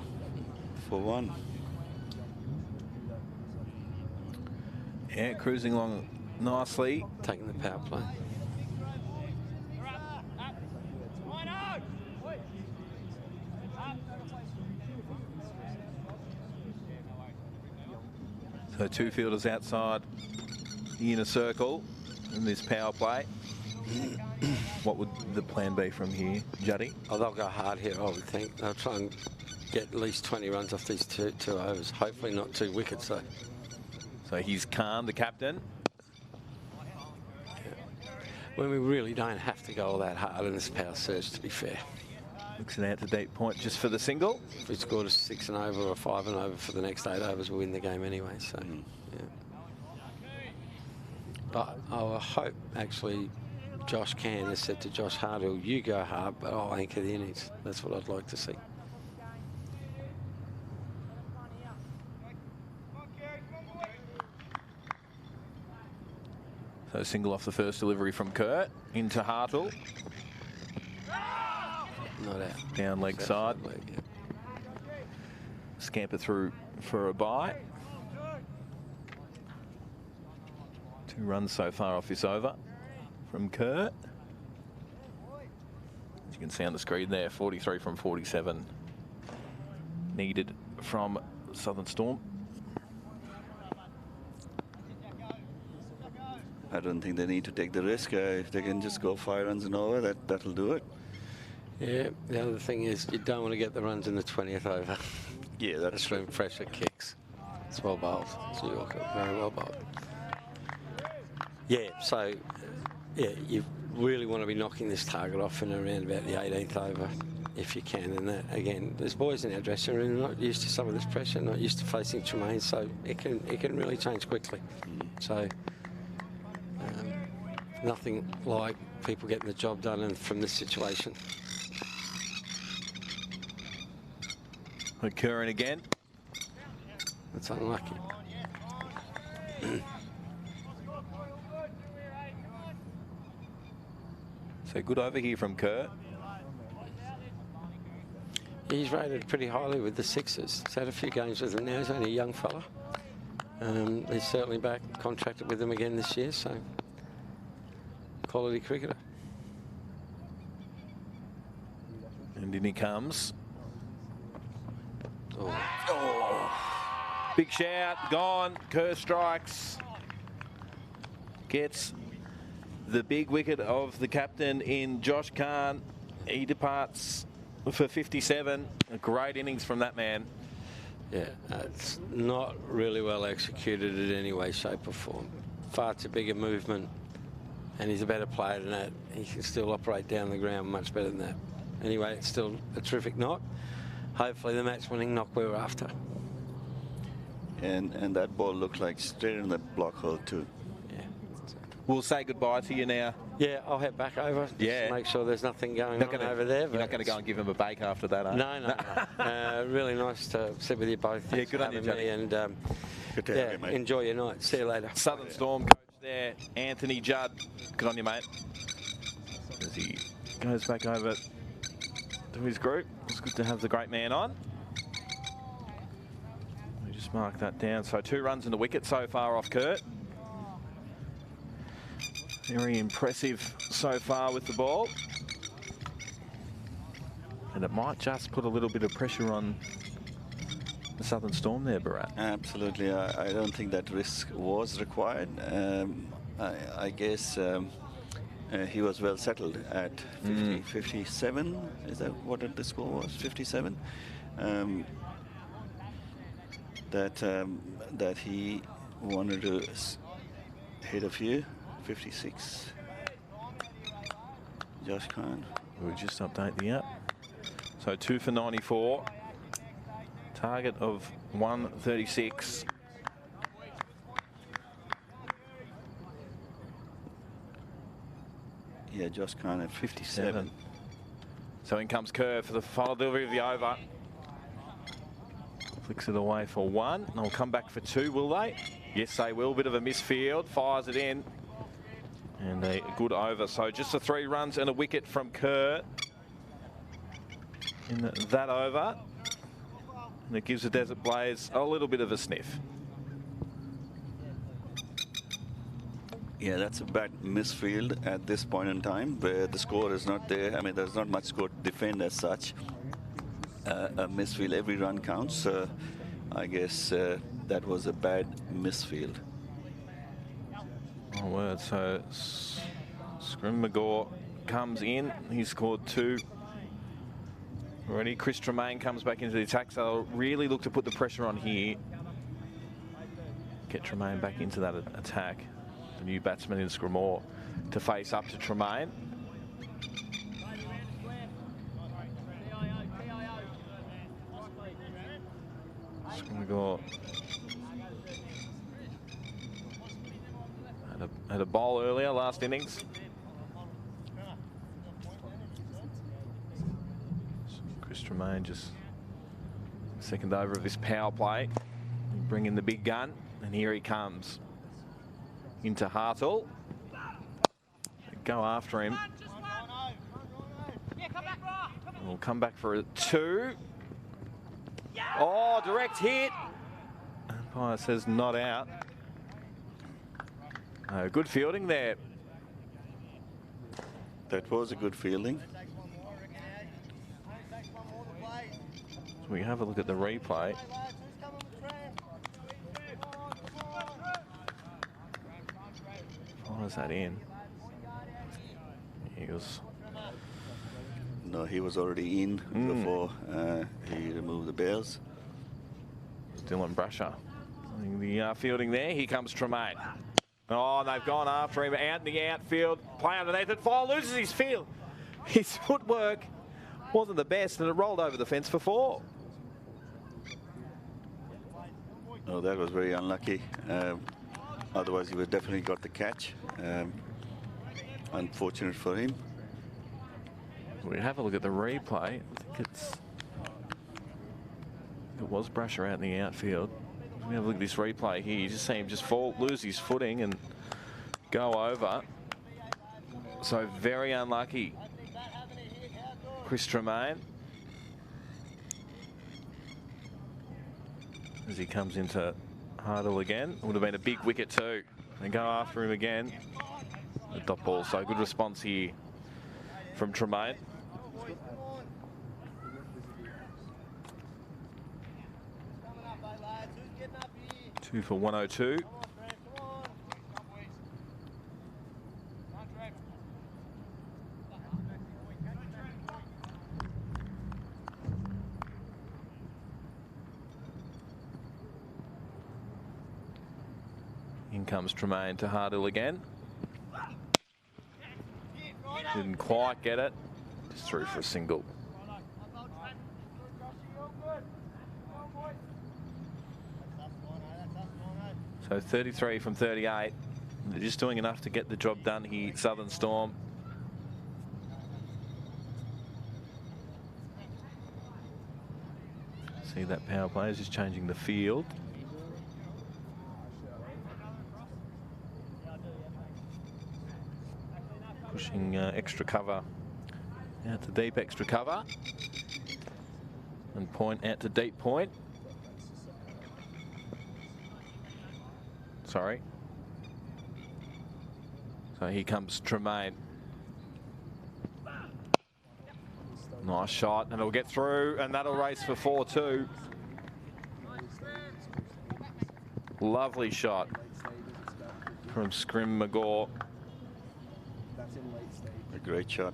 for 1. Yeah, cruising along nicely. Taking the power play. So 2 fielders outside the inner circle in this power play. What would the plan be from here, Juddy? Oh, they'll go hard here, I would think. They'll try and get at least 20 runs off these two overs. Hopefully not 2 wickets, though. So he's Khan, the captain. When we really don't have to go all that hard in this power surge, to be fair. Looks it out to deep point just for the single. If we scored a 6 and over or a 5 and over for the next 8 overs, we'll win the game anyway. So, yeah. But I hope, actually, Josh Can has said to Josh Hardhill, you go hard, but I'll anchor the innings. That's what I'd like to see. So single off the first delivery from Kurt into Hartle. Not out. Down leg side. Leg, yeah. Scamper through for a bite. 2 runs so far off this over from Kurt. As you can see on the screen there, 43 from 47 needed from Southern Storm. I don't think they need to take the risk. If they can just go 5 runs and over, that'll do it. Yeah, the other thing is you don't want to get the runs in the 20th over. Yeah, That's when pressure kicks. It's well bowled. So you're very well bowled. Yeah, so yeah, you really want to be knocking this target off in around about the 18th over if you can. And that, again, there's boys in our dressing room not used to some of this pressure, not used to facing Tremaine, so it can really change quickly. So nothing like people getting the job done and from this situation. Occurring again. It's unlucky. So good over here from Kurt. He's rated pretty highly with the sixes. He's had a few games with them now. He's only a young fella. He's certainly back contracted with them again this year, so quality cricketer. And in he comes. Oh. Oh. Big shout, gone. Kerr strikes. Gets the big wicket of the captain in Josh Khan. He departs for 57. A great innings from that man. Yeah, it's not really well executed in any way, shape or form. Far too big a movement, and he's a better player than that. He can still operate down the ground much better than that. Anyway, it's still a terrific knock. Hopefully the match-winning knock we were after. And that ball looked like straight in that block hole too. Yeah. We'll say goodbye to you now. Yeah, I'll head back over. Just to make sure there's nothing going on over there. You're not going to go and give him a bake after that, are you? No. Really nice to sit with you both. Thanks good on you, Johnny. and Good to have you, mate. enjoy your night. See you later. Southern Storm coach there, Anthony Judd. Good on you, mate. As he goes back over to his group. It's good to have the great man on. We just mark that down. So 2 runs in the wicket so far off Kurt. Very impressive so far with the ball. And it might just put a little bit of pressure on the Southern Storm there, Bharat. Absolutely. I don't think that risk was required. I guess he was well settled at 57. Is that what the score was? 57. That he wanted to hit a few. 56. Josh Khan. We'll just update the app. So 2 for 94. Target of 136. Yeah, Josh Khan at 57. So in comes Kerr for the final delivery of the over. Flicks it away for 1. They'll come back for 2, will they? Yes, they will. Bit of a misfield. Fires it in. And a good over. So just the 3 runs and a wicket from Kerr in that over. And it gives the Desert Blaze a little bit of a sniff. Yeah, that's a bad misfield at this point in time where the score is not there. I mean, there's not much score to defend as such. A misfield, every run counts. I guess that was a bad misfield. Oh, word. So Scrim-McGaw comes in. He scored 2 already. Chris Tremaine comes back into the attack, so they'll really look to put the pressure on here. Get Tremaine back into that attack. The new batsman in Scrimmaw to face up to Tremaine. Scrim-McGaw had a bowl earlier, last innings. Chris Tremaine just second over of this power play. Bring in the big gun, and here he comes into Hartle. Go after him. We'll come back for a 2. Oh, direct hit. Umpire says not out. Good fielding there. That was a good fielding. So we have a look at the replay. Fires that in. Eagles. No, he was already in before he removed the bails. Dylan Brasher. The fielding there. Here comes Tremaine. Oh, they've gone after him out in the outfield. Play underneath it. Fire loses his field. His footwork wasn't the best, and it rolled over the fence for 4. Oh, that was very unlucky. Otherwise, he would definitely got the catch. Unfortunate for him. We have a look at the replay. I think it was Brasher out in the outfield. We have a look at this replay here. You just see him just lose his footing and go over. So very unlucky. Chris Tremaine. As he comes into Hardle again. Would have been a big wicket too. And go after him again. The dot ball. So good response here from Tremaine. Two for 102. In comes Tremaine to Hardle again. Didn't quite get it. Just through for a single. So 33 from 38. They're just doing enough to get the job done here, Southern Storm. See that power play is just changing the field. Pushing extra cover out to deep extra cover. And point out to deep point. Sorry. So here comes Tremaine. Nice shot, and it'll get through, and that'll race for 4 too. Lovely shot from Scrim-McGaw. A great shot.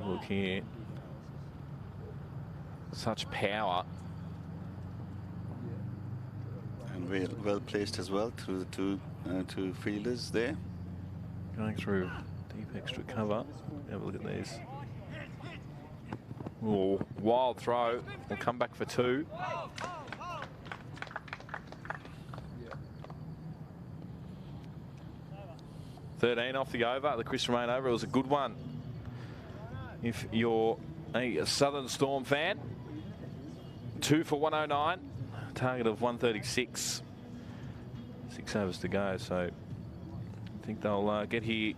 Look here, such power. And well placed as well through the two fielders there. Going through deep extra cover. Have a look at these. Oh, wild throw. We'll come back for 2. $13 off the over. The Chris Tremaine over. It was a good one. If you're a Southern Storm fan, 2 for 109, target of 136. 6 overs to go, so I think they'll get here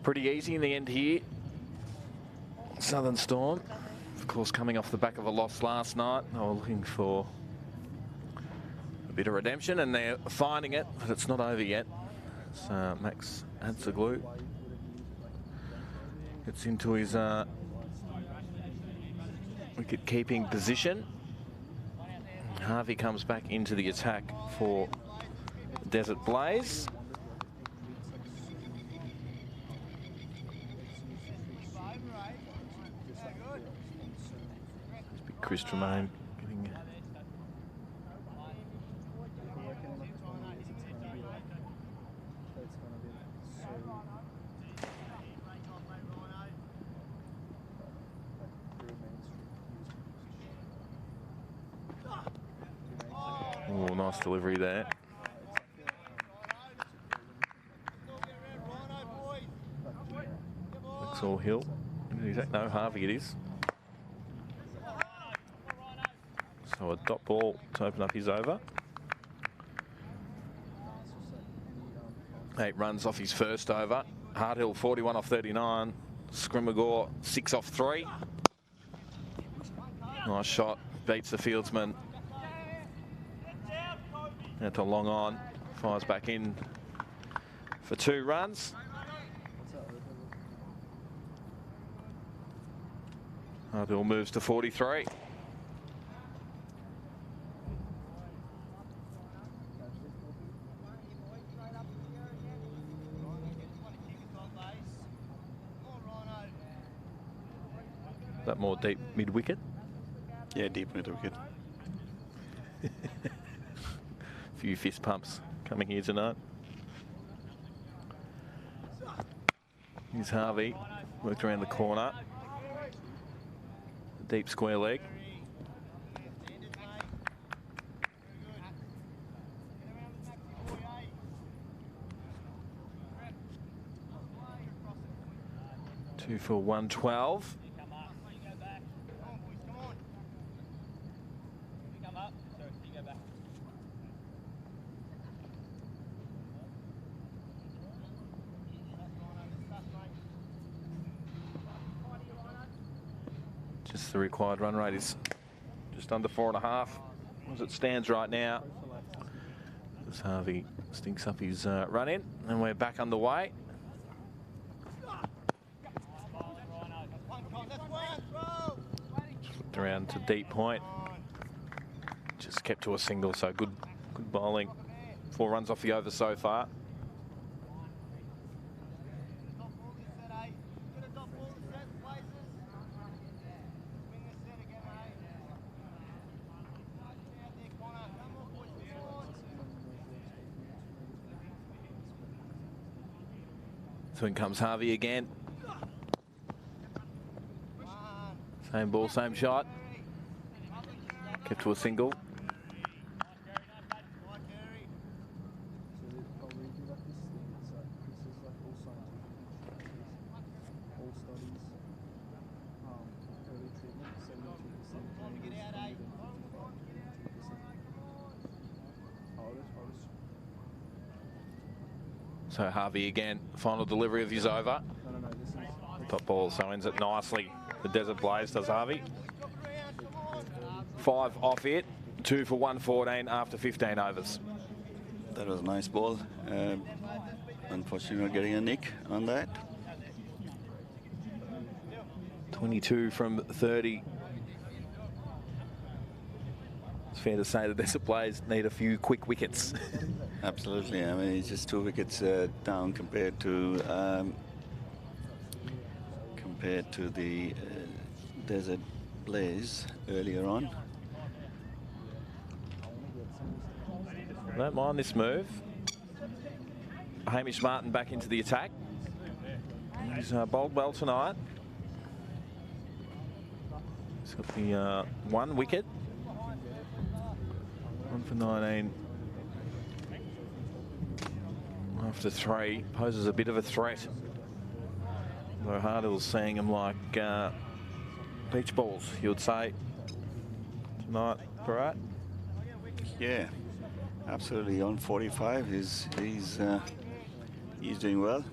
pretty easy in the end here. Southern Storm, of course, coming off the back of a loss last night. They were looking for a bit of redemption, and they're finding it, but it's not over yet. So Max Anzaglu gets into his wicket-keeping position. Harvey comes back into the attack for Desert Blaze. Chris Tremaine getting... Oh, nice delivery there. Looks all Hill. No, Harvey it is. So a dot ball to open up his over. 8 runs off his first over. Hardhill 41 off 39. Scrimagore 6 off 3. Nice shot. Beats the fieldsman. Out to long on. Fires back in for 2 runs. Hardhill moves to 43. That more deep mid-wicket? Yeah, deep mid-wicket. Few fist pumps coming here tonight. Here's Harvey, worked around the corner. Deep square leg. Two for 112. Just the required run rate is just under 4.5 as it stands right now. As Harvey stinks up his run in, and we're back underway. Flipped around to deep point. Just kept to a single, so good bowling. 4 runs off the over so far. So in comes Harvey again. Same ball, same shot. Kept to a single. So Harvey again, final delivery of his over. Top ball, so ends it nicely. The Desert Blaze does Harvey. 5 off it, 2 for 114 after 15 overs. That was a nice ball. Unfortunately not getting a nick on that. 22 from 30. It's fair to say the Desert Blaze need a few quick wickets. Absolutely. I mean, he's just 2 wickets down compared to the Desert Blaze earlier on. Don't mind this move. Hamish Martin back into the attack. He's bowled well tonight. He's got the 1 wicket. 1 for 19. After 3, poses a bit of a threat. Though Hardill's seeing him like beach balls, you would say, tonight, Bharat? Yeah, absolutely. On 45, he's doing well.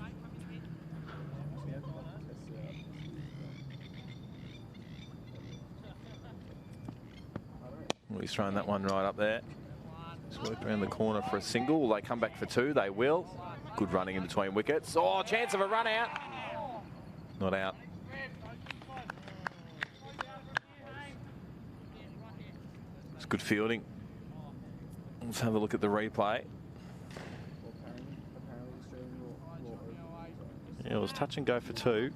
Well, he's throwing that one right up there. Just worked around the corner for a single. Will they come back for 2? They will. Good running in between wickets. Oh, chance of a run out. Not out. It's good fielding. Let's have a look at the replay. Yeah, it was touch and go for 2.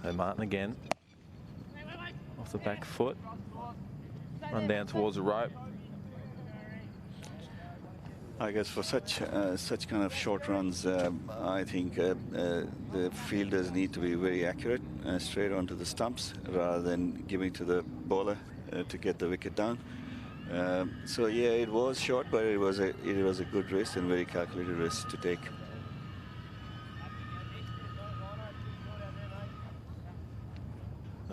And Martin again. Off the back foot. Run down towards the rope. I guess for such kind of short runs, I think the fielders need to be very accurate, straight onto the stumps, rather than giving to the bowler to get the wicket down. So yeah, it was short, but it was a good risk and very calculated risk to take.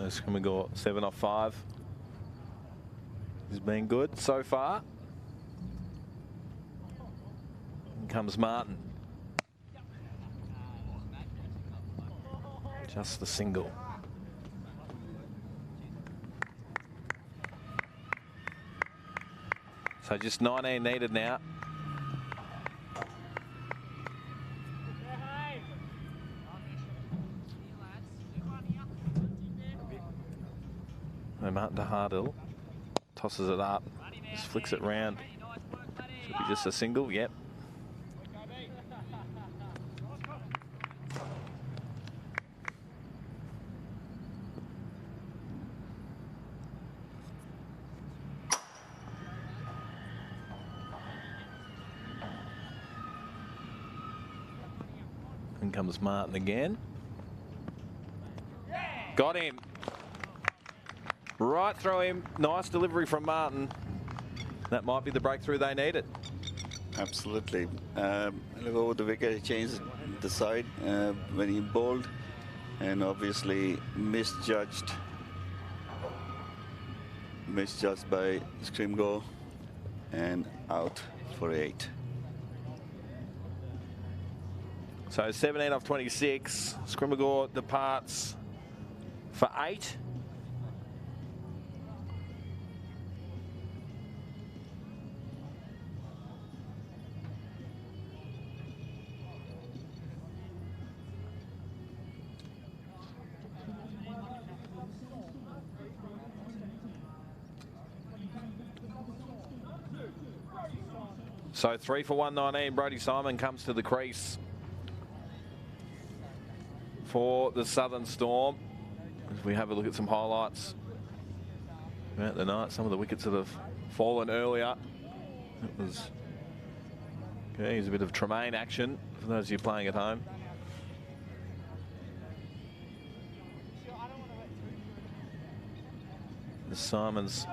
Scrimmagle 7 off 5. He's been good so far. In comes Martin. Just the single. So just 19 needed now. And Martin to Hardill. Tosses it up. Just flicks it round. Should be just a single. Yep. In comes Martin again. Got him. Right through him. Nice delivery from Martin. That might be the breakthrough they needed. Absolutely. Look over the wicket. He changed the side when he bowled, and obviously misjudged by Scrimgo, and out for 8. So 17 off 26. Scrimmagle departs for 8. So 3 for 119. Brodie Simon comes to the crease for the Southern Storm. As we have a look at some highlights throughout the night, some of the wickets that have fallen earlier. It was okay. Here's a bit of Tremaine action for those of you playing at home. As Simons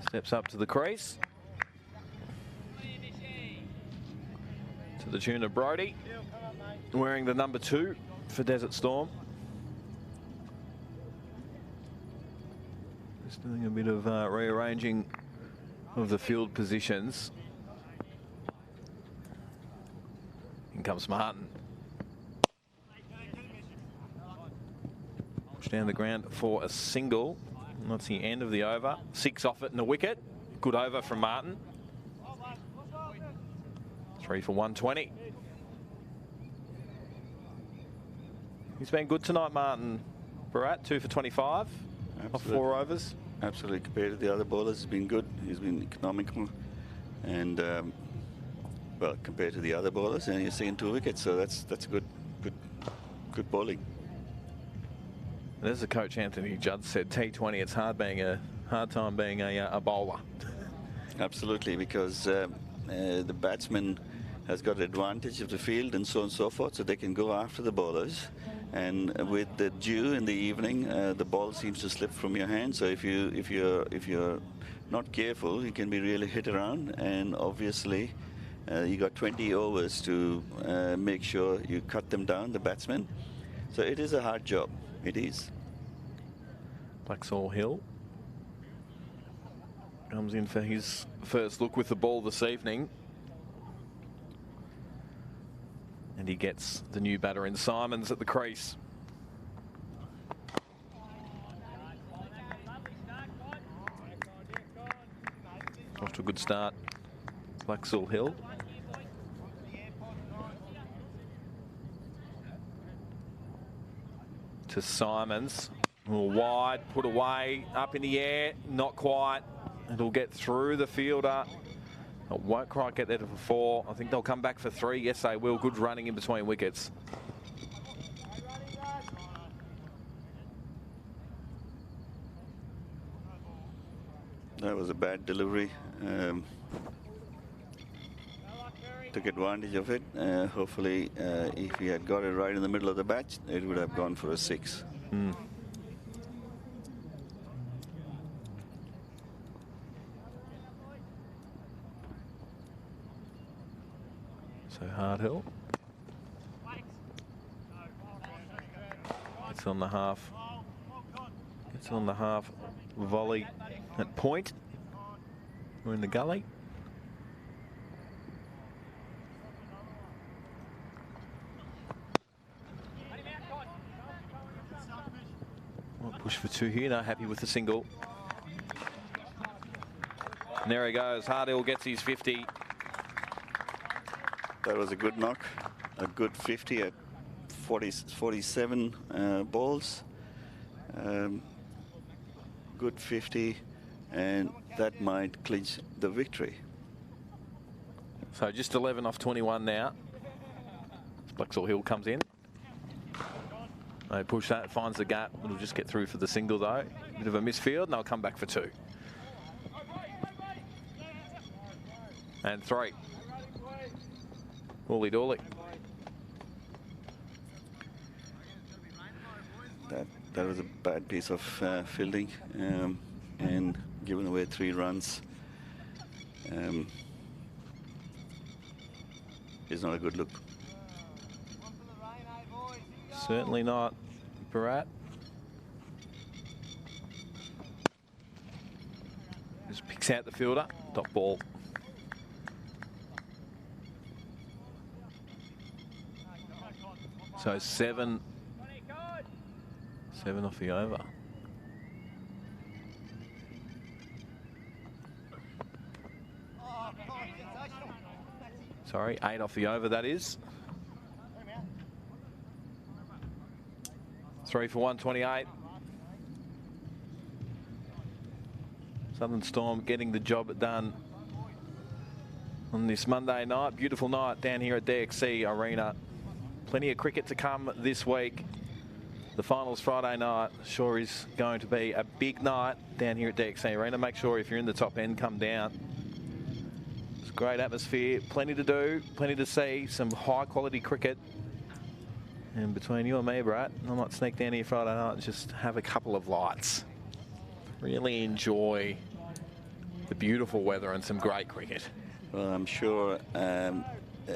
steps up to the crease. To the tune of Brodie, wearing the number 2 for Desert Storm. Just doing a bit of rearranging of the field positions. In comes Martin. Push down the ground for a single. And that's the end of the over. 6 off it and a wicket. Good over from Martin. 3 for 120. He's been good tonight, Martin. Barat, 2 for 25 off 4 overs. Absolutely. Compared to the other bowlers, he's been good. He's been economical. And, well, compared to the other bowlers, and you're seeing 2 wickets. So that's good bowling. And as the coach Anthony Judd said, T20, it's hard time being a bowler. Absolutely, because the batsman has got advantage of the field and so on and so forth, so they can go after the bowlers. And with the dew in the evening, the ball seems to slip from your hand. So if you're not careful, you can be really hit around. And obviously, you got 20 overs to make sure you cut them down, the batsmen. So it is a hard job. It is. Blacksall Hill comes in for his first look with the ball this evening. And he gets the new batter in Simons at the crease. a good start. Blacksall Hill. To Simons. A little wide, put away, up in the air, not quite. It'll get through the fielder. It won't quite get there for 4. I think they'll come back for 3. Yes, they will. Good running in between wickets. That was a bad delivery. Took advantage of it. Hopefully, if he had got it right in the middle of the batch, it would have gone for a 6. So Hardhill. It's on the half. It's on the half volley at point. We're in the gully. Well, push for 2 here. No, happy with the single. And there he goes. Hardhill gets his 50. That was a good knock. A good 50 at 47 balls. Good 50, and that might clinch the victory. So just 11 off 21 now. Blacksall Hill comes in. They push that, finds the gap. It'll just get through for the single though. Bit of a misfield, and they'll come back for 2. And 3. Wooly dooly. That was a bad piece of fielding, and giving away 3 runs is not a good look. Certainly not, Barat. Just picks out the fielder, top ball. So 7 off the over. Sorry, 8 off the over, that is. 3 for 128. Southern Storm getting the job done on this Monday night. Beautiful night down here at DXC Arena. Plenty of cricket to come this week. The finals Friday night sure is going to be a big night down here at DXC Arena. Make sure if you're in the top end, come down. It's a great atmosphere, plenty to do, plenty to see, some high quality cricket. And between you and me, Brett, I might sneak down here Friday night and just have a couple of lights. Really enjoy the beautiful weather and some great cricket. Well, I'm sure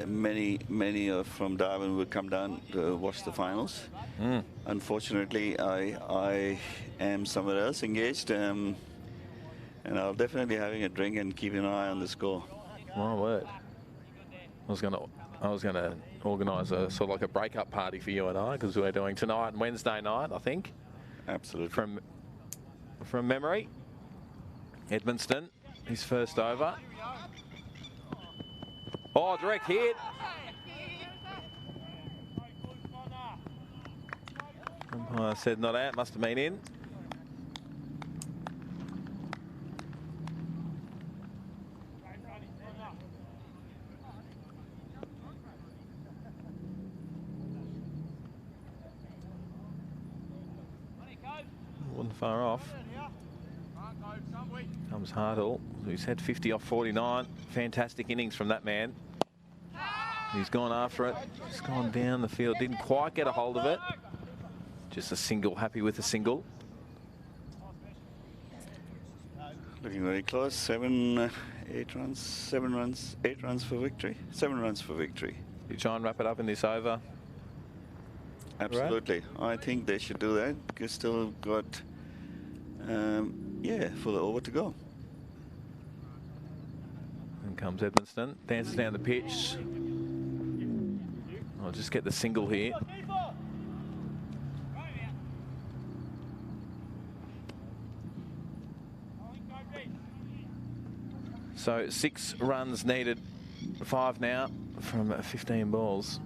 many from Darwin will come down to watch the finals. Unfortunately, I am somewhere else engaged, and I'll definitely be having a drink and keep an eye on the score. My word. I was gonna organise a sort of like a breakup party for you and I, because we're doing tonight and Wednesday night, I think. Absolutely. From memory, Edmundston, his first over. Oh, direct hit. Umpire said not out, must have been in. Wasn't far off. Comes Hardhill, who's had 50 off 49. Fantastic innings from that man. He's gone after it. He's gone down the field. Didn't quite get a hold of it. Just a single. Happy with a single. Looking very close. 8 runs, 8 runs for victory. 7 runs for victory. You try and wrap it up in this over. Absolutely. Right. I think they should do that. You still got, for the over to go. In comes Edmundston. Dances down the pitch. I'll just get the single here. So 6 runs needed, 5 now from 15 balls.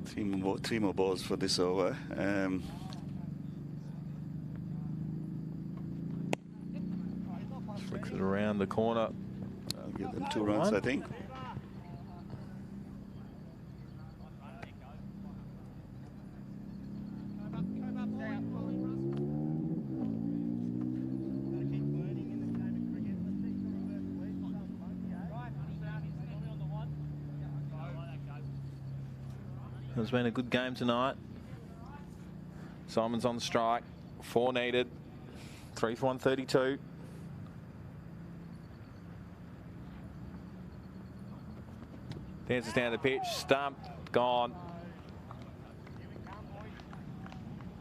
Three more balls for this over. Flicks it around the corner. I'll give them 2 runs, I think. It's been a good game tonight. Simon's on strike. 4 needed. 3 for 132. Dances down the pitch. Stumped. Gone.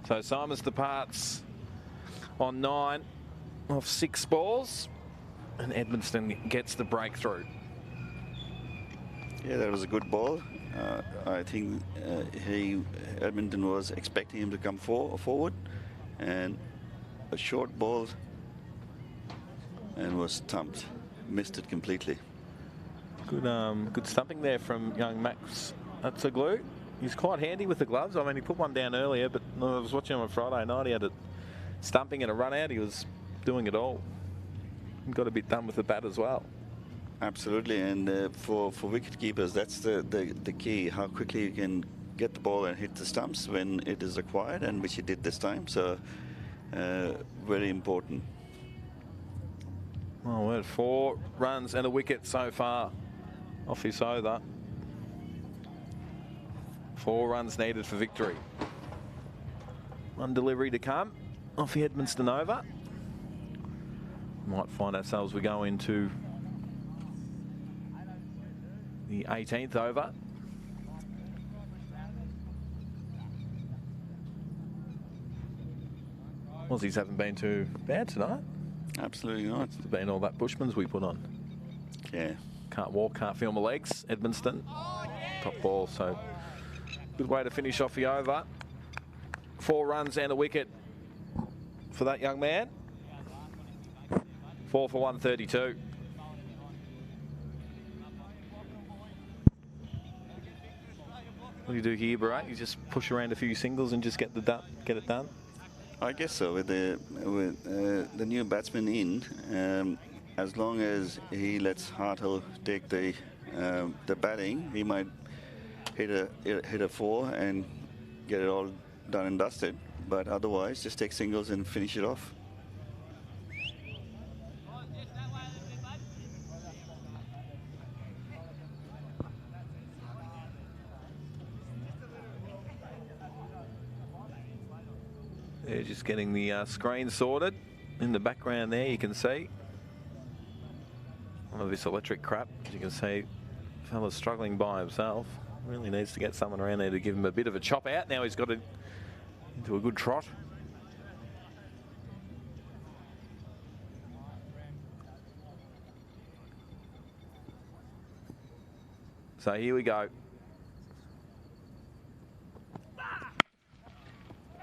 So Simon's departs on 9 off 6 balls. And Edmundston gets the breakthrough. Yeah, that was a good ball. I think Edmonton was expecting him to come forward, and a short ball, and was stumped, missed it completely. Good stumping there from young Max Atsaglu. He's quite handy with the gloves. I mean, he put one down earlier, but I was watching him on Friday night. He had a stumping and a run out. He was doing it all. He got a bit done with the bat as well. Absolutely, and for wicket keepers, that's the key, how quickly you can get the ball and hit the stumps when it is required, and which he did this time, so very important. Oh, we're at 4 runs and a wicket so far off his over. 4 runs needed for victory. 1 delivery to come off the Edmundston over. Might find ourselves we go into the 18th over. Aussies haven't been too bad tonight. Absolutely not. It's been all that Bushman's we put on. Yeah. Can't walk, can't feel my legs. Edmundston, top ball, so good way to finish off the over. 4 runs and a wicket for that young man. 4 for 132. What do you do here, Barat? You just push around a few singles and just get it done? I guess so. With the new batsman in, as long as he lets Hartle take the batting, he might hit a 4 and get it all done and dusted. But otherwise, just take singles and finish it off. They're just getting the screen sorted. In the background there, you can see all of this electric crap. As you can see, fella's struggling by himself. Really needs to get someone around there to give him a bit of a chop out. Now he's got it into a good trot. So here we go.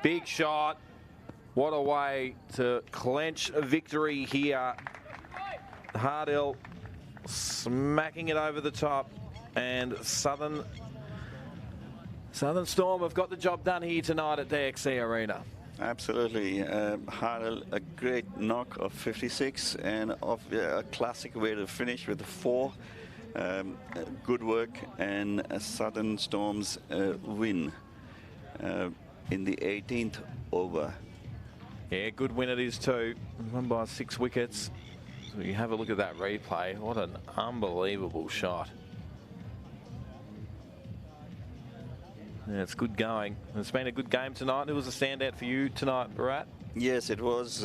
Big shot. What a way to clench a victory here. Hardell smacking it over the top, and Southern Storm have got the job done here tonight at DXC Arena. Absolutely. Hardell, a great knock of 56, and a classic way to finish with a 4. Good work, and a Southern Storm's win in the 18th over. Yeah, good win it is too. Won by 6 wickets. So you have a look at that replay. What an unbelievable shot. Yeah, it's good going. It's been a good game tonight. It was a standout for you tonight, Barat. Yes, it was.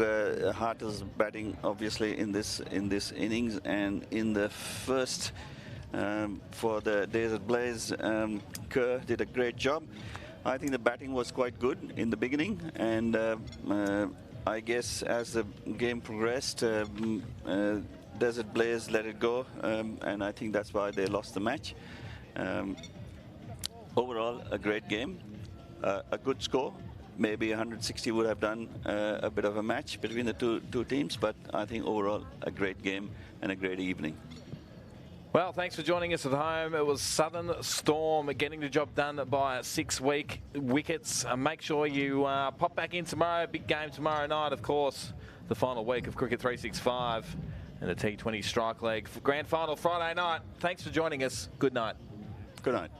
Hartle's batting obviously in this innings, and in the first for the Desert Blaze, Kerr did a great job. I think the batting was quite good in the beginning, and I guess as the game progressed, Desert Blaze let it go, and I think that's why they lost the match. Overall, a great game, a good score, maybe 160 would have done a bit of a match between the two teams, but I think overall a great game and a great evening. Well, thanks for joining us at home. It was Southern Storm getting the job done by 6 wickets. Make sure you pop back in tomorrow. Big game tomorrow night, of course. The final week of Cricket 365 and the T20 strike leg for grand final Friday night. Thanks for joining us. Good night. Good night.